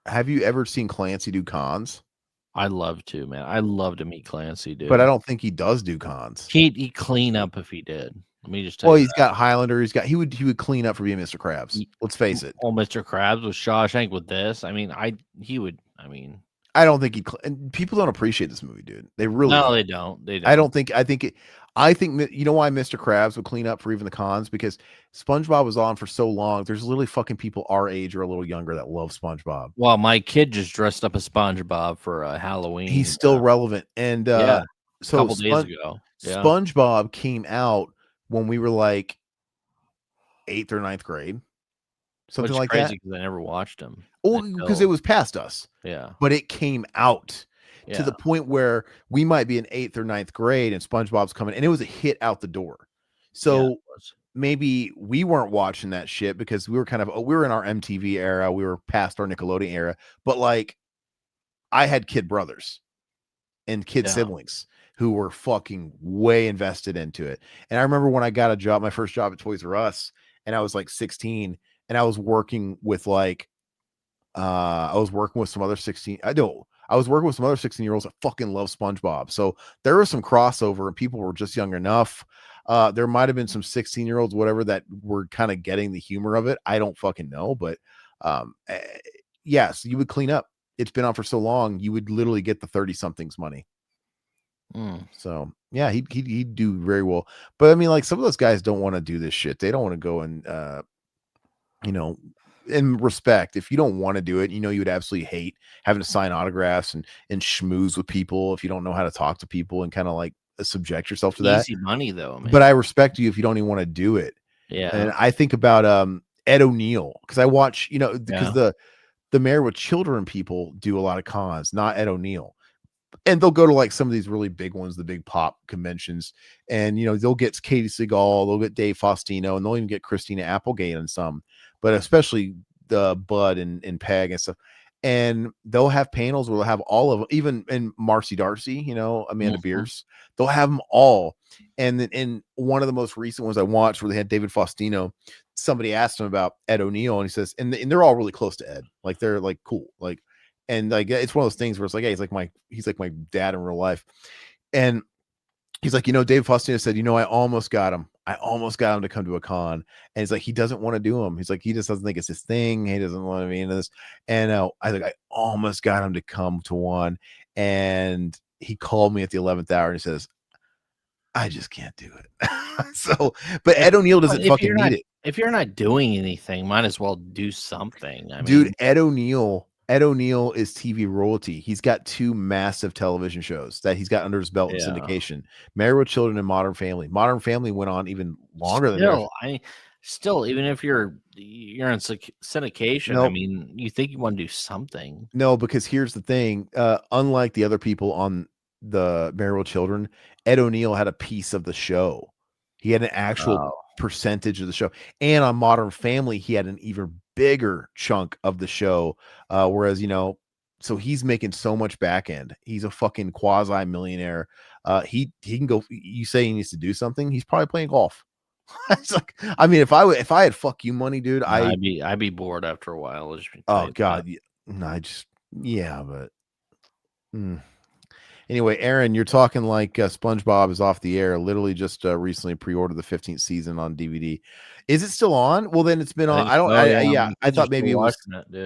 Have you ever seen Clancy do cons? I'd love to, man. I'd love to meet Clancy, dude. But I don't think he does do cons. He'd clean up if he did. Let me just tell you. Well, he's got Highlander. He would clean up for being Mr. Krabs. Let's face it. Oh, Mr. Krabs with Shawshank with this. I mean, he would. I mean, I don't think and people don't appreciate this movie, dude. They really no, they don't. They don't. I think you know why Mr. Krabs would clean up for even the cons, because SpongeBob was on for so long. There's literally fucking people our age or a little younger that love SpongeBob. Well, my kid just dressed up as SpongeBob for Halloween. He's still relevant, and so a couple days ago, SpongeBob came out when we were like 8th or 9th grade. something Which is like crazy that. because I never watched them. Oh, because it was past us, Yeah. but it came out to Yeah. the point where we might be in 8th or 9th grade, and SpongeBob's coming, and it was a hit out the door. Yeah, So it was. maybe we weren't watching that shit because we were in our MTV era, we were past our Nickelodeon era, but like I had kid brothers and kid Yeah. siblings who were fucking way invested into it. And I remember when I got a job, my first job at Toys R Us, and I was like 16, and I was working with like I was working with some other 16. I was working with some other 16-year-olds that fucking love SpongeBob. So there was some crossover, and people were just young enough. There might have been some 16-year-olds, whatever, that were kind of getting the humor of it. I don't fucking know, but yes, you would clean up. It's been on for so long, you would literally get the 30-somethings money. So yeah, he'd do very well. But I mean, like, some of those guys don't want to do this shit. They don't want to go and you know, in respect, if you don't want to do it, you would absolutely hate having to sign autographs and schmooze with people if you don't know how to talk to people and kind of like subject yourself to that. Easy money though, man. But I respect you if you don't even want to do it. Yeah. And I think about Ed O'Neill, because I watch, because the Married with Children people do a lot of cons, not Ed O'Neill. And they'll go to like some of these really big ones, the big pop conventions, and they'll get Katie Seagal, they'll get Dave Faustino, and they'll even get Christina Applegate and some, but especially the Bud and Peg and stuff. And they'll have panels where they'll have all of them, even in Marcy Darcy, Amanda Bierce, they'll have them all. And then in one of the most recent ones I watched where they had David Faustino, somebody asked him about Ed O'Neill, and he says, and they're all really close to Ed, like they're like cool, like. And like it's one of those things where it's like, hey, he's like my dad in real life. And he's like, Dave Faustino said, I almost got him. I almost got him to come to a con. And he's like, he doesn't want to do them. He's like, he just doesn't think it's his thing. He doesn't want to be into this. And I almost got him to come to one. And he called me at the 11th hour and he says, I just can't do it. So, but Ed O'Neill doesn't fucking need it. If you're not doing anything, might as well do something. Dude, Ed O'Neill is TV royalty. He's got 2 massive television shows that he's got under his belt in syndication: Married with Children and Modern Family. Modern Family went on even longer than that. Still, even if you're in syndication, Nope. you think you want to do something. No, because here's the thing. Unlike the other people on the Married with Children, Ed O'Neill had a piece of the show. He had an actual percentage of the show. And on Modern Family, he had an even bigger chunk of the show. Whereas, so he's making so much back end. He's a fucking quasi millionaire. He can go. You say he needs to do something, he's probably playing golf. It's like, if I had fuck you money, dude, I'd be bored after a while. Oh God, but anyway, Aaron, you're talking like SpongeBob is off the air. Literally just recently pre-ordered the 15th season on DVD. Is it still on? Well, then it's been on. I thought maybe it was.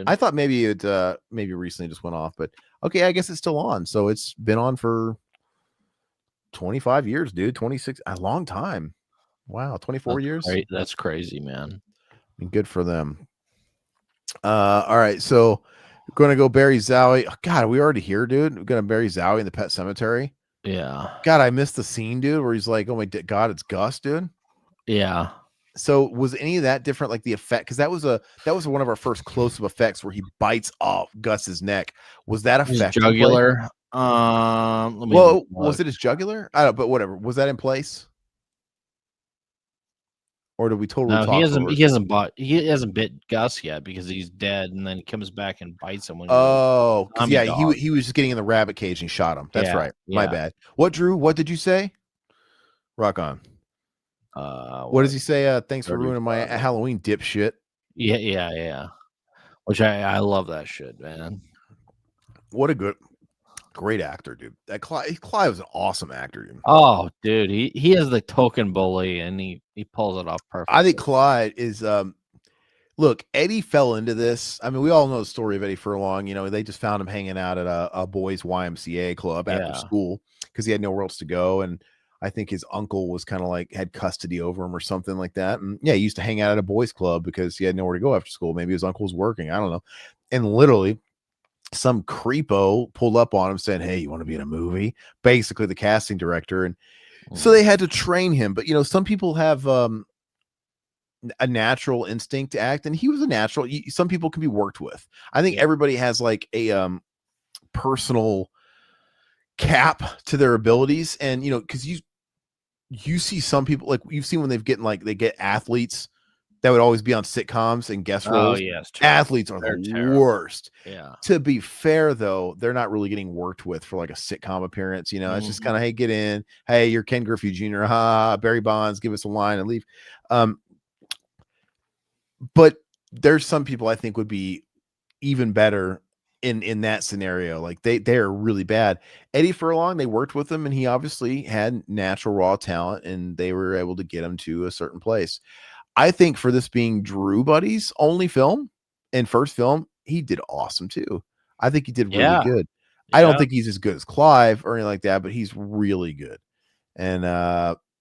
I thought maybe it maybe recently just went off, but okay, I guess it's still on. So it's been on for 25 years, dude. 26, a long time. Wow, 24 years. That's crazy, man. Good for them. All right, so we're gonna go Barry Zowie. Oh, God, are we already here, dude? We're gonna Barry Zowie in the Pet Sematary. Yeah. God, I missed the scene, dude, where he's like, "Oh my God, it's Gus, dude." Yeah. So was any of that different, like the effect? Because that was one of our first close-up effects where he bites off Gus's neck. Was that effect jugular? Was it his jugular? I don't. But whatever. Was that in place? Or did we totally? No, he hasn't bit Gus yet because he's dead, and then he comes back and bites him. He was just getting in the rabbit cage and he shot him. That's right. My bad. What, Drew? What did you say? Rock on. What does he say? Thanks for ruining my Halloween, dipshit. Yeah. Which I love that shit, man. What a great actor, dude. That Clive was an awesome actor, dude. Oh, dude, he is the token bully, and he pulls it off perfectly. I think Clyde is. Look, Eddie fell into this. I mean, we all know the story of Eddie Furlong. They just found him hanging out at a boys' YMCA club after school because he had nowhere else to go, and I think his uncle was kind of like had custody over him or something like that. And he used to hang out at a boys' club because he had nowhere to go after school. Maybe his uncle was working. I don't know. And literally, some creepo pulled up on him saying, "Hey, you want to be in a movie?" Basically, the casting director, and so they had to train him. But some people have a natural instinct to act, and he was a natural. Some people can be worked with. I think Yeah. everybody has like a personal cap to their abilities, and because you see some people, like you've seen when they get athletes that would always be on sitcoms and guest Oh roles. yes, terrible. Athletes are They're the terrible. worst. Yeah. To be fair, though, they're not really getting worked with for like a sitcom appearance. It's just Mhm. kind of, hey, get in. Hey, you're Ken Griffey Jr. Barry Bonds, give us a line and leave. But there's some people I think would be even better in that scenario. Like they're really bad. Eddie Furlong, they worked with him, and he obviously had natural raw talent, and they were able to get him to a certain place. I think for this being Drew Buddy's only film and first film, he did awesome too. I think he did really Yeah. good. I don't Yeah. think he's as good as Clive or anything like that, but he's really good. And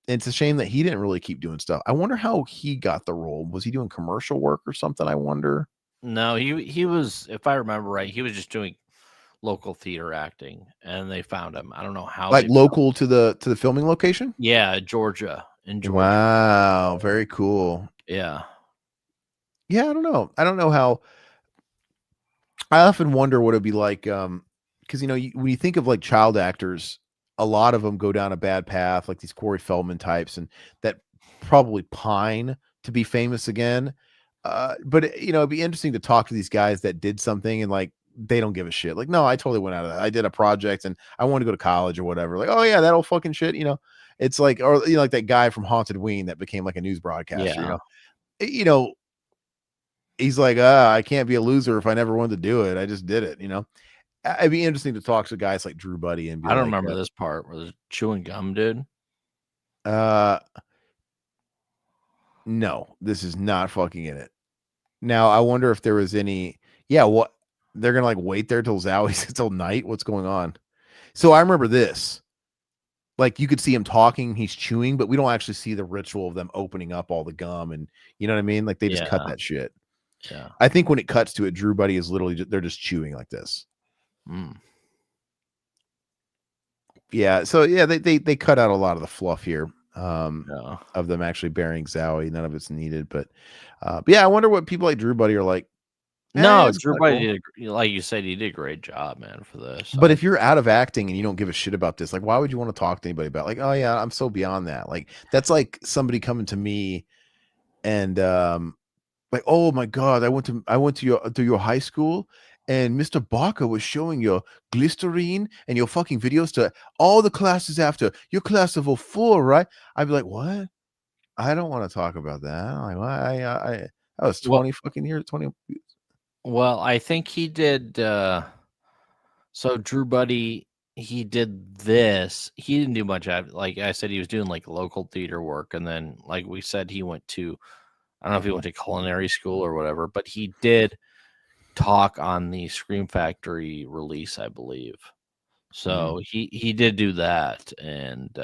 it's a shame that he didn't really keep doing stuff. I wonder how he got the role. Was he doing commercial work or something? I wonder. No, he was, if I remember right, he was just doing local theater acting, and they found him. I don't know how Like they local to the filming location? Yeah, Georgia. In Georgia. Wow, very cool. Yeah. Yeah, I don't know. I don't know how. I often wonder what it'd be like, because when you think of like child actors, a lot of them go down a bad path, like these Corey Feldman types, and that probably pine to be famous again. But it'd be interesting to talk to these guys that did something and like they don't give a shit. Like, no, I totally went out of that. I did a project and I want to go to college or whatever. Like, oh yeah, that old fucking shit. It's like, or like that guy from Haunted Ween that became like a news broadcaster. Yeah. You know, he's like, I can't be a loser if I never wanted to do it. I just did it. It'd be interesting to talk to guys like Drew Buddy and be I don't like, remember this part where there's chewing gum, dude. No, this is not fucking in it. Now, I wonder if there was any, yeah, what they're gonna like wait there till Zowie's till night. What's going on? So I remember this. Like you could see him talking, he's chewing, but we don't actually see the ritual of them opening up all the gum, and you know what I mean? Like they just cut Yeah. that shit. Yeah. I think when it cuts to it, Drew Buddy is literally they're just chewing like this. Mm. Yeah, so yeah, they cut out a lot of the fluff here. Yeah. Of them actually burying Zowie. None of it's needed, but yeah, I wonder what people like Drew Buddy are like. No, It's Drew kinda Buddy cool. did, like you said, he did a great job, man, for this. But if you're out of acting and you don't give a shit about this, like, why would you want to talk to anybody about? Like, oh yeah, I'm so beyond that. Like, that's like somebody coming to me and like, oh my god, I went to your high school and Mr. Barker was showing your glycerine and your fucking videos to all the classes after your class of 04, right? I'd be like, what? I don't want to talk about that. I'm like, why? I was 20 fucking years, 20. Well, I think he did. So Drew Buddy, he did this. He didn't do much. Like I said, he was doing like local theater work, and then, like we said, he went to. I don't know if he went to culinary school or whatever, but he did talk on the Scream Factory release, I believe. So he did do that, and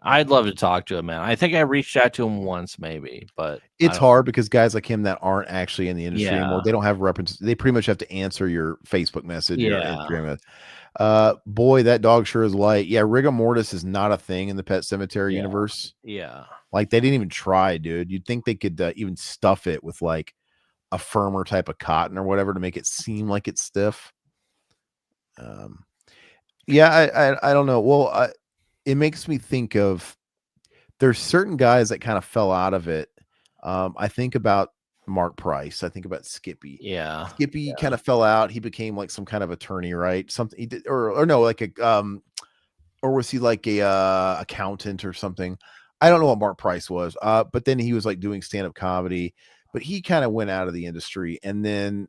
I'd love to talk to him, man. I think I reached out to him once, maybe, but It's hard because guys like him that aren't actually in the industry anymore, Yeah. they don't have references. They pretty much have to answer your Facebook message or Yeah. Instagram. Boy, that dog sure is light. Yeah, rigor mortis is not a thing in the Pet Cemetery Yeah. universe. Yeah. Like they didn't even try, dude. You'd think they could even stuff it with like a firmer type of cotton or whatever to make it seem like it's stiff. Yeah, I don't know. Well, it makes me think of there's certain guys that kind of fell out of it. I think about Mark Price. I think about Skippy. Yeah. Skippy kind of fell out. He became like some kind of attorney, right? Something he did, or no, like a or was he like a accountant or something? I don't know what Mark Price was. But then he was like doing stand-up comedy, but he kind of went out of the industry. And then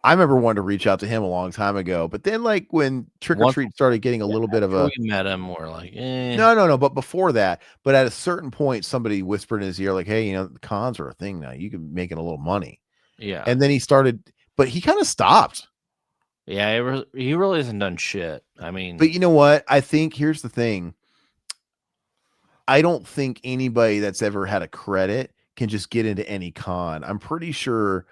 I remember wanting to reach out to him a long time ago, but then like when Trick or Once- Treat started getting a little bit of After a we met him, we're like, no, but before that, but at a certain point, somebody whispered in his ear, like, hey, the cons are a thing now. You can make it a little money. Yeah. And then he started, but he kind of stopped. Yeah, he really hasn't done shit. I mean, But you know what? I think here's the thing. I don't think anybody that's ever had a credit can just get into any con. I'm pretty sure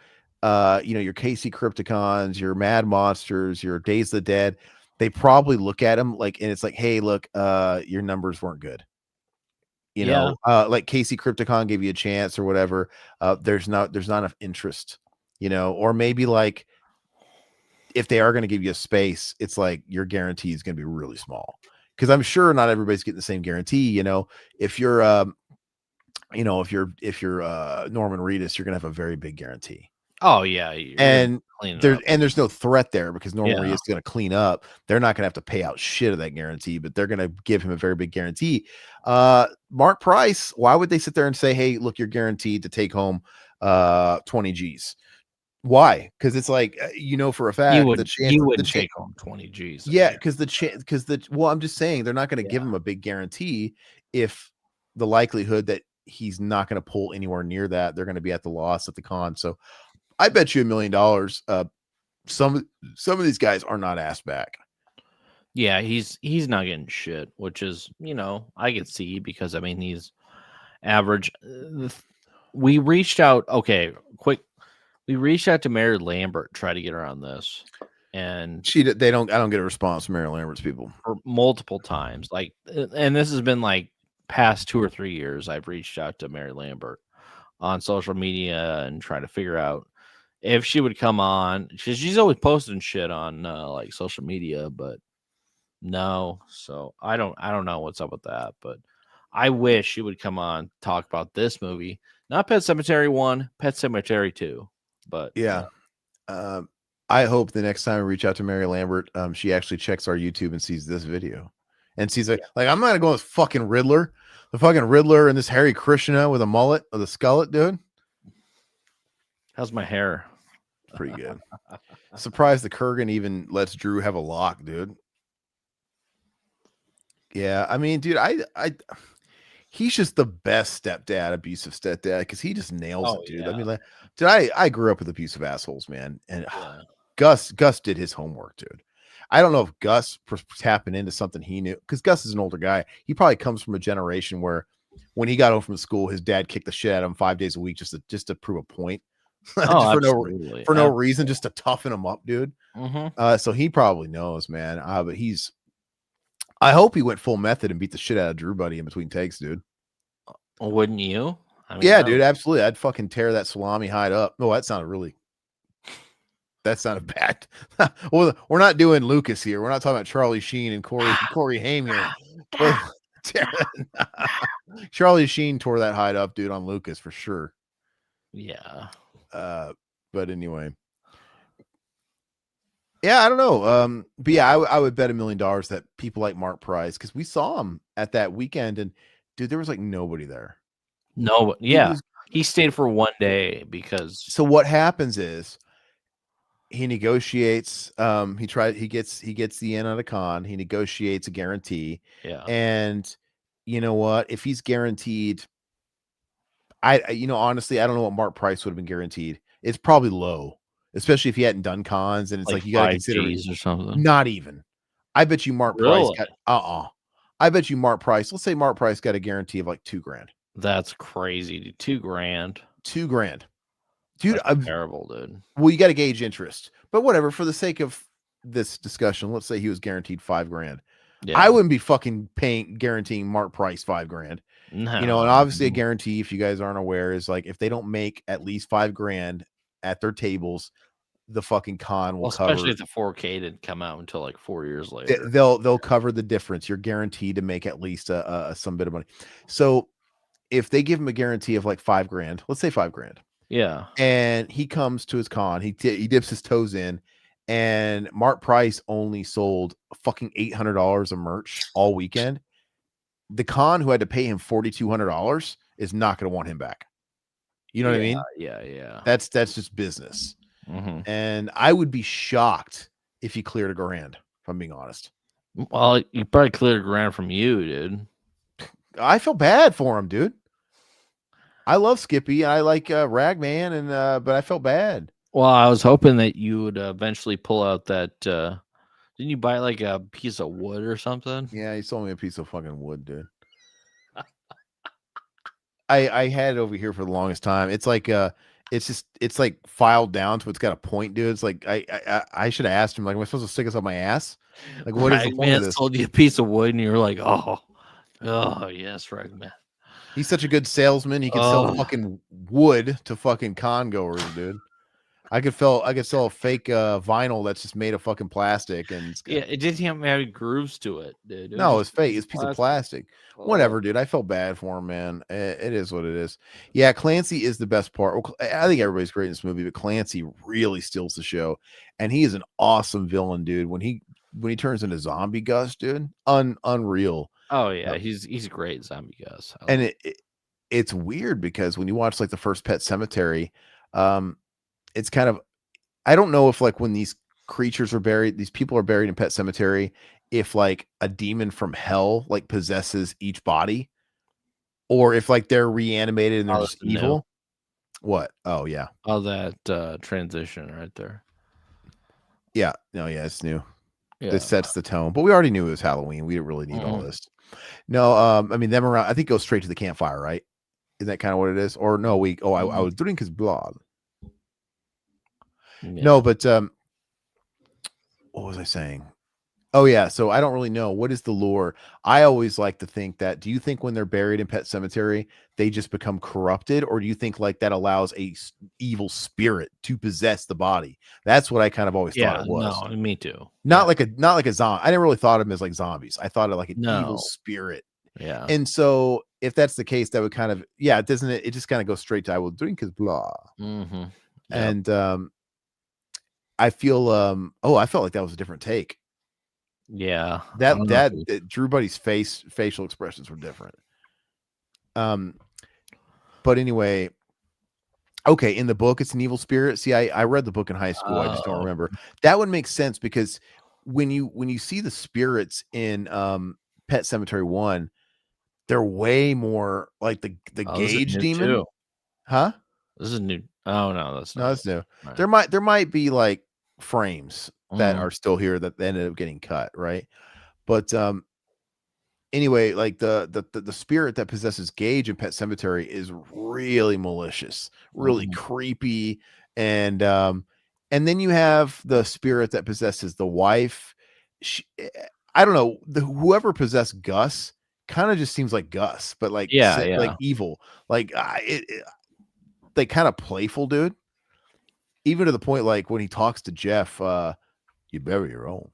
your Casey Crypticons, your Mad Monsters, your Days of the Dead, they probably look at them like, and it's like, hey, look, your numbers weren't good. You Yeah. know, like Casey Crypticon gave you a chance or whatever. There's not enough interest, you know, or maybe like if they are going to give you a space, it's like your guarantee is going to be really small. Because I'm sure not everybody's getting the same guarantee. You know, if you're Norman Reedus, you're gonna have a very big guarantee. Oh yeah, you're gonna And clean it up. there's no threat there because Norman Yeah. Reedus is gonna clean up. They're not gonna have to pay out shit of that guarantee, but they're gonna give him a very big guarantee. Mark Price, why would they sit there and say, hey, look, you're guaranteed to take home 20 G's? Why? Because it's like you know for a fact You wouldn't take home 20 G's. yeah, because well, I'm just saying they're not going to give him a big guarantee if the likelihood that he's not going to pull anywhere near that, they're going to be at the loss at the con. So I bet you $1 million. Some of these guys are not asked back. Yeah, he's not getting shit, which is, you know, I can see because I mean he's average. We reached out. Okay, quick. We reached out to Mary Lambert, try to get her on this, and I don't get a response from Mary Lambert's people for multiple times. Like, and this has been like past 2 or 3 years. I've reached out to Mary Lambert on social media and try to figure out if she would come on. She's always posting shit on like social media, but no. So I don't know what's up with that, but I wish she would come on, talk about this movie, not Pet Sematary 1, Pet Sematary 2. But yeah. I hope the next time we reach out to Mary Lambert, she actually checks our YouTube and sees this video and sees like I'm not gonna go with fucking Riddler, the fucking Riddler and this Hare Krishna with a mullet or the skullet, dude. How's my hair? Pretty good. Surprised the Kurgan even lets Drew have a lock, dude. Yeah, I mean, dude, he's just the best stepdad, abusive stepdad, because he just nails it, dude. Yeah. I mean, like, dude, I grew up with abusive assholes, man, and Gus did his homework, dude. I don't know if Gus was tapping into something he knew, because Gus is an older guy. He probably comes from a generation where when he got home from school, his dad kicked the shit out of him 5 days a week just to prove a point. Absolutely. for no reason, just to toughen him up, dude. Mm-hmm. So he probably knows, man. But I hope he went full method and beat the shit out of Drew Buddy in between takes, dude. Wouldn't you? I mean, Yeah, dude, absolutely. I'd fucking tear that salami hide up. No, that sounded bad. Well, we're not doing Lucas here. We're not talking about Charlie Sheen and Corey Haim here. Charlie Sheen tore that hide up, dude, on Lucas for sure. Yeah. But anyway. Yeah, I don't know. But yeah, I would bet $1 million that people like Mark Price, because we saw him at that weekend, and dude, there was like nobody there. No, yeah, he stayed for 1 day because. So what happens is he negotiates. He gets the in on a con. He negotiates a guarantee. Yeah, and you know what? If he's guaranteed, honestly, I don't know what Mark Price would have been guaranteed. It's probably low. Especially if he hadn't done cons, and it's like you got to consider Gs or something. Not even. I bet you Mark Price got I bet you Mark Price. Let's say Mark Price got a guarantee of like $2,000. That's crazy, dude. $2,000. $2,000, dude. Terrible, dude. Well, you got to gauge interest, but whatever. For the sake of this discussion, let's say he was guaranteed $5,000. Yeah. I wouldn't be fucking guaranteeing Mark Price $5,000. No, and obviously a guarantee, if you guys aren't aware, is like if they don't make at least $5,000 at their tables, the fucking con will cover. Especially if the 4K didn't come out until like 4 years later. They'll cover the difference. You're guaranteed to make at least some bit of money. So if they give him a guarantee of like $5,000, let's say $5,000. Yeah. And he comes to his con, he dips his toes in, and Mark Price only sold fucking $800 of merch all weekend. The con who had to pay him $4,200 is not going to want him back. You know what I mean? Yeah. That's just business. Mm-hmm. And I would be shocked if he cleared $1,000, if I'm being honest. Well, you probably cleared $1,000 from you, dude. I feel bad for him, dude. I love Skippy. I like Ragman, and but I felt bad. Well, I was hoping that you would eventually pull out that. Didn't you buy like a piece of wood or something? Yeah, he sold me a piece of fucking wood, dude. I had it over here for the longest time. It's like it's like filed down so it's got a point, dude. It's like I should have asked him, like, am I supposed to stick this up my ass? Like, what is the point of this? Sold you a piece of wood and you were like, oh yes, Ragman. He's such a good salesman. He can sell fucking wood to fucking con goers, dude. I could sell a fake vinyl that's just made of fucking plastic and it's Yeah, it didn't even have grooves to it, dude. It was no, just it's fake. It's a piece of plastic. Whatever, dude. I felt bad for him, man. It is what it is. Yeah, Clancy is the best part. Well, I think everybody's great in this movie, but Clancy really steals the show, and he is an awesome villain, dude. When he turns into Zombie Gus, dude, unreal. Oh yeah, he's great, Zombie Gus. And it's weird because when you watch like the first Pet Sematary, it's kind of, I don't know if like when these creatures are buried, these people are buried in Pet Sematary, if like a demon from hell like possesses each body, or if like they're reanimated and they're just evil. What? Oh yeah. Oh, that transition right there. Yeah. No, yeah, it's new. Yeah. This sets the tone, but we already knew it was Halloween. We didn't really need all this. No, I mean them around. I think go straight to the campfire, right? Isn't that kind of what it is? Or no, I was drinking his blood. Yeah. No, but what was I saying? Oh yeah, so I don't really know what is the lore. I always like to think that. Do you think when they're buried in Pet Sematary, they just become corrupted, or do you think like that allows a evil spirit to possess the body? That's what I kind of always thought it was. No, me too. Not like a zombie. I didn't really thought of them as like zombies. I thought of like an evil spirit. Yeah. And so if that's the case, that would kind of doesn't it? It just kind of goes straight to I will drink his blood. Mm-hmm. Yep. And I feel I felt like that was a different take. Yeah, that Drew Buddy's facial expressions were different. But anyway, okay, in the book it's an evil spirit. See, I read the book in high school. I just don't remember. That would make sense because when you see the spirits in Pet Sematary 1, they're way more like the Gage demon. Too. Huh? This is new. Oh no, that's not. No, that's new. Right. There might be like frames that are still here that ended up getting cut, right? But anyway, like the spirit that possesses Gage in Pet Sematary is really malicious, really creepy, and then you have the spirit that possesses the wife. I don't know, whoever possessed Gus kind of just seems like Gus, but like like evil, like like kind of playful, dude. Even to the point like when he talks to Jeff, you bury your own.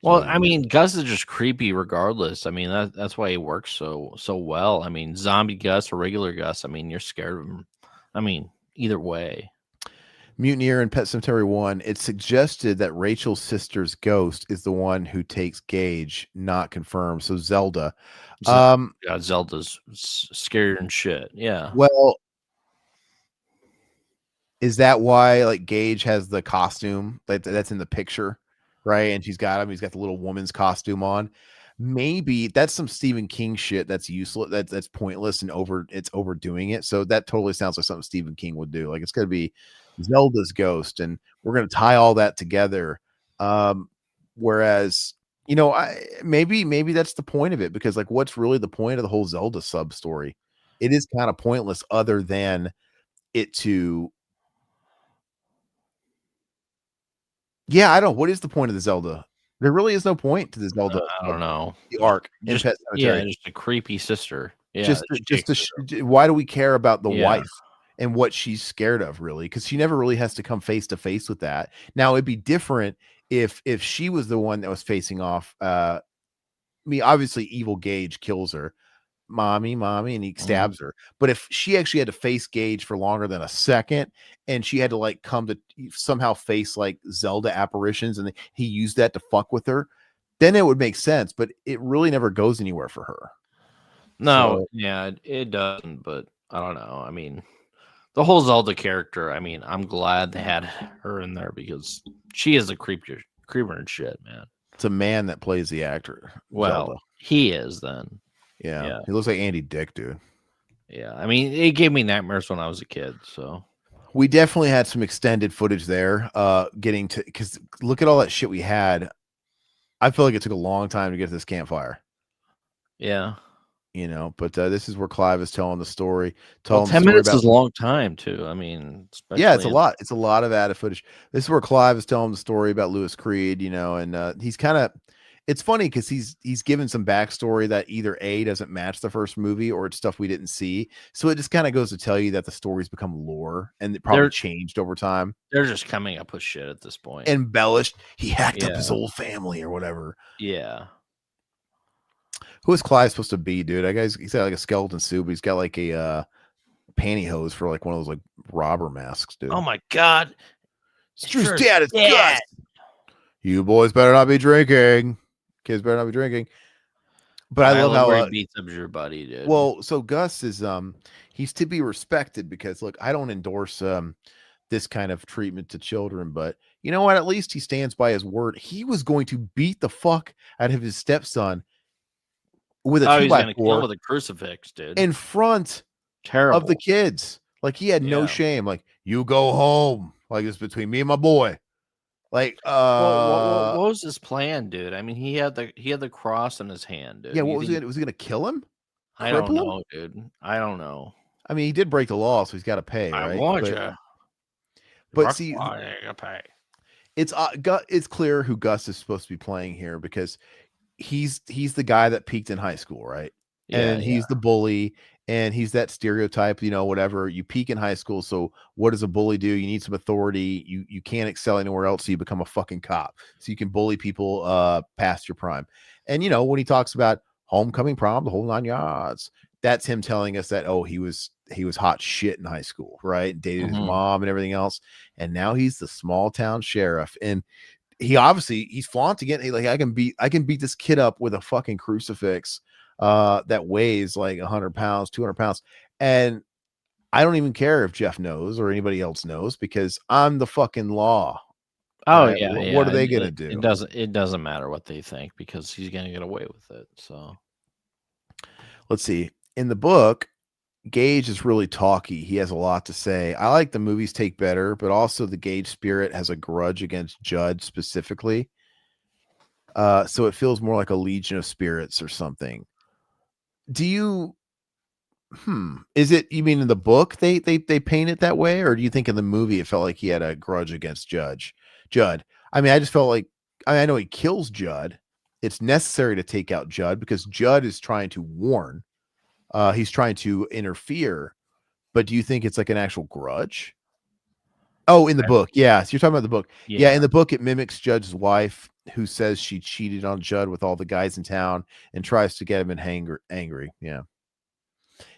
Well, I mean, Gus is just creepy regardless. I mean, that's why he works so well. I mean, zombie Gus or regular Gus, I mean, you're scared of him. I mean, either way. Mutineer in Pet Sematary 1, it suggested that Rachel's sister's ghost is the one who takes Gage, not confirmed. So Zelda. Zelda's scarier than shit. Yeah. Well, is that why like Gage has the costume that's in the picture, right? And he's got the little woman's costume on. Maybe that's some Stephen King shit that's useless, that's pointless and it's overdoing it. So that totally sounds like something Stephen King would do. Like it's gonna be Zelda's ghost, and we're gonna tie all that together. Whereas, you know, maybe that's the point of it, because like what's really the point of the whole Zelda sub story? It is kind of pointless other than it to I don't know. What is the point of the Zelda? There really is no point to the Zelda. I don't know. The arc just, in Pet Sematary. Just a creepy sister. Yeah, just why do we care about the wife and what she's scared of, really? Because she never really has to come face to face with that. Now it'd be different if she was the one that was facing off. I mean, obviously, evil Gage kills her, mommy, and he stabs her. But if she actually had to face Gage for longer than a second, and she had to like come to somehow face like Zelda apparitions, and he used that to fuck with her, then it would make sense. But it really never goes anywhere for her. No, it doesn't. But I don't know. I mean, the whole Zelda character, I mean, I'm glad they had her in there because she is a creeper and shit, man. It's a man that plays the actor. Well, Zelda. He is then. Yeah, he looks like Andy Dick, dude. Yeah, I mean, it gave me nightmares when I was a kid. So we definitely had some extended footage there. Getting to, because look at all that shit we had. I feel like it took a long time to get to this campfire. Yeah. You know, but this is where Clive is telling the story. 10 minutes is a long time too. I mean, it's a lot. It's a lot of added footage. This is where Clive is telling the story about Lewis Creed, you know, and he's kind of, it's funny because he's given some backstory that either A, doesn't match the first movie, or it's stuff we didn't see. So it just kind of goes to tell you that the story's become lore and it probably changed over time. They're just coming up with shit at this point. Embellished. He hacked up his old family or whatever. Yeah. Who is Clive supposed to be, dude? That he's got like a skeleton suit, but he's got like a pantyhose for like one of those like robber masks, dude. Oh my god. Drew's dad is Gus. You boys better not be drinking. Kids better not be drinking. But I love how he beats up your buddy, dude. Well, so Gus is he's to be respected because look, I don't endorse this kind of treatment to children, but you know what? At least he stands by his word. He was going to beat the fuck out of his stepson with a 2x4 with a crucifix, dude, in front of the kids. Like he had no shame. Like, you go home. Like, it's between me and my boy. Like, what was his plan, dude? I mean, he had the cross in his hand, dude. Yeah, what was he? Was he gonna kill him? I don't know, dude. I don't know. I mean, he did break the law, so he's got to pay, right? I want you. But see, it's clear who Gus is supposed to be playing here because he's the guy that peaked in high school, right? And he's the bully, and he's that stereotype, you know, whatever. You peak in high school, so what does a bully do? You need some authority. You can't excel anywhere else, so you become a fucking cop. So you can bully people past your prime. And you know, when he talks about homecoming prom, the whole 9 yards, that's him telling us that, oh, he was hot shit in high school, right? Dated his mom and everything else. And now he's the small town sheriff. And he's flaunting it. He's like, I can beat this kid up with a fucking crucifix that weighs like 100 pounds, 200 pounds. And I don't even care if Jeff knows or anybody else knows because I'm the fucking law. Oh, right? yeah. What are they going to do? It doesn't matter what they think because he's going to get away with it. So let's see. In the book, Gage is really talky. He has a lot to say. I like the movies take better, but also the Gage spirit has a grudge against Judd specifically. So it feels more like a Legion of Spirits or something. Do you is it, you mean in the book they paint it that way, or do you think in the movie it felt like he had a grudge against Judd? I mean, I just felt like, I know he kills Judd. It's necessary to take out Judd because Judd is trying to warn. He's trying to interfere, but do you think it's like an actual grudge? Oh, in the book. Yeah. So you're talking about the book. Yeah. In the book, it mimics Judd's wife who says she cheated on Judd with all the guys in town and tries to get him angry. Yeah.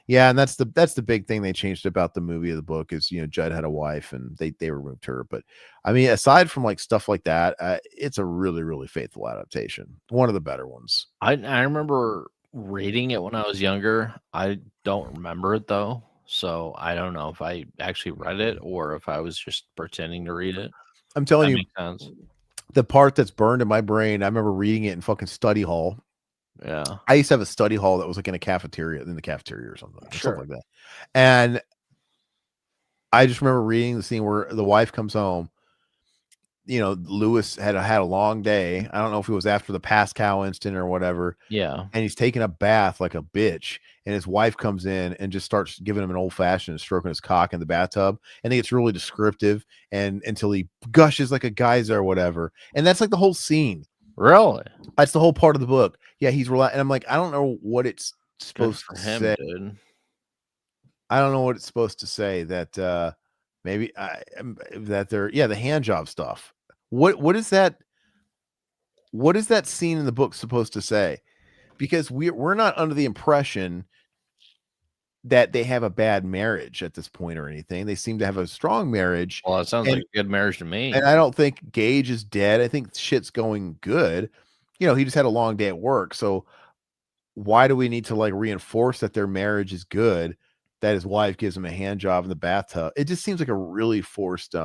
Yeah. And that's the big thing they changed about the movie of the book is, you know, Judd had a wife and they removed her. But I mean, aside from like stuff like that, it's a really, really faithful adaptation. One of the better ones. I remember reading it when I was younger. I don't remember it though. So I don't know if I actually read it or if I was just pretending to read it. I'm telling you, the part that's burned in my brain, I remember reading it in fucking study hall. Yeah. I used to have a study hall that was like in the cafeteria or something like that. And I just remember reading the scene where the wife comes home. You know, Lewis had a long day. I don't know if it was after the Pascal incident or whatever. Yeah. And he's taking a bath like a bitch. And his wife comes in and just starts giving him an old fashioned and stroking his cock in the bathtub. And it's really descriptive and until he gushes like a geyser or whatever. And that's like the whole scene. Really? That's the whole part of the book. Yeah, he's and I'm like, I don't know what it's supposed to say. Dude. I don't know what it's supposed to say that maybe that they're the hand job stuff. What is that? What is that scene in the book supposed to say? Because we're not under the impression that they have a bad marriage at this point or anything. They seem to have a strong marriage. Well, it sounds like a good marriage to me. And I don't think Gage is dead. I think shit's going good. You know, he just had a long day at work. So why do we need to like reinforce that their marriage is good? That his wife gives him a hand job in the bathtub. It just seems like a really forced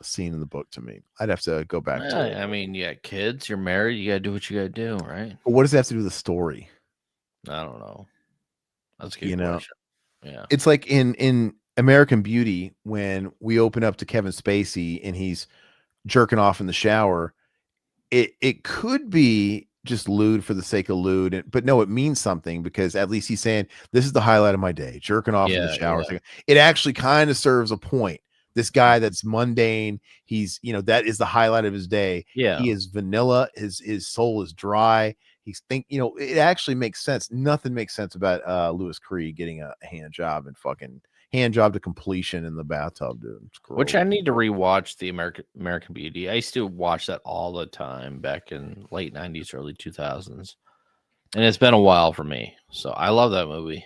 scene in the book to me. I'd have to go back to it. I mean, you got kids, you're married, you gotta do what you gotta do, right? But what does it have to do with the story? I don't know. That's a good question. Yeah. It's like in American Beauty when we open up to Kevin Spacey and he's jerking off in the shower. It could be just lewd for the sake of lewd, but no, it means something because at least he's saying this is the highlight of my day, jerking off in the shower. It actually kind of serves a point This guy that's mundane, he's, you know, that is the highlight of his day. Yeah. He is vanilla. His soul is dry. He's you know, it actually makes sense. Nothing makes sense about Louis Creed getting a hand job and fucking hand job to completion in the bathtub, dude. It's Which gross. I need to rewatch the American Beauty. I used to watch that all the time back in late 90s, early 2000s. And it's been a while for me. So I love that movie.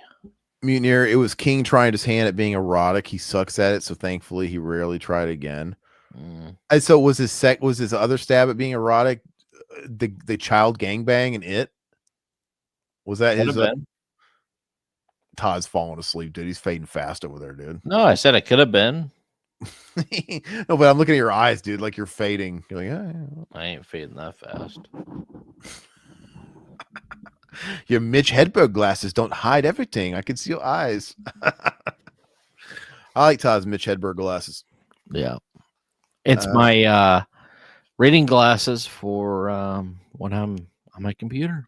Mutineer, it was King trying his hand at being erotic. He sucks at it, so thankfully he rarely tried again. And so was his other stab at being erotic the child gangbang and it? Was that his Todd's falling asleep, dude. He's fading fast over there, dude. No, I said it could have been. No, but I'm looking at your eyes, dude, like you're fading. You're like, yeah. I ain't fading that fast. Your Mitch Hedberg glasses don't hide everything. I can see your eyes. I like Todd's Mitch Hedberg glasses. Yeah. It's my reading glasses for when I'm on my computer.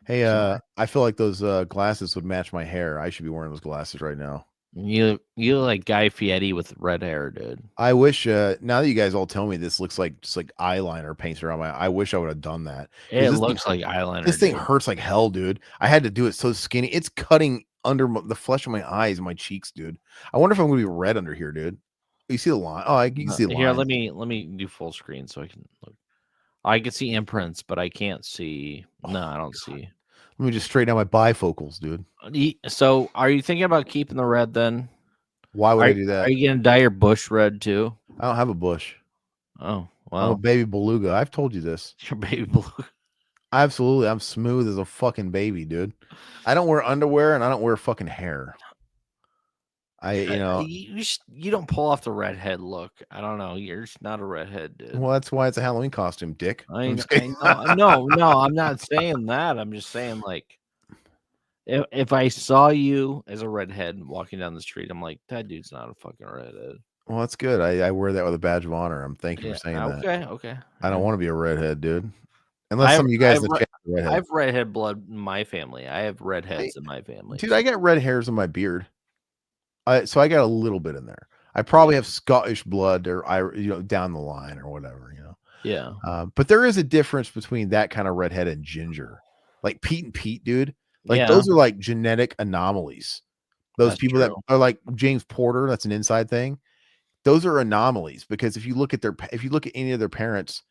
Hey, I feel like those glasses would match my hair. I should be wearing those glasses right now. You look like Guy Fieri with red hair, dude. I wish now that you guys all tell me this looks like just like eyeliner painted on my. I wish I would have done that. It looks like eyeliner. This thing hurts like hell, dude. I had to do it so skinny. It's cutting under the flesh of my eyes and my cheeks, dude. I wonder if I'm gonna be red under here, dude. You see the line? Oh, you can see the line. Here, let me do full screen so I can look. I can see imprints, but I can't see. No, I don't see. Let me just straighten out my bifocals, dude. So, are you thinking about keeping the red then? Why would I do that? Are you gonna dye your bush red too? I don't have a bush. Oh, well, I'm a baby beluga. I've told you this. Your baby beluga. Absolutely, I'm smooth as a fucking baby, dude. I don't wear underwear and I don't wear fucking hair. You don't pull off the redhead look. I don't know. You're just not a redhead, dude. Well, that's why it's a Halloween costume, dick. I know. No, I'm not saying that. I'm just saying, like, if I saw you as a redhead walking down the street, I'm like, that dude's not a fucking redhead. Well, that's good. I wear that with a badge of honor. I'm thank you for saying that. Okay. I don't want to be a redhead, dude. Unless some of you guys in the chat are redhead. I have redhead blood in my family. I have redheads in my family. Dude, I got red hairs in my beard. So I got a little bit in there. I probably have Scottish blood or down the line or whatever, Yeah. But there is a difference between that kind of redhead and ginger. Like Pete and Pete, dude. Like those are like genetic anomalies. Those people that are like James Porter, that's an inside thing. Those are anomalies because if you look at any of their parents,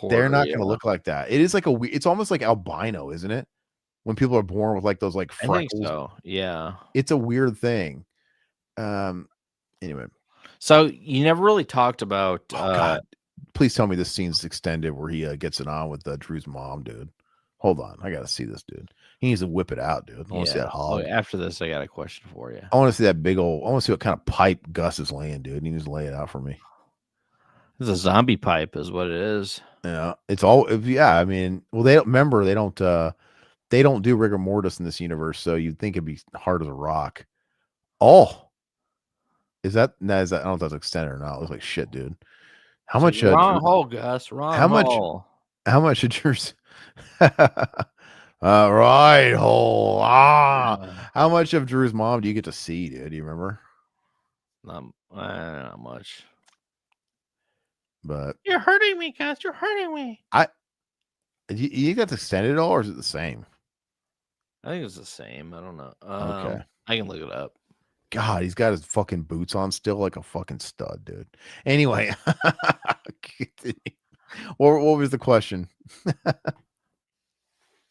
they're not going to look like that. It is like it's almost like albino, isn't it? When people are born with like those like freckles. I think so. Yeah. It's a weird thing. Anyway. So you never really talked about God. Please tell me this scene's extended where he gets it on with Drew's mom, dude. Hold on. I gotta see this, dude. He needs to whip it out, dude. I want to see that hog. After this, I got a question for you. I want to see that big old. I want to see what kind of pipe Gus is laying, dude. He needs to lay it out for me. It's a zombie pipe, is what it is. Yeah, it's all. Yeah, I mean, well, they don't do rigor mortis in this universe, so you'd think it'd be hard as a rock. Oh, is that? I don't know if that's extended or not. It looks like shit, dude. How much? Wrong hole, Gus. Wrong hole. How much did yours? Right hole. How much of Drew's mom do you get to see, dude? Do you remember? Not much. But you're hurting me, Gus. You're hurting me. You got extended at all, or is it the same? I think it's the same. I don't know. Okay, I can look it up. God, he's got his fucking boots on still, like a fucking stud, dude. Anyway, what was the question?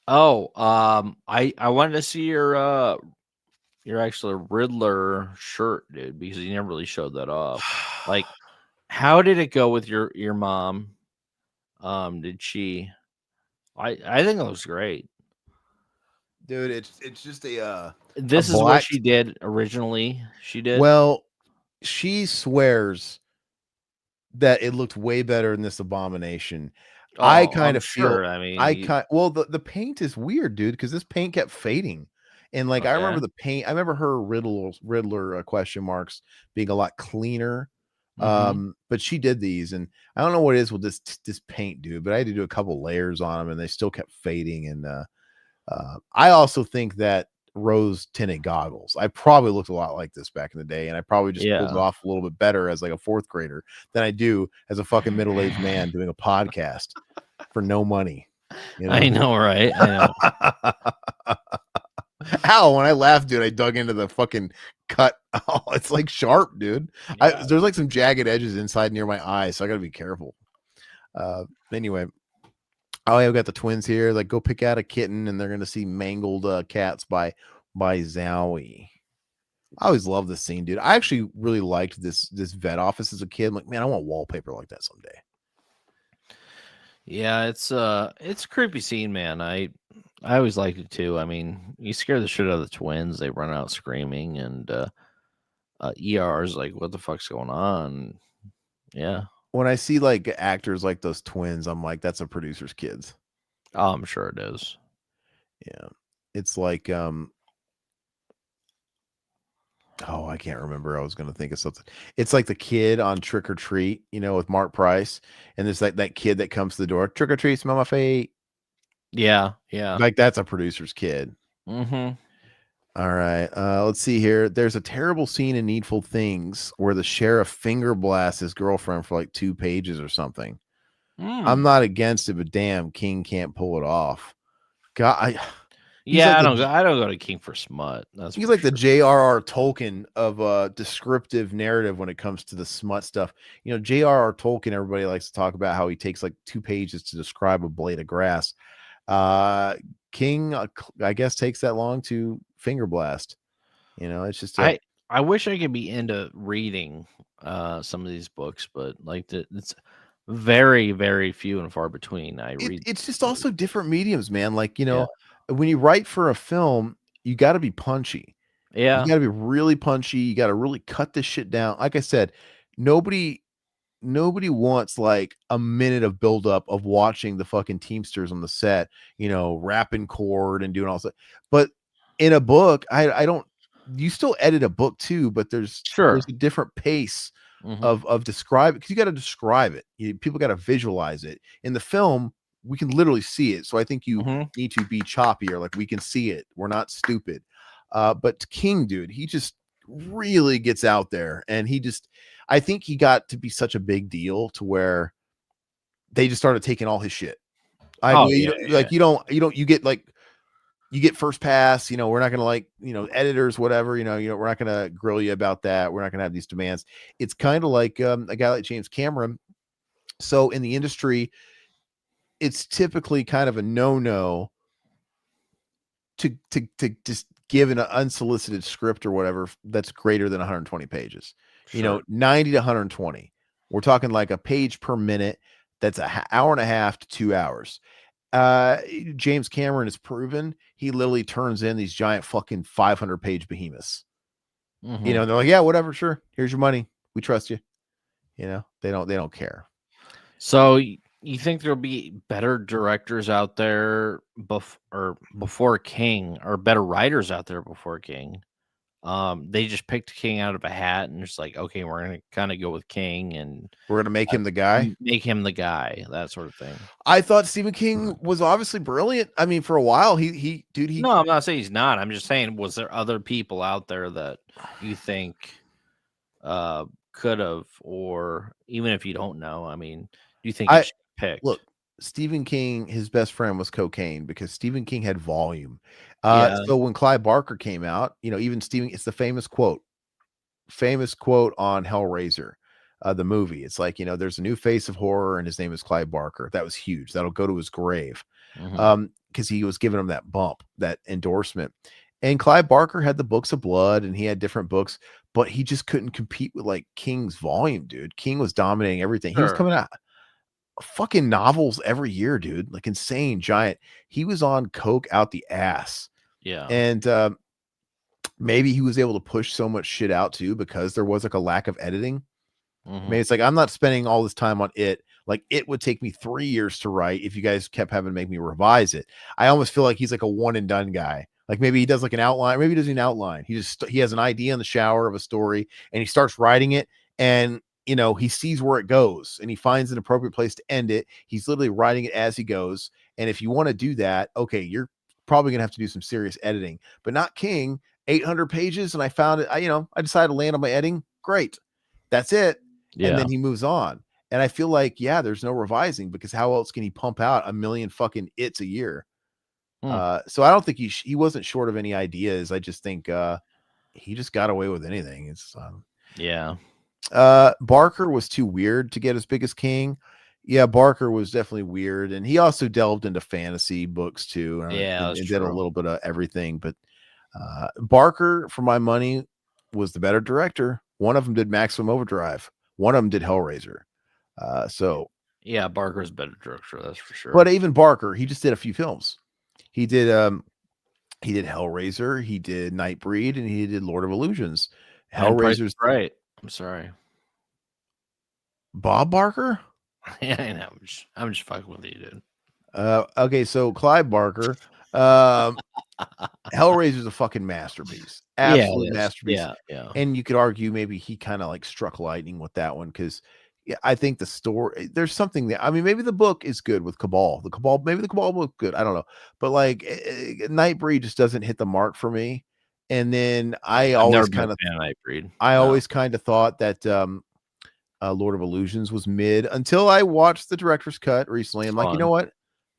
I wanted to see your actual Riddler shirt, dude, because you never really showed that off. Like, how did it go with your mom? Did she? I think it looks great, dude. It's just a. This is what she did originally. She did well. She swears that it looked way better than this abomination. I kind of feel. Sure. I mean, the paint is weird, dude, because this paint kept fading, and like I remember the paint. I remember her Riddler question marks being a lot cleaner. But she did these, and I don't know what it is with this paint, dude. But I had to do a couple layers on them, and they still kept fading. And I also think that rose tinted goggles. I probably looked a lot like this back in the day, and I probably just pulled it off a little bit better as like a fourth grader than I do as a fucking middle-aged man doing a podcast for no money. You know? I know, right? I know. Ow, when I laughed, dude, I dug into the fucking cut. Oh, it's like sharp, dude. Yeah. There's like some jagged edges inside near my eyes, so I gotta be careful. Anyway, oh, I've got the twins here. Like, go pick out a kitten, and they're gonna see Mangled Cats by Zowie. I always loved this scene, dude. I actually really liked this vet office as a kid. I'm like, man, I want wallpaper like that someday. Yeah, it's a creepy scene, man. I always liked it too. I mean, you scare the shit out of the twins. They run out screaming, and ER's like, "What the fuck's going on?" Yeah. When I see like actors like those twins, I'm like, that's a producer's kids. Oh, I'm sure it is. Yeah, it's like oh, I can't remember. I was going to think of something. It's like the kid on Trick or Treat, you know, with Mark Price, and there's like that kid that comes to the door, trick or treat, smell my feet. Yeah. Like that's a producer's kid. Mm-hmm. All right. Let's see here. There's a terrible scene in Needful Things where the sheriff finger blasts his girlfriend for like 2 pages or something. I'm not against it, but damn, King can't pull it off. God, Yeah, like I don't go to King for smut. He's like the J.R.R. Tolkien of descriptive narrative when it comes to the smut stuff. You know, J.R.R. Tolkien, everybody likes to talk about how he takes like 2 pages to describe a blade of grass. King, I guess, takes that long to finger blast. You know, it's just I wish I could be into reading some of these books, but like it's very, very few and far between. It's just also different mediums, man. Like, you know, when you write for a film, you got to be punchy. Yeah. You got to be really punchy. You got to really cut this shit down. Like I said, nobody wants like a minute of buildup of watching the fucking Teamsters on the set, you know, rapping chord and doing all that. But in a book, I don't, you still edit a book too, but there's a different pace of describe it, because you got to describe it. People got to visualize it. In the film, we can literally see it. So I think you need to be choppier. Like, we can see it. We're not stupid. But King, dude, he just really gets out there, and I think he got to be such a big deal to where they just started taking all his shit. You get first pass, you know, we're not going to, like, you know, editors, whatever, you know, we're not going to grill you about that. We're not going to have these demands. It's kind of like a guy like James Cameron. So in the industry, it's typically kind of a no to just give an unsolicited script or whatever that's greater than 120 pages. You know, 90 to 120. We're talking like a page per minute. That's an hour and a half to 2 hours. James Cameron has proven he literally turns in these giant fucking 500-page behemoths. You know, they're like, yeah, whatever, sure. Here's your money. We trust you. You know, they don't care. So you think there'll be better directors out there before King, or better writers out there before King? They just picked King out of a hat and just like, okay, we're gonna kind of go with King, and we're gonna make him the guy. That sort of thing. I thought Stephen King was obviously brilliant. I mean, for a while, he. No, I'm not saying he's not. I'm just saying, was there other people out there that you think could have, or even if you don't know, I mean, do you think he should pick? Look, Stephen King, his best friend was cocaine, because Stephen King had volume. So when Clive Barker came out, you know, even Stephen, it's the famous quote on Hellraiser, the movie. It's like, you know, there's a new face of horror and his name is Clive Barker. That was huge. That'll go to his grave. Because he was giving him that bump, that endorsement. And Clive Barker had the Books of Blood, and he had different books, but he just couldn't compete with like King's volume, dude. King was dominating everything. He was coming out fucking novels every year, dude. Like, insane, giant. He was on coke out the ass. Yeah. And maybe he was able to push so much shit out too, because there was like a lack of editing. Maybe it's like, I'm not spending all this time on it. Like, it would take me 3 years to write if you guys kept having to make me revise it. I almost feel like he's like a one and done guy. Like, maybe he does like an outline, maybe he doesn't outline. He has an idea in the shower of a story, and he starts writing it, and you know, he sees where it goes, and he finds an appropriate place to end it. He's literally writing it as he goes. And if you want to do that, okay, you're probably gonna have to do some serious editing, but not King. 800 pages, and I found it. I decided to land on my editing. Great, that's it. And Yeah. then he moves on. And I feel like, yeah, there's no revising because how else can he pump out a million fucking a year? So I don't think he wasn't short of any ideas. I just think he just got away with anything. It's Yeah. Barker was too weird to get as big as King. Yeah, Barker was definitely weird, and he also delved into fantasy books too, Yeah, and that's did a true. little bit of everything. But Barker, for my money, was the better director. One of them did Maximum Overdrive. One of them did Hellraiser. So Yeah, Barker's a better director, that's for sure. but even Barker, he just did a few films. He did Hellraiser, he did Nightbreed, and he did Lord of Illusions. And Price Hellraiser's is Right. I'm sorry. Bob Barker? Yeah, I know. I'm just fucking with you, dude. Okay, so Clive Barker. Hellraiser's a fucking masterpiece. Yeah, Absolute it is. masterpiece. Yeah. And you could argue maybe he kind of like struck lightning with that one because I think the story, there's something there. I mean, maybe the book is good with Cabal. Maybe the Cabal book good. I don't know. But like Nightbreed just doesn't hit the mark for me. And then I I've never always been a kind of fan of Nightbreed. I No. always kind of thought that Lord of Illusions was mid until I watched the director's cut recently. I'm like, you know Fun. what?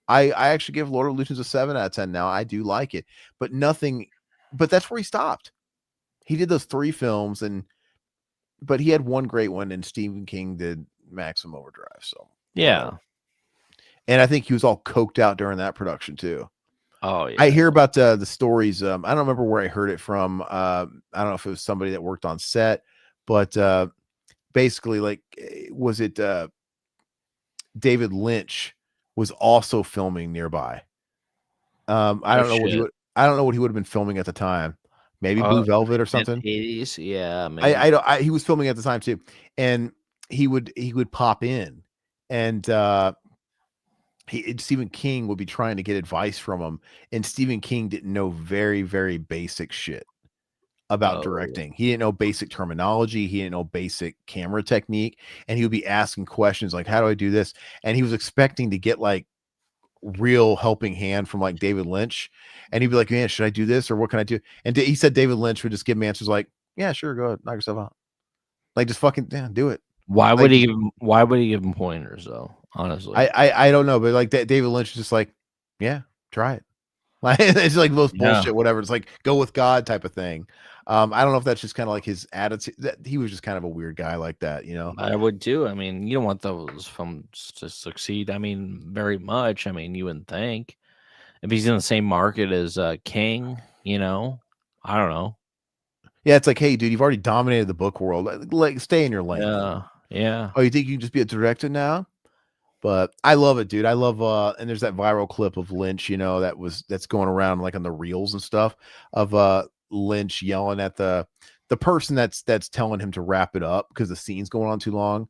I actually give Lord of Illusions a 7 out of 10 now. I do like it, but that's where he stopped. He did those 3 films but he had one great one, and Stephen King did Maximum Overdrive. So Yeah. and I think he was all coked out during that production too. Oh yeah. I hear about the stories. I don't remember where I heard it from. I don't know if it was somebody that worked on set, but basically, like, was it David Lynch was also filming nearby. I don't know what he would have been filming at the time. Maybe Blue Velvet or something. 80s. Yeah, maybe. He was filming at the time too, and he would pop in, and Stephen King would be trying to get advice from him, and Stephen King didn't know very, very basic shit about directing. He didn't know basic terminology. He didn't know basic camera technique, and he would be asking questions like, "How do I do this?" And he was expecting to get like real helping hand from like David Lynch, and he'd be like, "Man, should I do this or what can I do?" And he said David Lynch would just give him answers like, "Yeah, sure, go ahead, knock yourself out." Like, just fucking do it. Why would he give him pointers though? Honestly, I don't know, but like David Lynch is just like, yeah, try it. Like, it's like most bullshit, whatever. It's like go with God type of thing. I don't know if that's just kind of like his attitude. That he was just kind of a weird guy like that, you know. I would too. I mean, you don't want those films to succeed. I mean, very much. I mean, you wouldn't think if he's in the same market as King, I don't know. Yeah, it's like, hey, dude, you've already dominated the book world. Like, stay in your lane. Yeah. Oh, you think you can just be a director now? But I love it, dude. I love and there's that viral clip of Lynch, that's going around like on the reels and stuff of Lynch yelling at the person that's telling him to wrap it up because the scene's going on too long.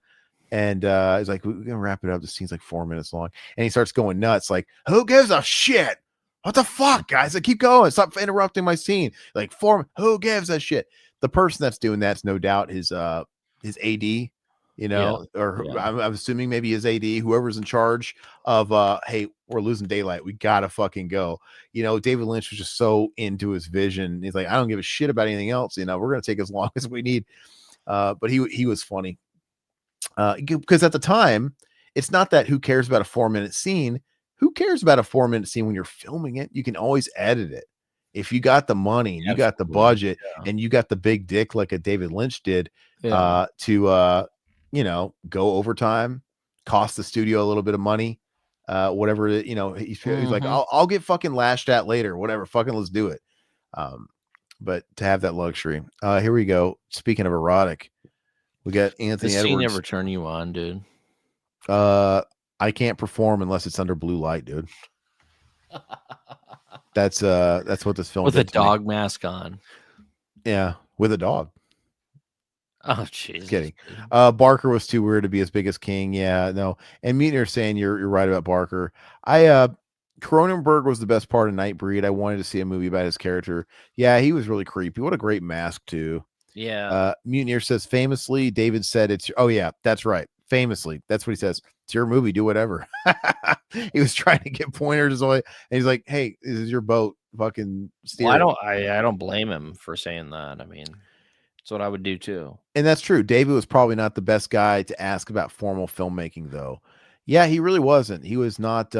And he's like, we're gonna wrap it up. The scene's like 4 minutes long. And he starts going nuts, like, who gives a shit? What the fuck, guys? Like, keep going. Stop interrupting my scene. Like, who gives a shit? The person that's doing that's no doubt his AD. I'm assuming maybe his AD, whoever's in charge of hey, we're losing daylight, we gotta fucking go. David Lynch was just so into his vision. He's like, I don't give a shit about anything else, we're gonna take as long as we need. But he was funny because at the time, it's not that who cares about a 4-minute scene. Who cares about a 4-minute scene when you're filming it? You can always edit it if you got the money and you got the budget and you got the big dick like a David Lynch did to go overtime, cost the studio a little bit of money, whatever he's like, I'll get fucking lashed at later, whatever, fucking let's do it. But to have that luxury, here we go. Speaking of erotic, we got Anthony Does Edwards. he never turn you on, dude? I can't perform unless it's under blue light, dude. That's what this film with a did to me. dog mask on. Yeah, with a dog. Oh, Jesus. Kidding. Barker was too weird to be as big as King. Yeah, no. And Mutineer saying you're right about Barker. Cronenberg was the best part of Nightbreed. I wanted to see a movie about his character. Yeah, he was really creepy. What a great mask too. Yeah. Mutineer says famously, David said it's. Oh yeah, that's right. Famously, that's what he says. It's your movie. Do whatever. He was trying to get pointers away, and he's like, "Hey, this is your boat. Fucking steer." Well, it." I don't blame him for saying that. I mean, that's what I would do too. And that's true. David was probably not the best guy to ask about formal filmmaking, though. Yeah, he really wasn't. He was not.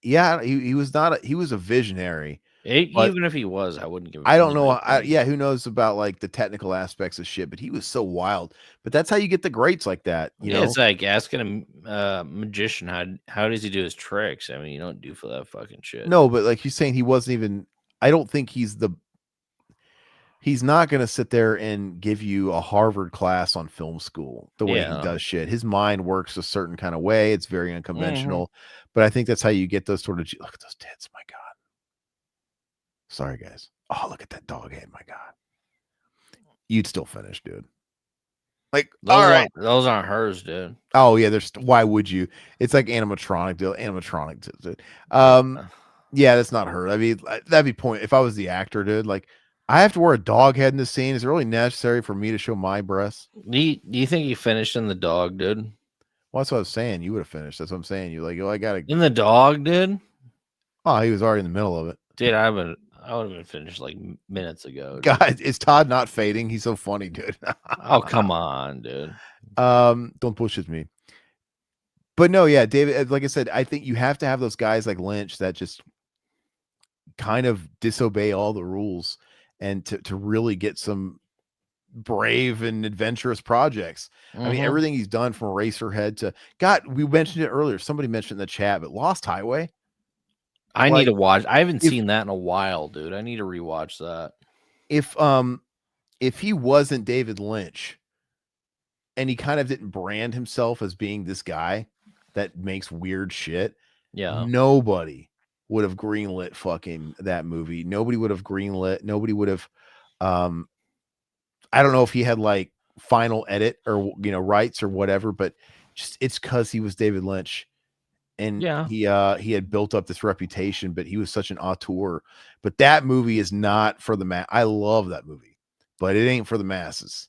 Yeah, he was not. He was a visionary. But Even if he was, I wouldn't give him I don't any know. credit. Yeah, who knows about like the technical aspects of shit? But he was so wild. But that's how you get the greats like that. You know, It's like asking a magician how does he do his tricks. I mean, you don't do for that fucking shit. no, but like you're saying, he wasn't even. I don't think he's the. He's not going to sit there and give you a Harvard class on film school the way he does shit. His mind works a certain kind of way. It's very unconventional, but I think that's how you get those sort of. Look at those tits, my God. Sorry, guys. Oh, look at that dog head, my God. You'd still finish, dude. Like, all right. Those aren't hers, dude. Oh yeah, there's. Why would you? It's like animatronic deal. Animatronic. Dude. Yeah, that's not her. I mean, that'd be point. If I was the actor, dude, like. I have to wear a dog head in this scene. Is it really necessary for me to show my breasts? Do you think you finished in the dog, dude? Well, that's what I was saying. You would have finished. That's what I'm saying. You're like, oh, I gotta. In the dog, dude? Oh, he was already in the middle of it. Dude, I would have been finished like minutes ago. Dude. God, is Todd not fading? He's so funny, dude. Oh, come on, dude. Don't bullshit me. But no, yeah, David. Like I said, I think you have to have those guys like Lynch that just kind of disobey all the rules. And to really get some brave and adventurous projects. I mean, everything he's done from Eraserhead to God, we mentioned it earlier. Somebody mentioned in the chat, but Lost Highway. I need to watch. I haven't seen that in a while, dude. I need to rewatch that. If he wasn't David Lynch and he kind of didn't brand himself as being this guy that makes weird shit, nobody would have greenlit fucking that movie. Nobody would have greenlit. Nobody would have. I don't know if he had like final edit or rights or whatever, but just it's because he was David Lynch, and he had built up this reputation. But he was such an auteur. But that movie is not for the mass. I love that movie, but it ain't for the masses.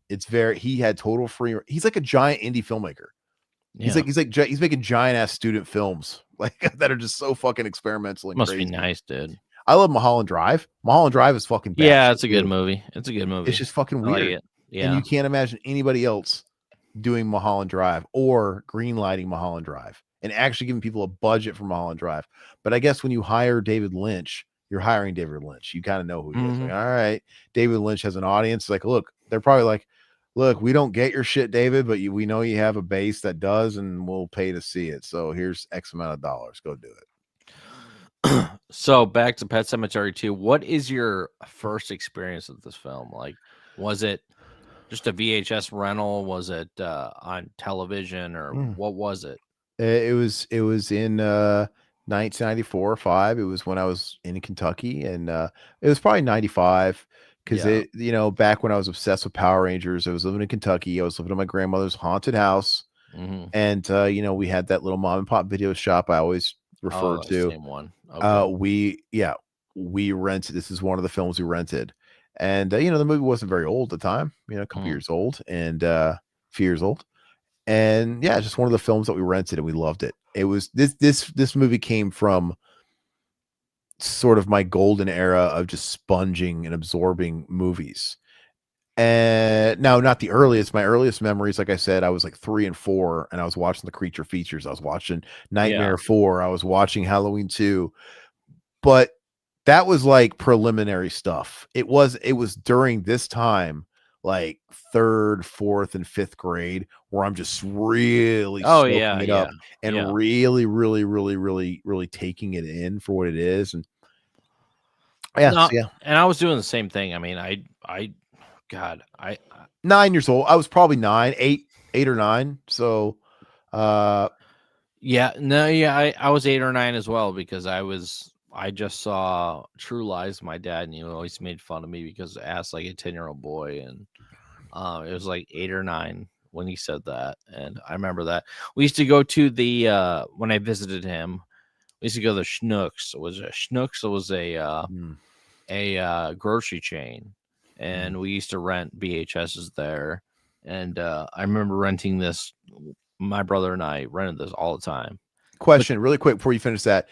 It's he had total free. He's like a giant indie filmmaker. Yeah. He's making giant ass student films like that are just so fucking experimental and must crazy. Be nice, dude. I love Mulholland Drive. Mulholland Drive is fucking bad. Yeah, it's a good movie. It's a good movie. It's just fucking weird. I like it. Yeah. And you can't imagine anybody else doing Mulholland Drive or greenlighting Mulholland Drive and actually giving people a budget for Mulholland Drive. But I guess when you hire David Lynch, you're hiring David Lynch. You kind of know who he is. Like, all right, David Lynch has an audience. Like, look, they're probably like, look, we don't get your shit, David, but we know you have a base that does, and we'll pay to see it. So here's X amount of dollars. Go do it. So back to Pet Sematary 2. What is your first experience with this film? Like, was it just a VHS rental? Was it on television, or what was it? It was in 1994 or 5. It was when I was in Kentucky, and it was probably 95 because back when I was obsessed with Power Rangers, I was living in Kentucky. I was living in my grandmother's haunted house, and we had that little mom and pop video shop I always refer to. Same one. Okay. We rented. This is one of the films we rented, and the movie wasn't very old at the time. A couple years old and a few years old, and just one of the films that we rented, and we loved it. It was this movie came from sort of my golden era of just sponging and absorbing movies. And now, not the earliest. My earliest memories, like I said, I was like 3 and 4, and I was watching the creature features. I was watching Nightmare 4. I was watching Halloween 2. But that was like preliminary stuff. It was during this time, like 3rd, 4th, and 5th grade, where I'm just really soaking it up and really, really, really, really, really taking it in for what it is. And and I was doing the same thing. I mean, I 9 years old. I was probably 8 or 9. So, I was 8 or 9 as well, because I just saw True Lies. My dad, and he always made fun of me because I asked like a 10-year-old boy, and it was like 8 or 9 when he said that. And I remember that we used to go to the when I visited him, we used to go to the Schnucks. It was a grocery chain. And we used to rent VHSs there. And I remember renting this My brother and I rented this all the time. Question, really quick before you finish that.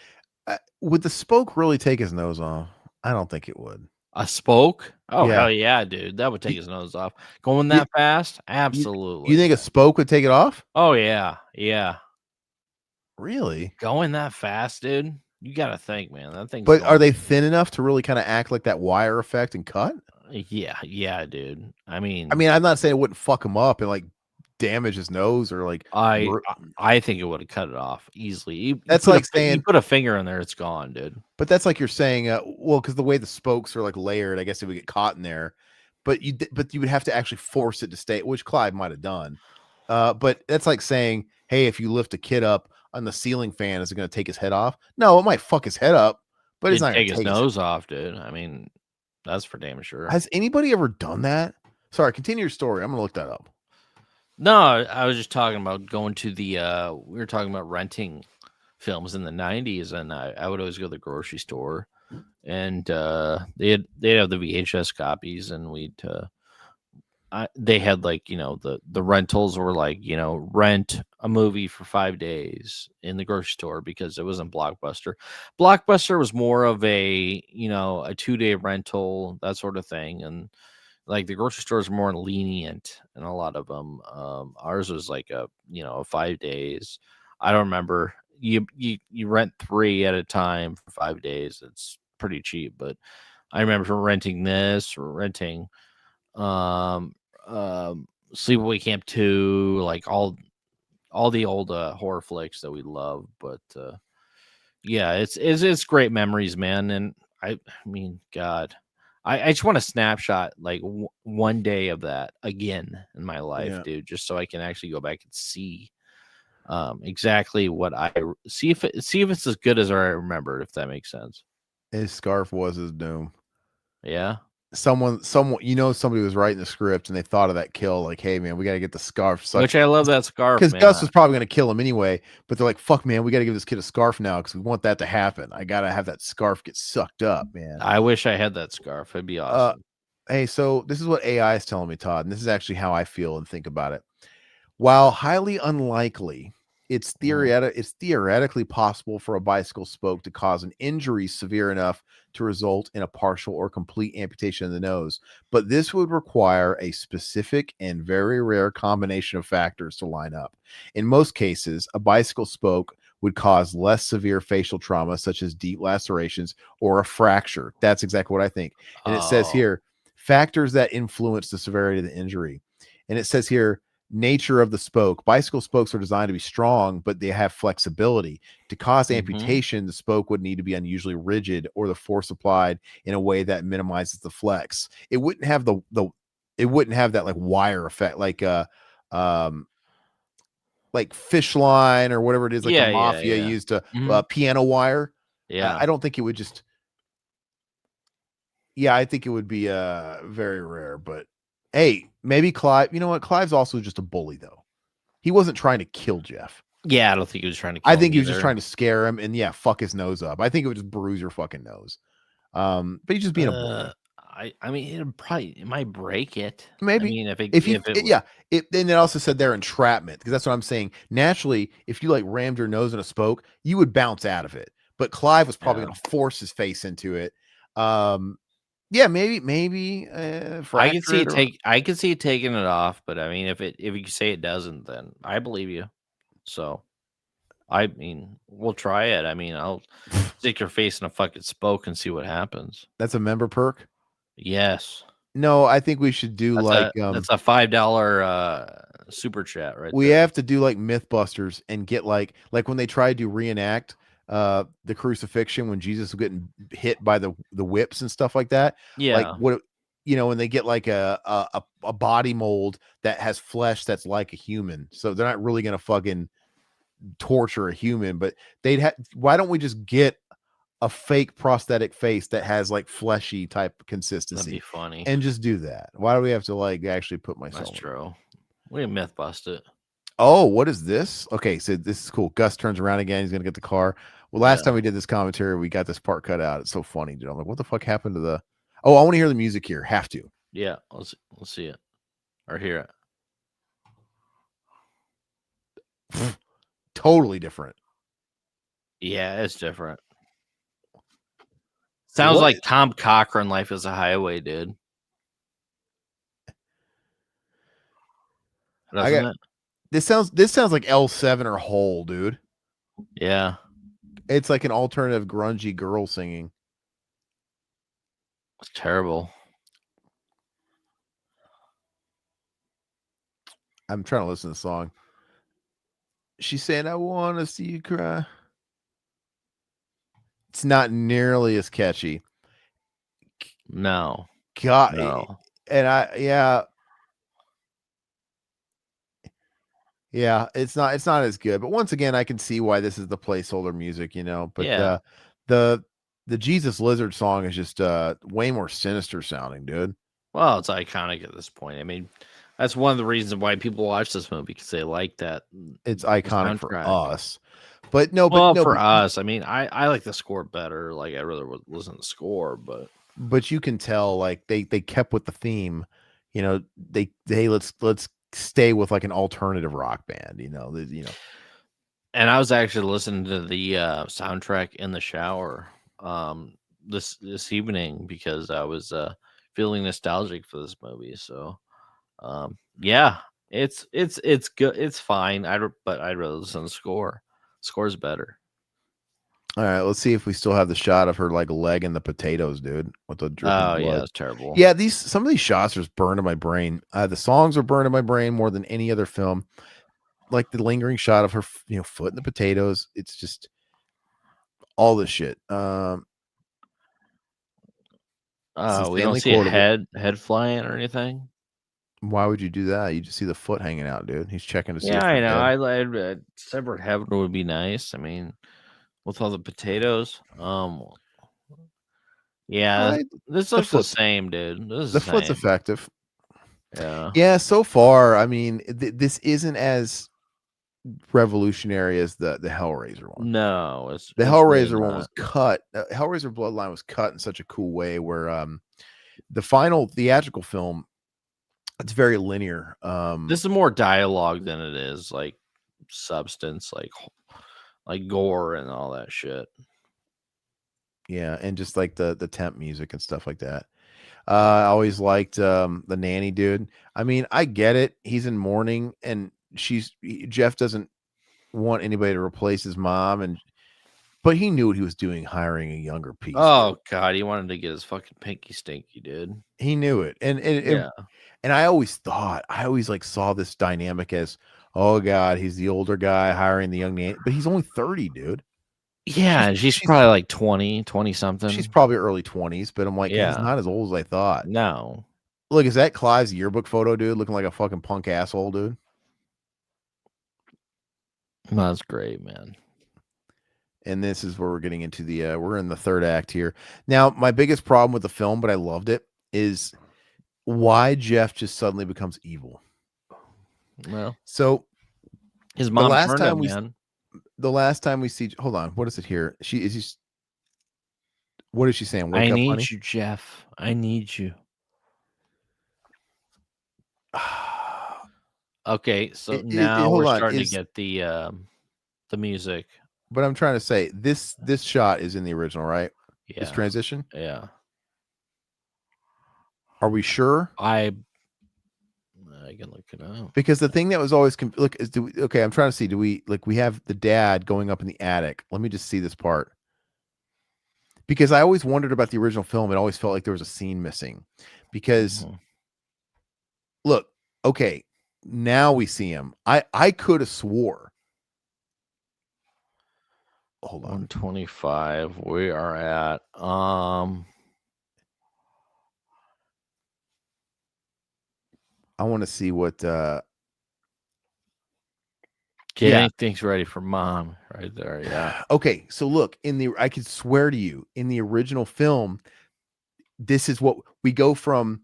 Would the spoke really take his nose off? I don't think it would. A spoke? Oh, Yeah. hell yeah, dude. That would take his nose off. Going You- that fast? You Absolutely. think a spoke would take it off? Oh, yeah. Yeah. Really? Going that fast, dude. You got to think, man. That thing's But are going. they thin enough to really kind of act like that wire effect and cut? Yeah. Yeah, dude. I mean, I'm not saying it wouldn't fuck him up and like damage his nose or like. I think it would have cut it off easily. That's put like you saying, put a finger in there, it's gone, dude. but that's like you're saying, well, because the way the spokes are like layered, I guess it would get caught in there. But you would have to actually force it to stay, which Clive might have done. But that's like saying, hey, if you lift a kid up on the ceiling fan, is it going to take his head off? No, it might fuck his head up, but it's Didn't not going take to his take nose off, dude. I mean, that's for damn sure. Has anybody ever done that? Sorry, continue your story. I'm going to look that up. No, I was just talking about going to the we were talking about renting films in the 90s, and I would always go to the grocery store, and they'd have the VHS copies, and they had like, the rentals were like, rent a movie for 5 days in the grocery store, because it wasn't Blockbuster. Blockbuster was more of a 2-day rental, that sort of thing, and like the grocery stores are more lenient in a lot of them. Ours was like 5 days. I don't remember. You rent 3 at a time for 5 days. It's pretty cheap, but I remember renting this, or renting Sleepaway Camp 2, like all the old horror flicks that we love. But yeah, it's great memories, man. And I mean, God, I just want a snapshot, like one day of that again in my life, Yeah. dude, just so I can actually go back and see exactly what see if it's as good as I remember, if that makes sense. His scarf was his doom. Yeah. Someone, somebody was writing the script and they thought of that kill. Like, hey, man, we got to get the scarf. Which I love that scarf, because man. Gus was probably going to kill him anyway. But they're like, fuck, man, we got to give this kid a scarf now because we want that to happen. I got to have that scarf get sucked up, man. I wish I had that scarf. It'd be awesome. Hey, so this is what AI is telling me, Todd, and this is actually how I feel and think about it. While highly unlikely, it's theoretically possible for a bicycle spoke to cause an injury severe enough to result in a partial or complete amputation of the nose. But this would require a specific and very rare combination of factors to line up. In most cases, a bicycle spoke would cause less severe facial trauma, such as deep lacerations or a fracture. That's exactly what I think. And it says here, factors that influence the severity of the injury. And it says here, nature of the spoke. Bicycle spokes are designed to be strong, but they have flexibility. To cause amputation, the spoke would need to be unusually rigid, or the force applied in a way that minimizes the flex. It wouldn't have it wouldn't have that like wire effect, like fish line or whatever it is, like the mafia used to piano wire. Yeah. I don't think it would just. Yeah, I think it would be very rare, but hey, maybe Clive. You know what? Clive's also just a bully, though. He wasn't trying to kill Jeff. Yeah, I don't think he was trying to kill I think him he was either. just trying to scare him and fuck his nose up. I think it would just bruise your fucking nose. But he's just being a bully. I mean, it might break it. Maybe. I mean, Then it also said there entrapment, because that's what I'm saying. Naturally, if you like rammed your nose in a spoke, you would bounce out of it. But Clive was probably going to force his face into it. Yeah, maybe. I can see it I can see it taking it off, but I mean, if you say it doesn't, then I believe you. So, I mean, we'll try it. I mean, I'll stick your face in a fucking spoke and see what happens. That's a member perk. Yes. No, I think we should do that's a $5 super chat, right? We have to do like Mythbusters and get like when they tried to reenact the crucifixion when Jesus was getting hit by the whips and stuff like that. Yeah. Like what when they get like a body mold that has flesh that's like a human. So they're not really gonna fucking torture a human, but why don't we just get a fake prosthetic face that has like fleshy type consistency? That'd be funny. And just do that. Why do we have to like actually put myself? That's true. We can myth bust it. Oh, what is this? Okay, so this is cool. Gus turns around again. He's gonna get the car. Well, last time we did this commentary, we got this part cut out. It's so funny, dude. I'm like, what the fuck happened to the? Oh, I want to hear the music here. Have to. Yeah, let's see it or hear it. totally different. Yeah, it's different. Sounds What? like Tom Cochran, Life is a Highway, dude. Doesn't it? This sounds like L7 or Hole, dude. Yeah. It's like an alternative grungy girl singing. It's terrible. I'm trying to listen to the song. She's saying, I want to see you cry. It's not nearly as catchy. No. God. No. And yeah, it's not as good. But once again, I can see why this is the placeholder music, you know. But Yeah. the Jesus Lizard song is just way more sinister sounding, dude. Well, it's iconic at this point. I mean, that's one of the reasons why people watch this movie, because they like that. It's iconic for soundtrack. us. But no, Well, but no, for but, us, I mean, I like the score better. Like, I rather would listen to the score, but you can tell like they kept with the theme, you know, they let's stay with like an alternative rock band, you know. And I was actually listening to the soundtrack in the shower this evening because I was feeling nostalgic for this movie. So yeah, it's good. It's fine. But I'd rather listen to the score. Score's better. All right, let's see if we still have the shot of her like leg in the potatoes, dude, with the dripping Oh blood. yeah, it's terrible. Yeah, some of these shots are just burned in my brain. The songs are burned in my brain more than any other film. Like the lingering shot of her, you know, foot in the potatoes. It's just all this shit. We don't insanely see a quotable. head flying or anything. Why would you do that? You just see the foot hanging out, dude. He's checking to see. Yeah, if I know. dead. I severed heaven would be nice. I mean, with all the potatoes. Yeah, this looks the same, dude. This is The the foot's same. effective. Yeah. Yeah, so far, I mean, this isn't as revolutionary as the Hellraiser one. No, it's The it's Hellraiser really one was cut. Hellraiser Bloodline was cut in such a cool way where the final theatrical film, it's very linear. This is more dialogue than it is like substance, like gore and all that shit. Yeah, and just like the temp music and stuff like that. I always liked the nanny dude. I mean, I get it. He's in mourning, and Jeff doesn't want anybody to replace his mom, but he knew what he was doing, hiring a younger piece. Oh god, he wanted to get his fucking pinky stinky, dude. He knew it, and Yeah. and I always like saw this dynamic as, oh god, he's the older guy hiring the young nanny, but he's only 30, dude. Yeah, she's probably like 20 something. She's probably early 20s, but I'm like, he's Yeah. not as old as I thought. No. Look, is that Clive's yearbook photo, dude? Looking like a fucking punk asshole, dude. That's great, man. And this is where we're getting into we're in the third act here. Now, my biggest problem with the film, but I loved it, is why Jeff just suddenly becomes evil. Well, so his mom turned him, man. The last time we see, hold on, what is it here? What is she saying? Wake up, honey? You, Jeff. I need you. Okay, so now we're starting to get the music. But I'm trying to say this shot is in the original, right? Yeah. This transition? Yeah. Are we sure? I can look it up. Because the thing that was always look is okay, I'm trying to see, do we have the dad going up in the attic. Let me just see this part. Because I always wondered about the original film. It always felt like there was a scene missing. Because look, okay, now we see him. I could have swore. Hold on. 125. We are at I want to see what getting things ready for mom right there. Yeah. Okay, so look, I could swear to you, in the original film, this is what we go from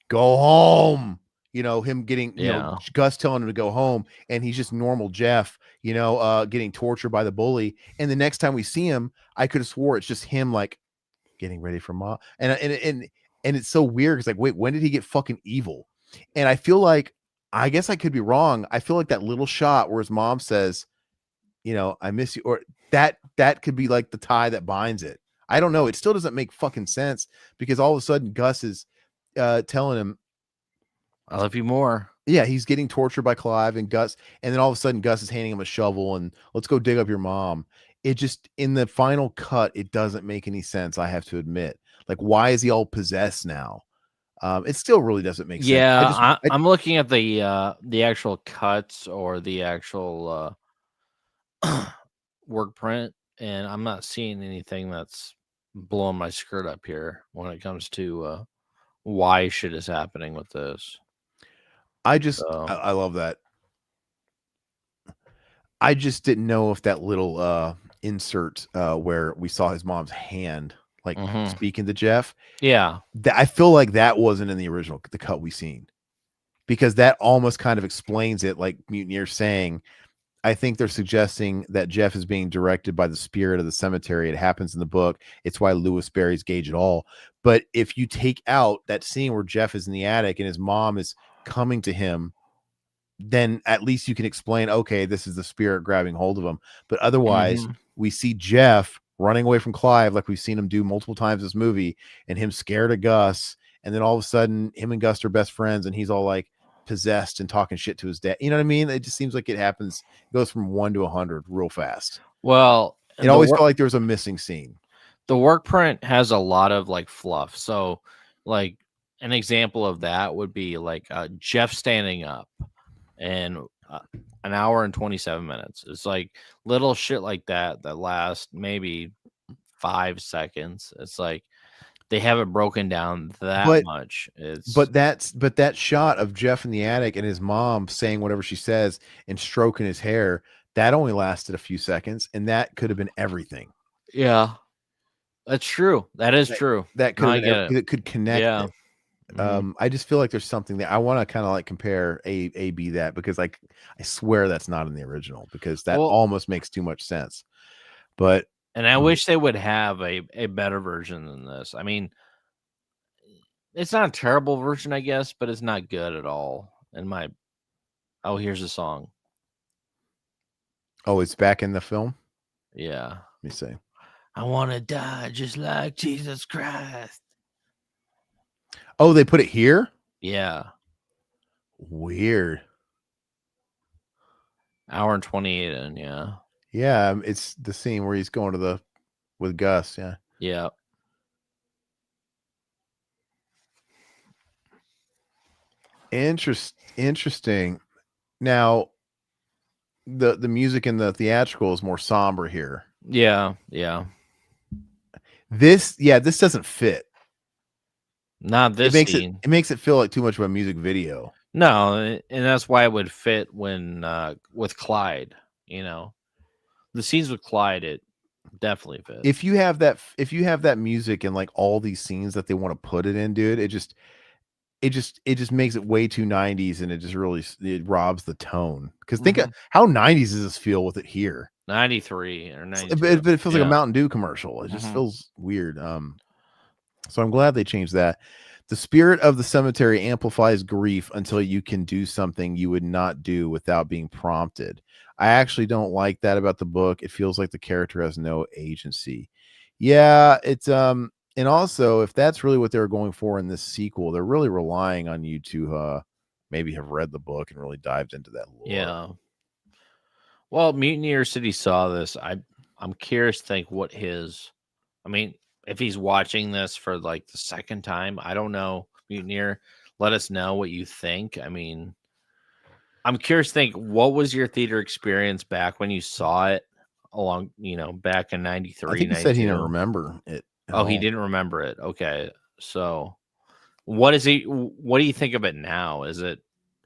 go home, you know, him getting, you know, Gus telling him to go home, and he's just normal Jeff, you know, getting tortured by the bully. And the next time we see him, I could have swore it's just him like getting ready for mom. And it's so weird because like, wait, when did he get fucking evil? And I feel like, I guess I could be wrong. I feel like that little shot where his mom says, I miss you, or that could be like the tie that binds it. I don't know. It still doesn't make fucking sense because all of a sudden Gus is telling him, I love you more. yeah, he's getting tortured by Clive and Gus, and then all of a sudden Gus is handing him a shovel and let's go dig up your mom. It just, in the final cut, it doesn't make any sense. I have to admit, like, why is he all possessed now? It still really doesn't make sense. Yeah, I'm looking at the actual cuts or the actual work print, and I'm not seeing anything that's blowing my skirt up here when it comes to why shit is happening with this. I So, love that. I just didn't know if that little insert where we saw his mom's hand, like speaking to Jeff. yeah, I feel like that wasn't in the cut we seen, because that almost kind of explains it. Like Mutineer saying, I think they're suggesting that Jeff is being directed by the spirit of the cemetery. It happens in the book. It's why Lewis buries Gage at all. But if you take out that scene where Jeff is in the attic and his mom is coming to him, then at least you can explain, okay, this is the spirit grabbing hold of him. But otherwise, we see Jeff running away from Clive like we've seen him do multiple times in this movie, and him scared of Gus. And then all of a sudden, him and Gus are best friends, and he's all like possessed and talking shit to his dad. You know what I mean? It just seems like it happens, goes from 1 to 100 real fast. well, It always felt like there was a missing scene. The work print has a lot of like fluff. So, like, an example of that would be like Jeff standing up and an hour and 27 minutes. It's like little shit like that last maybe 5 seconds. It's like they haven't broken down that much. But that shot of Jeff in the attic and his mom saying whatever she says and stroking his hair, that only lasted a few seconds, and that could have been everything. Yeah, that's true. That is true. That could have it could connect. Yeah. I just feel like there's something that I want to kind of like compare A B that, because I swear that's not in the original, because that almost makes too much sense. But I wish they would have a better version than this. I mean, it's not a terrible version, I guess, but it's not good at all. Here's a song. Oh, it's back in the film? Yeah. Let me see. I want to die just like Jesus Christ. Oh, they put it here? Yeah. Weird. Hour and 28 in, yeah. Yeah, it's the scene where he's going with Gus, yeah. Yeah. Interesting. Now, the music in the theatrical is more somber here. Yeah, yeah. This doesn't fit. Not this scene. It makes it feel like too much of a music video. No, and that's why it would fit when with Clyde, The scenes with Clyde, it definitely fits. If you have that music and like all these scenes that they want to put it in, dude, it just makes it way too 90s, and it robs the tone. Because think of how 90s does this feel with it here? 93 or 92. But it feels like a Mountain Dew commercial. It just feels weird. So I'm glad they changed that. The spirit of the cemetery amplifies grief until you can do something you would not do without being prompted. I actually don't like that about the book. It feels like the character has no agency. Yeah, it's and also, if that's really what they were going for in this sequel, they're really relying on you to maybe have read the book and really dived into that lore. Yeah. Well, Mutineer City saw this. I'm curious to think what if he's watching this for like the second time. I don't know. Mutineer, let us know what you think. I mean, I'm curious to think, what was your theater experience back when you saw it back in 93? I think he said he didn't remember it. Oh, he didn't remember it. Okay. So what do you think of it now? Is it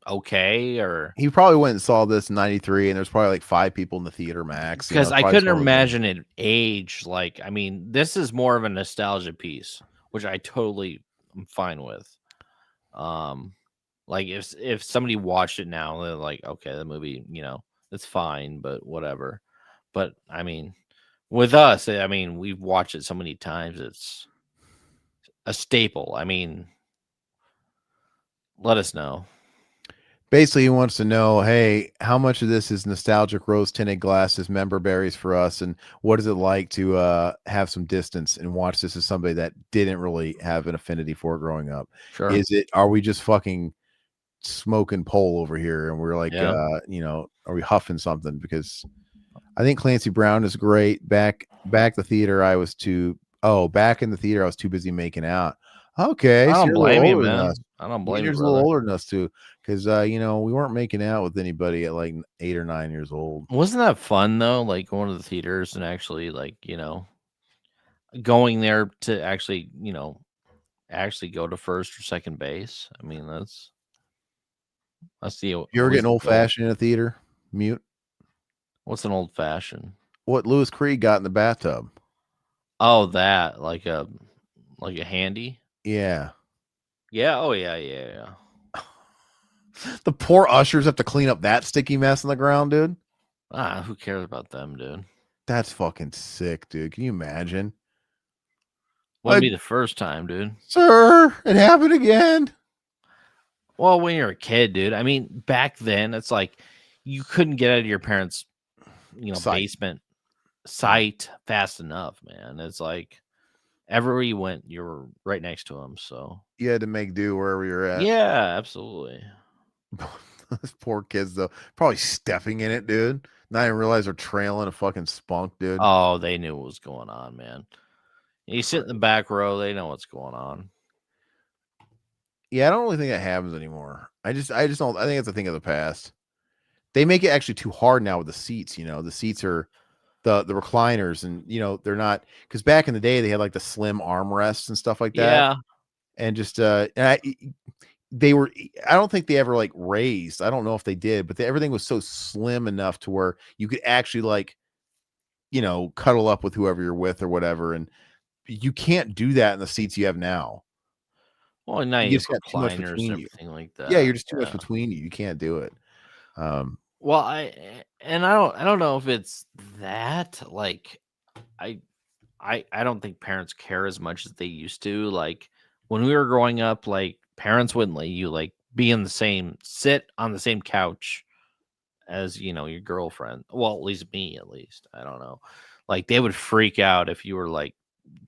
okay? Or he probably went and saw this in 93, and there's probably like 5 people in the theater max. Because I couldn't imagine it age like, this is more of a nostalgia piece, which I totally am fine with. Like if somebody watched it now, they're like, okay, the movie, it's fine, but whatever. But with us, we've watched it so many times, it's a staple. Let us know. Basically, he wants to know, hey, how much of this is nostalgic rose tinted glasses, member berries for us, and what is it like to have some distance and watch this as somebody that didn't really have an affinity for it growing up? Sure. Are we just fucking smoking pole over here, and we're like, Yeah. are we huffing something? Because I think Clancy Brown is great. Back the theater, I was too. Oh, back in the theater, I was too busy making out. Okay, I so don't you're a little blame you, older than man. us. I don't Yeah, blame you, you're a little brother. older than us too, because we weren't making out with anybody at like 8 or 9 years old. Wasn't that fun though? Like going to the theaters and actually going there to actually go to first or second base. I mean, that's You ever always getting the old goal. fashioned in a theater? Mute. What's an old fashioned? What Louis Creed got in the bathtub? Oh, that like a handy. Yeah, Yeah. Oh yeah. Yeah. the poor ushers have to clean up that sticky mess on the ground, dude. Who cares about them, dude? That's fucking sick, dude. Can you imagine? Wouldn't be the first time, dude. Sir, it happened again. Well, when you're a kid, dude. I mean, back then, it's like you couldn't get out of your parents' Sight. basement sight fast enough, man. It's like everywhere you went, you were right next to them. So You had to make do wherever you're at. yeah, absolutely. Those poor kids, though, probably stepping in it, dude. Not even realize they're trailing a fucking spunk, dude. Oh, they knew what was going on, man. You sit in the back row, they know what's going on. Yeah, I don't really think that happens anymore. I just don't. I think it's a thing of the past. They make it actually too hard now with the seats. The seats are the recliners, and they're not, because back in the day they had like the slim armrests and stuff like that, Yeah. and just they were. I don't think they ever like raised. I don't know if they did, but everything was so slim enough to where you could actually like cuddle up with whoever you're with or whatever, and you can't do that in the seats you have now. Well, now You you have just got too much recliners and between you. everything like Yeah, that. you're just too much between you. You can't do it. Well, I don't know if it's that. Like, I I don't think parents care as much as they used to. Like when we were growing up, like parents wouldn't let you like sit on the same couch as your girlfriend. Well, at least me, at least. I don't know. Like they would freak out if you were like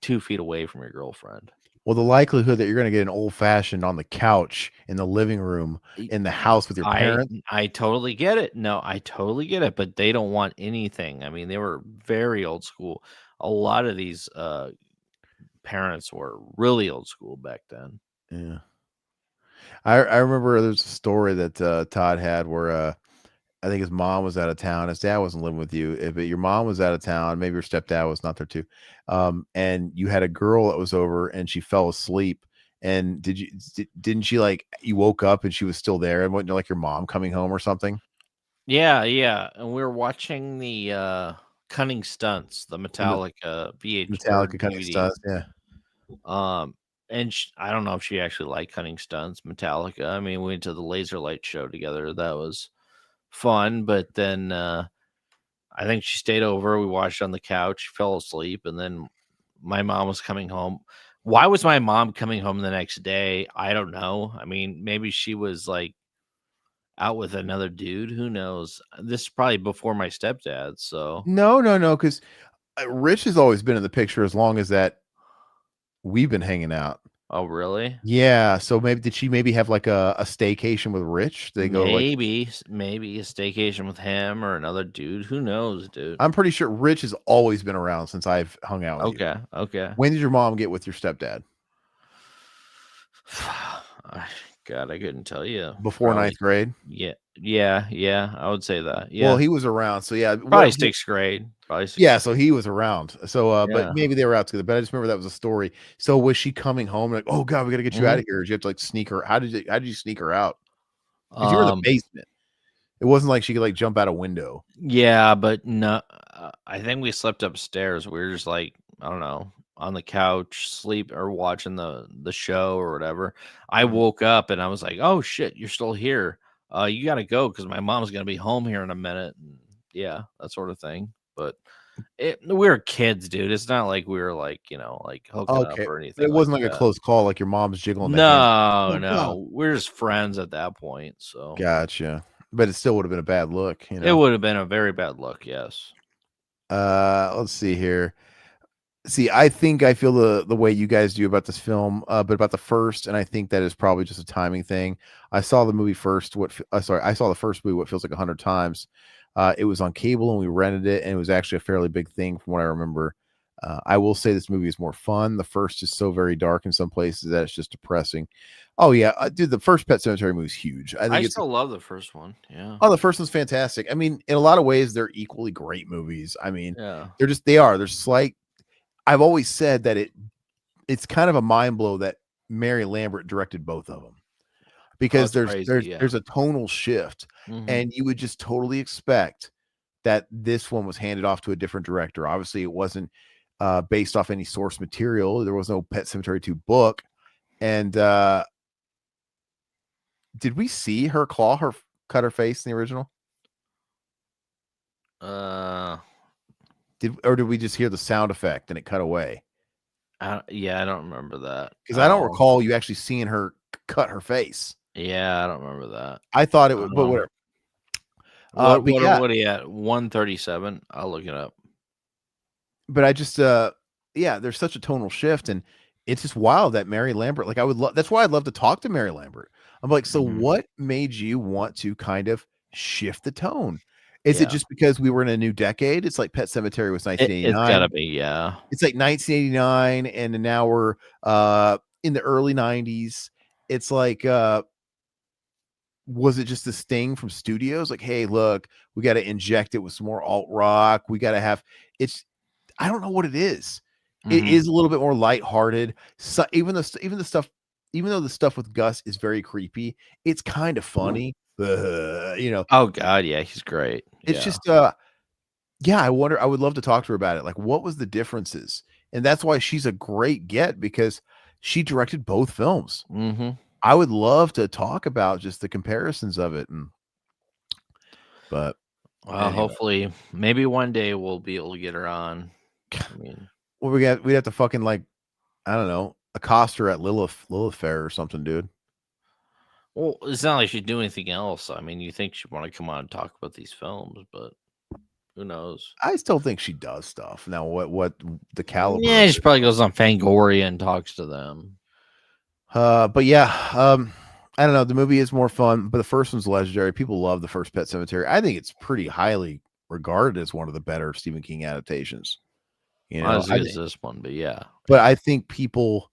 2 feet away from your girlfriend. Well, the likelihood that you're going to get an old fashioned on the couch in the living room in the house with your parents. I totally get it. No, I totally get it, but they don't want anything. I mean, they were very old school. A lot of these parents were really old school back then. Yeah. I remember there's a story that Todd had where I think his mom was out of town. His dad wasn't living with you, but your mom was out of town. Maybe your stepdad was not there too. And you had a girl that was over, and she fell asleep. And didn't she like you woke up and she was still there, and wasn't like your mom coming home or something? Yeah, yeah. And we were watching the Cunning Stunts, the Metallica VH or Metallica kind of DVD. stuff. Yeah. And I don't know if she actually liked Cunning Stunts, Metallica. I mean, we went to the Laser Light show together. That was fun, but then I think she stayed over. We watched on the couch, fell asleep, and then my mom was coming home. Why was my mom coming home the next day? I don't know. I mean, maybe she was like out with another dude. Who knows? This is probably before my stepdad. So, No, because Rich has always been in the picture as long as that we've been hanging out. oh, really? Yeah. So did she maybe have like a staycation with Rich? They go like, Maybe a staycation with him or another dude. Who knows, dude? I'm pretty sure Rich has always been around since I've hung out with you. Okay, okay. When did your mom get with your stepdad? God, I couldn't tell you. Before Probably, ninth grade? yeah. I would say that. Yeah. Well, he was around. So yeah. Probably sixth grade. Probably sixth Yeah, grade. so he was around. So Yeah. but maybe they were out together. But I just remember that was a story. So was she coming home like, oh God, we gotta get you out of here? Or did you have to like sneak her? How did you sneak her out? Because you were in the basement. It wasn't like she could like jump out a window. Yeah, but no, I think we slept upstairs. We were just like, I don't know, on the couch, sleep or watching the show or whatever. I woke up and I was like, oh shit, you're still here. You gotta go because my mom's gonna be home here in a minute. And yeah, that sort of thing. But We were kids, dude. It's not like we were like, like hooking up Okay, or but anything it wasn't like a that. close call, like your mom's jiggling the hand. No, Oh, God. no. We're just friends at that point. So Gotcha. But it still would have been a bad look, it would have been a very bad look, yes. Let's see here. See, I think I feel the way you guys do about this film, but about the first, and I think that is probably just a timing thing. I saw the movie first. I saw the first movie what feels like 100 times. It was on cable and we rented it, and it was actually a fairly big thing from what I remember. I will say this movie is more fun. The first is so very dark in some places that it's just depressing. Oh yeah, dude, the first Pet Sematary movie is huge. I I think it's still love the first one. Yeah. oh, the first one's fantastic. I mean, in a lot of ways, they're equally great movies. I mean, Yeah. they're slight. I've always said that it's kind of a mind blow that Mary Lambert directed both of them because That's crazy. Yeah. there's a tonal shift, Mhm. and you would just totally expect that this one was handed off to a different director. Obviously, it wasn't based off any source material. There was no Pet Sematary 2 book, and did we see her cut her face in the original? Did we just hear the sound effect and it cut away? Yeah, I don't remember that. Because I don't recall you actually seeing her cut her face. Yeah, I don't remember that. I thought it would, but whatever. What But yeah, what are you at? 137. I'll look it up. but I just yeah, there's such a tonal shift, and it's just wild that Mary Lambert, like I would love that's why I'd love to talk to Mary Lambert. I'm like, so Mhm. what made you want to kind of shift the tone? Is it Yeah. just because we were in a new decade? It's like Pet Sematary was It's gotta 1989. be, yeah. It's like 1989, and then now we're in the early 90s. It's like was it just this thing from studios? Like, hey, look, we got to inject it with some more alt rock. We got to have it's I don't know what it is. It Mhm. is a little bit more lighthearted. So even the stuff, even though the stuff with Gus is very creepy, it's kind of funny. Oh god, yeah, he's great. It's Yeah. just yeah, I would love to talk to her about it. Like, what was the differences? And that's why she's a great get because she directed both films. Mhm. I would love to talk about just the comparisons of it, but Well, anyway. hopefully, maybe one day we'll be able to get her on. I mean, Well, we'd have to fucking like, I don't know, accost her at Lilith Fair or something, dude. well, it's not like she'd do anything else. I mean, you think she'd want to come on and talk about these films, but who knows? I still think she does stuff. Now, what the caliber Yeah, of she probably goes on Fangoria and talks to them. but yeah, I don't know. The movie is more fun, but the first one's legendary. People love the first Pet Cemetery. I think it's pretty highly regarded as one of the better Stephen King adaptations. You Not know, as good as this one, but yeah, but yeah. I think people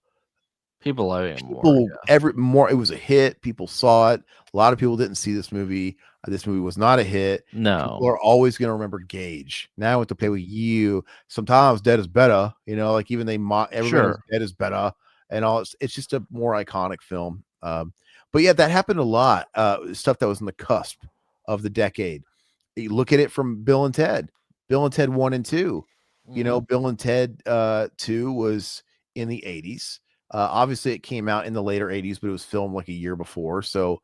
People love it more. people every more it was a hit. People saw it. A lot of people didn't see this movie. This movie was not a hit. People No, are always going to remember Gage. Now I want to play with you. Sometimes dead is better. You know, like even they mock everybody knows sure. dead is better and all. It's just a more iconic film. But yeah, that happened a lot. Stuff that was in the cusp of the decade. You look at it from Bill and Ted. Bill and Ted 1 and 2. You know, Mhm. Bill and Ted 2 was in the 80s. Obviously, it came out in the later 80s, but it was filmed like a year before. So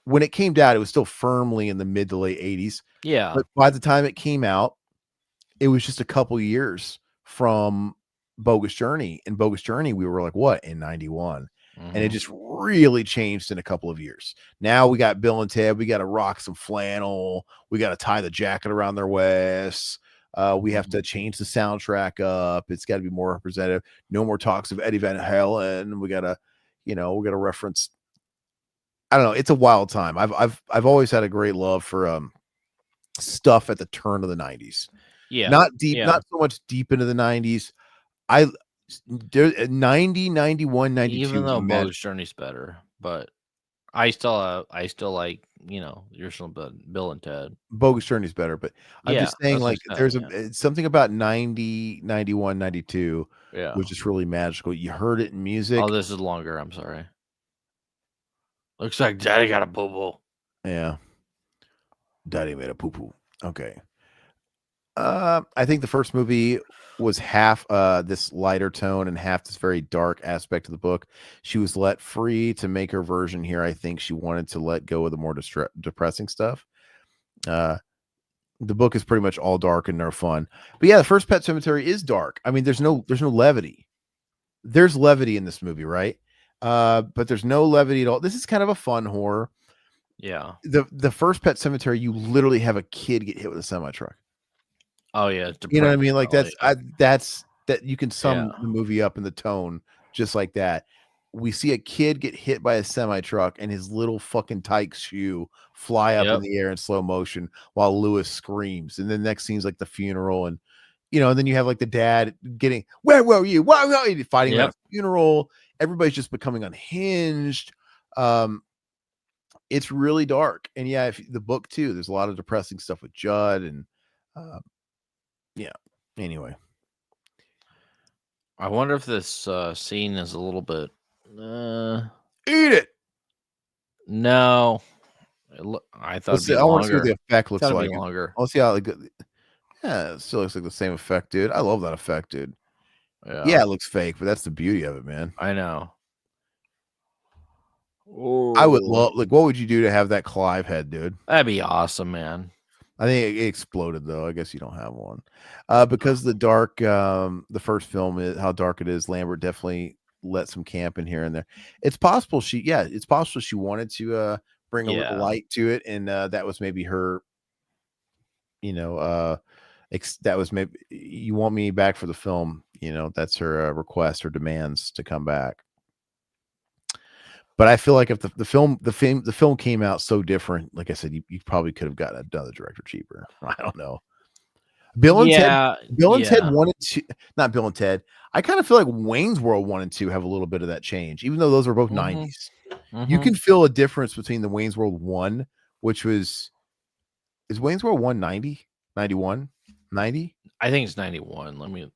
when it came out, it was still firmly in the mid to late 80s. Yeah. But by the time it came out, it was just a couple years from Bogus Journey. In Bogus Journey, we were like, what, in 91? And it Mhm. just really changed in a couple of years. Now we got Bill and Ted. We got to rock some flannel. We got to tie the jacket around their waists. We have to Mhm. change the soundtrack up. It's got to be more representative. No more talks of Eddie Van Halen. We got to, we got to reference. I don't know. It's a wild time. I've always had a great love for stuff at the turn of the 90s. Yeah. Not deep, Yeah. not so much deep into the 90s. I there 90, 91, 92 Even was a though magic. Bogus Journey's better, but I still like, original Bill and Ted. Bogus Journey's better, but I'm Yeah, just saying, that's what like, I'm there's saying. Yeah. it's something about 90, 91, 92 Yeah. was just really magical. You heard it in Oh, music. this is longer. I'm sorry. Looks like Daddy got a boo boo. Yeah. Daddy made a poo-poo. Okay. I think the first movie was half this lighter tone and half this very dark aspect of the book. She was let free to make her version here. I think she wanted to let go of the more depressing stuff. Uh, The book is pretty much all dark and no fun. But yeah, the first Pet Cemetery is dark. I mean, there's no levity. There's levity in this movie, right? But there's no levity at all. This is kind of a fun horror. Yeah. The first Pet Cemetery, you literally have a kid get hit with a semi truck. Oh yeah. It's You know what I mean? depressing, Like really. that's that you can sum Yeah. the movie up in the tone just like that. We see a kid get hit by a semi truck and his little fucking Tyke's shoe fly up in Yep. the air in slow motion while Lewis screams. And then the next scene's like the funeral, and and then you have like the dad getting, where were you? Why were you fighting at Yep. a funeral? Everybody's just becoming unhinged. It's really dark. And yeah, if the book too, there's a lot of depressing stuff with Judd and yeah. Anyway. I wonder if this scene is a little bit. Eat it. No, I thought Let's it'd see. be I want to see what longer. the effect looks Thought it'd like. be longer. I'll see how yeah, it still looks like the same effect, dude. I love that effect, dude. Yeah, it looks fake, but that's the beauty of it, man. I know. I would Oh, love, like, what would you do to have that Clive head, dude? that'd be awesome, man. I think it exploded though. I guess you don't have one. Because the dark, the first film is how dark it is. Lambert definitely let some camp in here and there. It's possible it's possible she wanted to bring a little light to it, and that was maybe her, that was maybe, you want me back for the film, that's her request or demands to come back. But I feel like if the film came out so different, like I said, you probably could have gotten another director cheaper. I don't know. Bill and Ted wanted to, not Bill and Ted. I kind of feel like Wayne's World 1 and 2 have a little bit of that change, even though those were both 90s. You can feel a difference between the Wayne's World 1, which is Wayne's World 1 90, 91, 90? I think it's 91.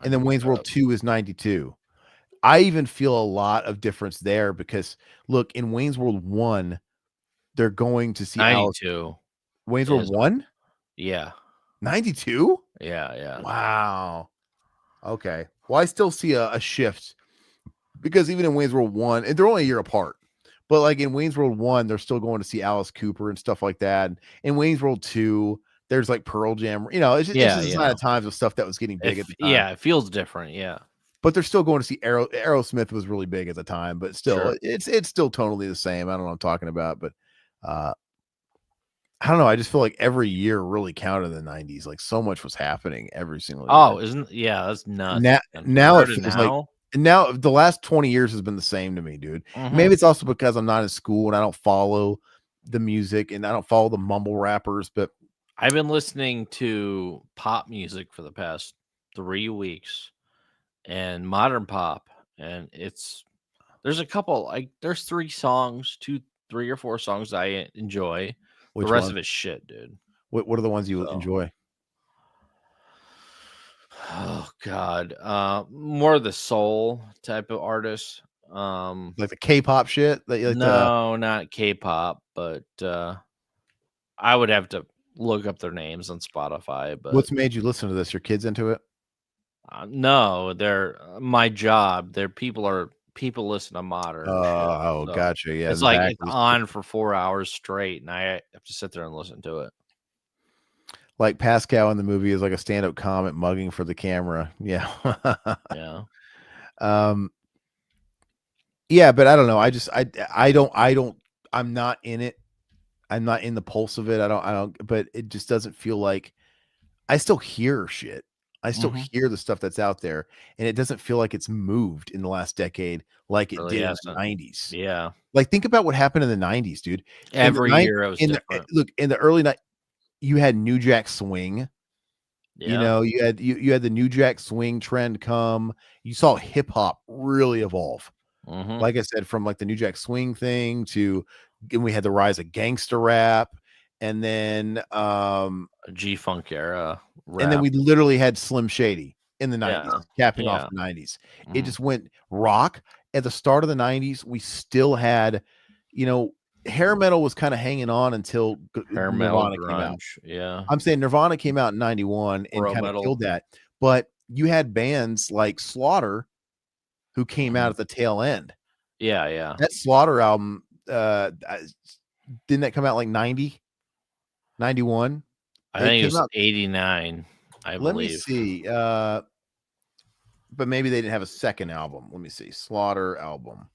And then Wayne's World 2 is 92. I even feel a lot of difference there because look, in Wayne's World 1, they're going to see 92. Wayne's World 1? Yeah. 92? Yeah. Wow. Okay. Well, I still see a shift because even in Wayne's World 1, and they're only a year apart, but like in Wayne's World 1, they're still going to see Alice Cooper and stuff like that. In Wayne's World 2, there's like Pearl Jam. It's just a sign of times of stuff that was getting big at the time. Yeah, it feels different. Yeah. But they're still going to see Aerosmith was really big at the time, but still, it's still totally the same. I don't know what I'm talking about, but I don't know. I just feel like every year really counted in the 90s. Like so much was happening every single year. Oh, that's nuts. Now it feels like now the last 20 years has been the same to me, dude. Maybe it's also because I'm not in school and I don't follow the music and I don't follow the mumble rappers, but I've been listening to pop music for the past 3 weeks and modern pop, and there's a couple, like there's 3 or 4 songs I enjoy. The rest of it's shit, dude. What are the ones you enjoy? Oh God, more of the soul type of artists. Like the K-pop shit that you like. No, not K-pop, but I would have to look up their names on Spotify. But what's made you listen to this? Your kids into it? No, they're my job. People listen to modern. So gotcha. Yeah, it's like it's on for 4 hours straight, and I have to sit there and listen to it. Like Pascal in the movie is like a stand-up comic mugging for the camera. Yeah. Yeah. Yeah, but I don't know. I'm not in it. I'm not in the pulse of it. I don't, but it just doesn't feel like I still hear shit. I still hear the stuff that's out there, and it doesn't feel like it's moved in the last decade like it did in the 90s. Yeah. Like think about what happened in the 90s, dude. Every year it was different. Look, in the early night, you had New Jack Swing. Yeah. You had the New Jack Swing trend come. You saw hip hop really evolve. Like I said, from like the New Jack Swing thing to, and we had the rise of gangster rap, and then G-Funk era rap. And then we literally had Slim Shady in the 90s, capping off the 90s. It just went rock. At the start of the 90s, we still had, hair metal was kind of hanging on until Nirvana came out. Yeah. I'm saying Nirvana came out in 91 and kind of killed that. But you had bands like Slaughter who came out at the tail end. Yeah. That Slaughter album, didn't that come out like 90, 91? I It think it came was out. 89. I Let me believe. see. But maybe they didn't have a second album. Let me see. Slaughter album.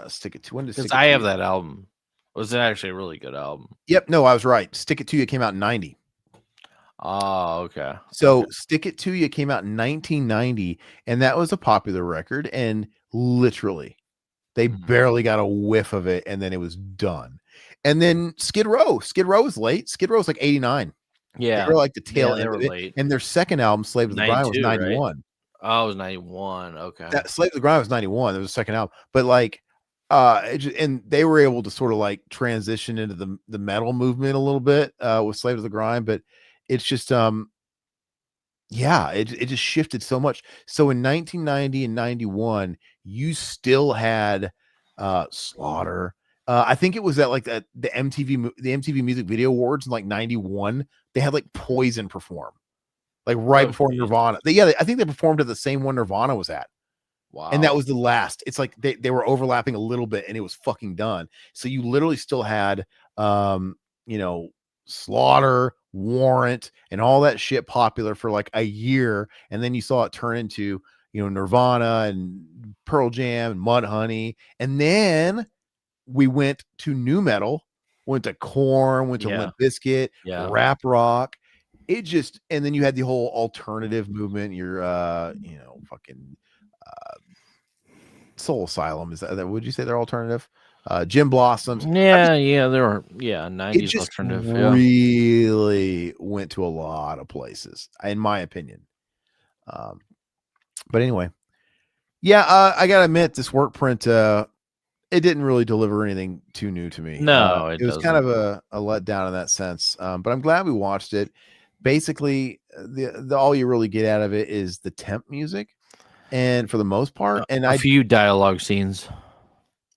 Stick It To. When did Because Stick It I To have You? that album. It was actually a really good album. Yep. No, I was right. Stick It To You came out in 90. Oh, okay. So Okay. Stick It To You came out in 1990, and that was a popular record. And literally, they Mhm. barely got a whiff of it, and then it was done. And then Skid Row. Skid Row is late. Skid Row is like 89. Yeah. They were like the tail Yeah, end they of were it. late. And their second album, Slave to the Grind, was 92, right? 91. Oh, it was 91. Okay. That Slave to the Grind was 91. It was the second album. But like and they were able to sort of like transition into the metal movement a little bit with Slave to the Grind, but it's just yeah, it just shifted so much. So in 1990 and 91, you still had Slaughter. I think it was at like the MTV Music Video Awards in like 91. They had like Poison perform like right Oh, before geez. Nirvana. I think they performed at the same one Nirvana was at. Wow. And that was the last. It's like they were overlapping a little bit and it was fucking done. So you literally still had you know, Slaughter, Warrant, and all that shit popular for like a year. And then you saw it turn into, Nirvana and Pearl Jam and Mudhoney. And then we went to new metal, went to Korn, went to Yeah. Limp Bizkit, Yeah. rap rock. It just, and then you had the whole alternative movement. Your, fucking Soul Asylum. Is that, would you say they're alternative? Jim Blossoms. Yeah, they were. Yeah, It 90s just alternative. Yeah. really went to a lot of places, in my opinion. But anyway, yeah, I gotta admit, this work print, it didn't really deliver anything too new to me. No, It was kind of a letdown in that sense. But I'm glad we watched it. Basically, the all you really get out of it is the temp music, and for the most part, and a few dialogue scenes.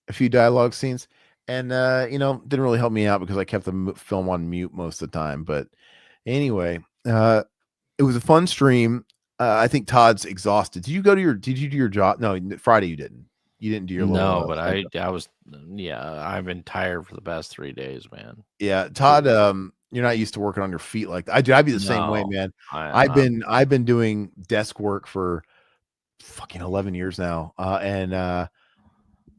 a few dialogue scenes, and didn't really help me out because I kept the film on mute most of the time. But anyway, it was a fun stream. I think Todd's exhausted. Did you do your job? No, Friday you didn't. You didn't do your little. No, but I was. Yeah, I've been tired for the past 3 days, man. Yeah, Todd. You're not used to working on your feet like that. I'd be the same way, No, man. I am not. I've been doing desk work for fucking 11 years now, and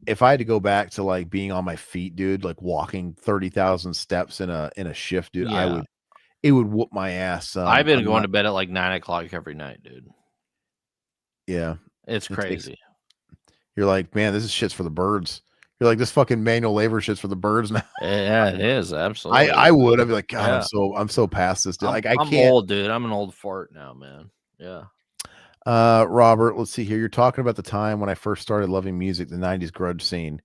if I had to go back to like being on my feet, dude, like walking 30,000 steps in a shift, dude, Yeah. it would whoop my ass. I've been going to bed at like 9 o'clock every night, dude. Yeah, It's crazy. You're like, man, this is shit's for the birds. You're like, this fucking manual labor shit's for the birds now. Yeah, it is absolutely. I would. I'd be like, God, Yeah. I'm so past this. Dude. Like, I I'm can't. old, dude. I'm an old fart now, man. Yeah. Robert, let's see here. You're talking about the time when I first started loving music, the '90s grudge scene.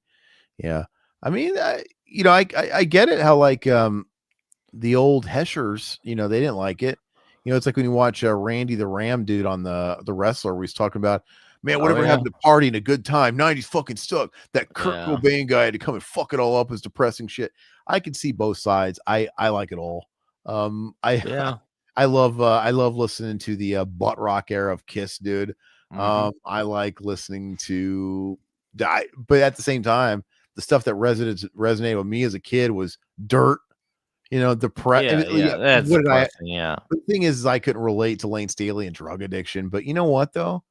Yeah, I mean, I get it. How like the old Heschers, they didn't like it. It's like when you watch Randy the Ram dude on the wrestler, where he's talking about, man, whatever happened to party and a good time? '90s fucking stuck. That Kurt Cobain guy had to come and fuck it all up. Is depressing shit. I can see both sides. I like it all. I love listening to the butt rock era of Kiss, dude. I like listening to but at the same time, the stuff that resonated with me as a kid was Dirt. Depressed. That's depressing. Yeah. The thing is, I couldn't relate to Lane Staley and drug addiction, but you know what though?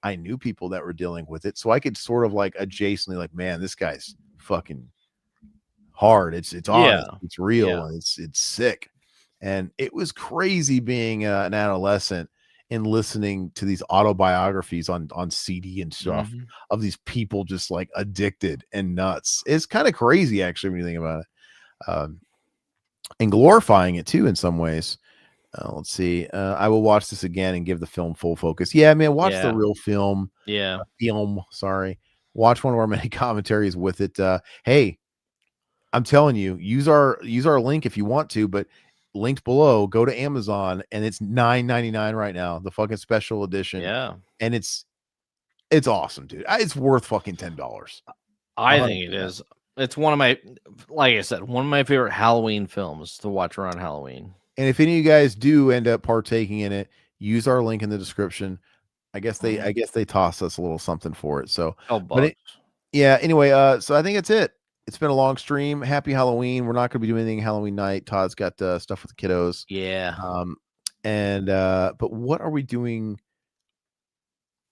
I knew people that were dealing with it, so I could sort of like adjacently, like, man, this guy's fucking hard. It's honest, it's real, and it's sick. And it was crazy being an adolescent and listening to these autobiographies on CD and stuff of these people just like addicted and nuts. It's kind of crazy, actually, when you think about it. And glorifying it too in some ways. Let's see. I will watch this again and give the film full focus. Yeah, man, watch the real film. Yeah. Sorry. Watch one of our many commentaries with it. Hey, I'm telling you, use our link if you want to, but linked below, go to Amazon and it's $9.99 right now, the fucking special edition. Yeah. And it's awesome, dude. It's worth fucking $10. I think it is. It's one of my, like I said, one of my favorite Halloween films to watch around Halloween. And if any of you guys do end up partaking in it, use our link in the description. I guess they toss us a little something for it. So, but anyway, so I think that's it. it's been a long stream. Happy Halloween. We're not going to be doing anything Halloween night. Todd's got stuff with the kiddos. Yeah. But what are we doing?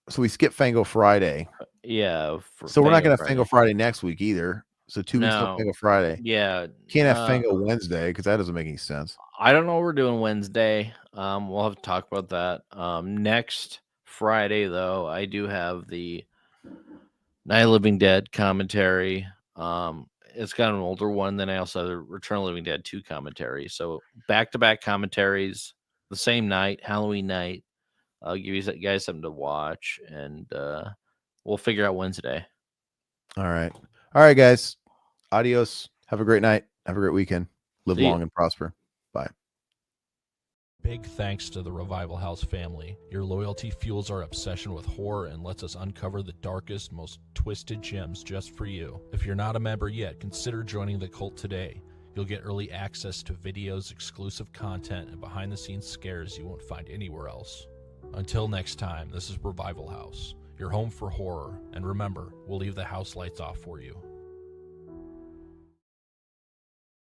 So we skip Fango Friday. Yeah. So we're not going to have Fango Friday next week either. So 2 weeks no Fango Friday. Yeah. Can't have Fango Wednesday because that doesn't make any sense. I don't know what we're doing Wednesday. We'll have to talk about that. Next Friday, though, I do have the Night of the Living Dead commentary. It's got an older one. Then I also have the Return of the Living Dead 2 commentary. So back-to-back commentaries the same night, Halloween night. I'll give you guys something to watch, and we'll figure out Wednesday. All right, guys. Adios. Have a great night. Have a great weekend. Live long and prosper. Bye. Big thanks to the Revival House family. Your loyalty fuels our obsession with horror and lets us uncover the darkest, most twisted gems just for you. If you're not a member yet, consider joining the cult today. You'll get early access to videos, exclusive content, and behind-the-scenes scares you won't find anywhere else. Until next time, this is Revival House, your home for horror. And remember, we'll leave the house lights off for you.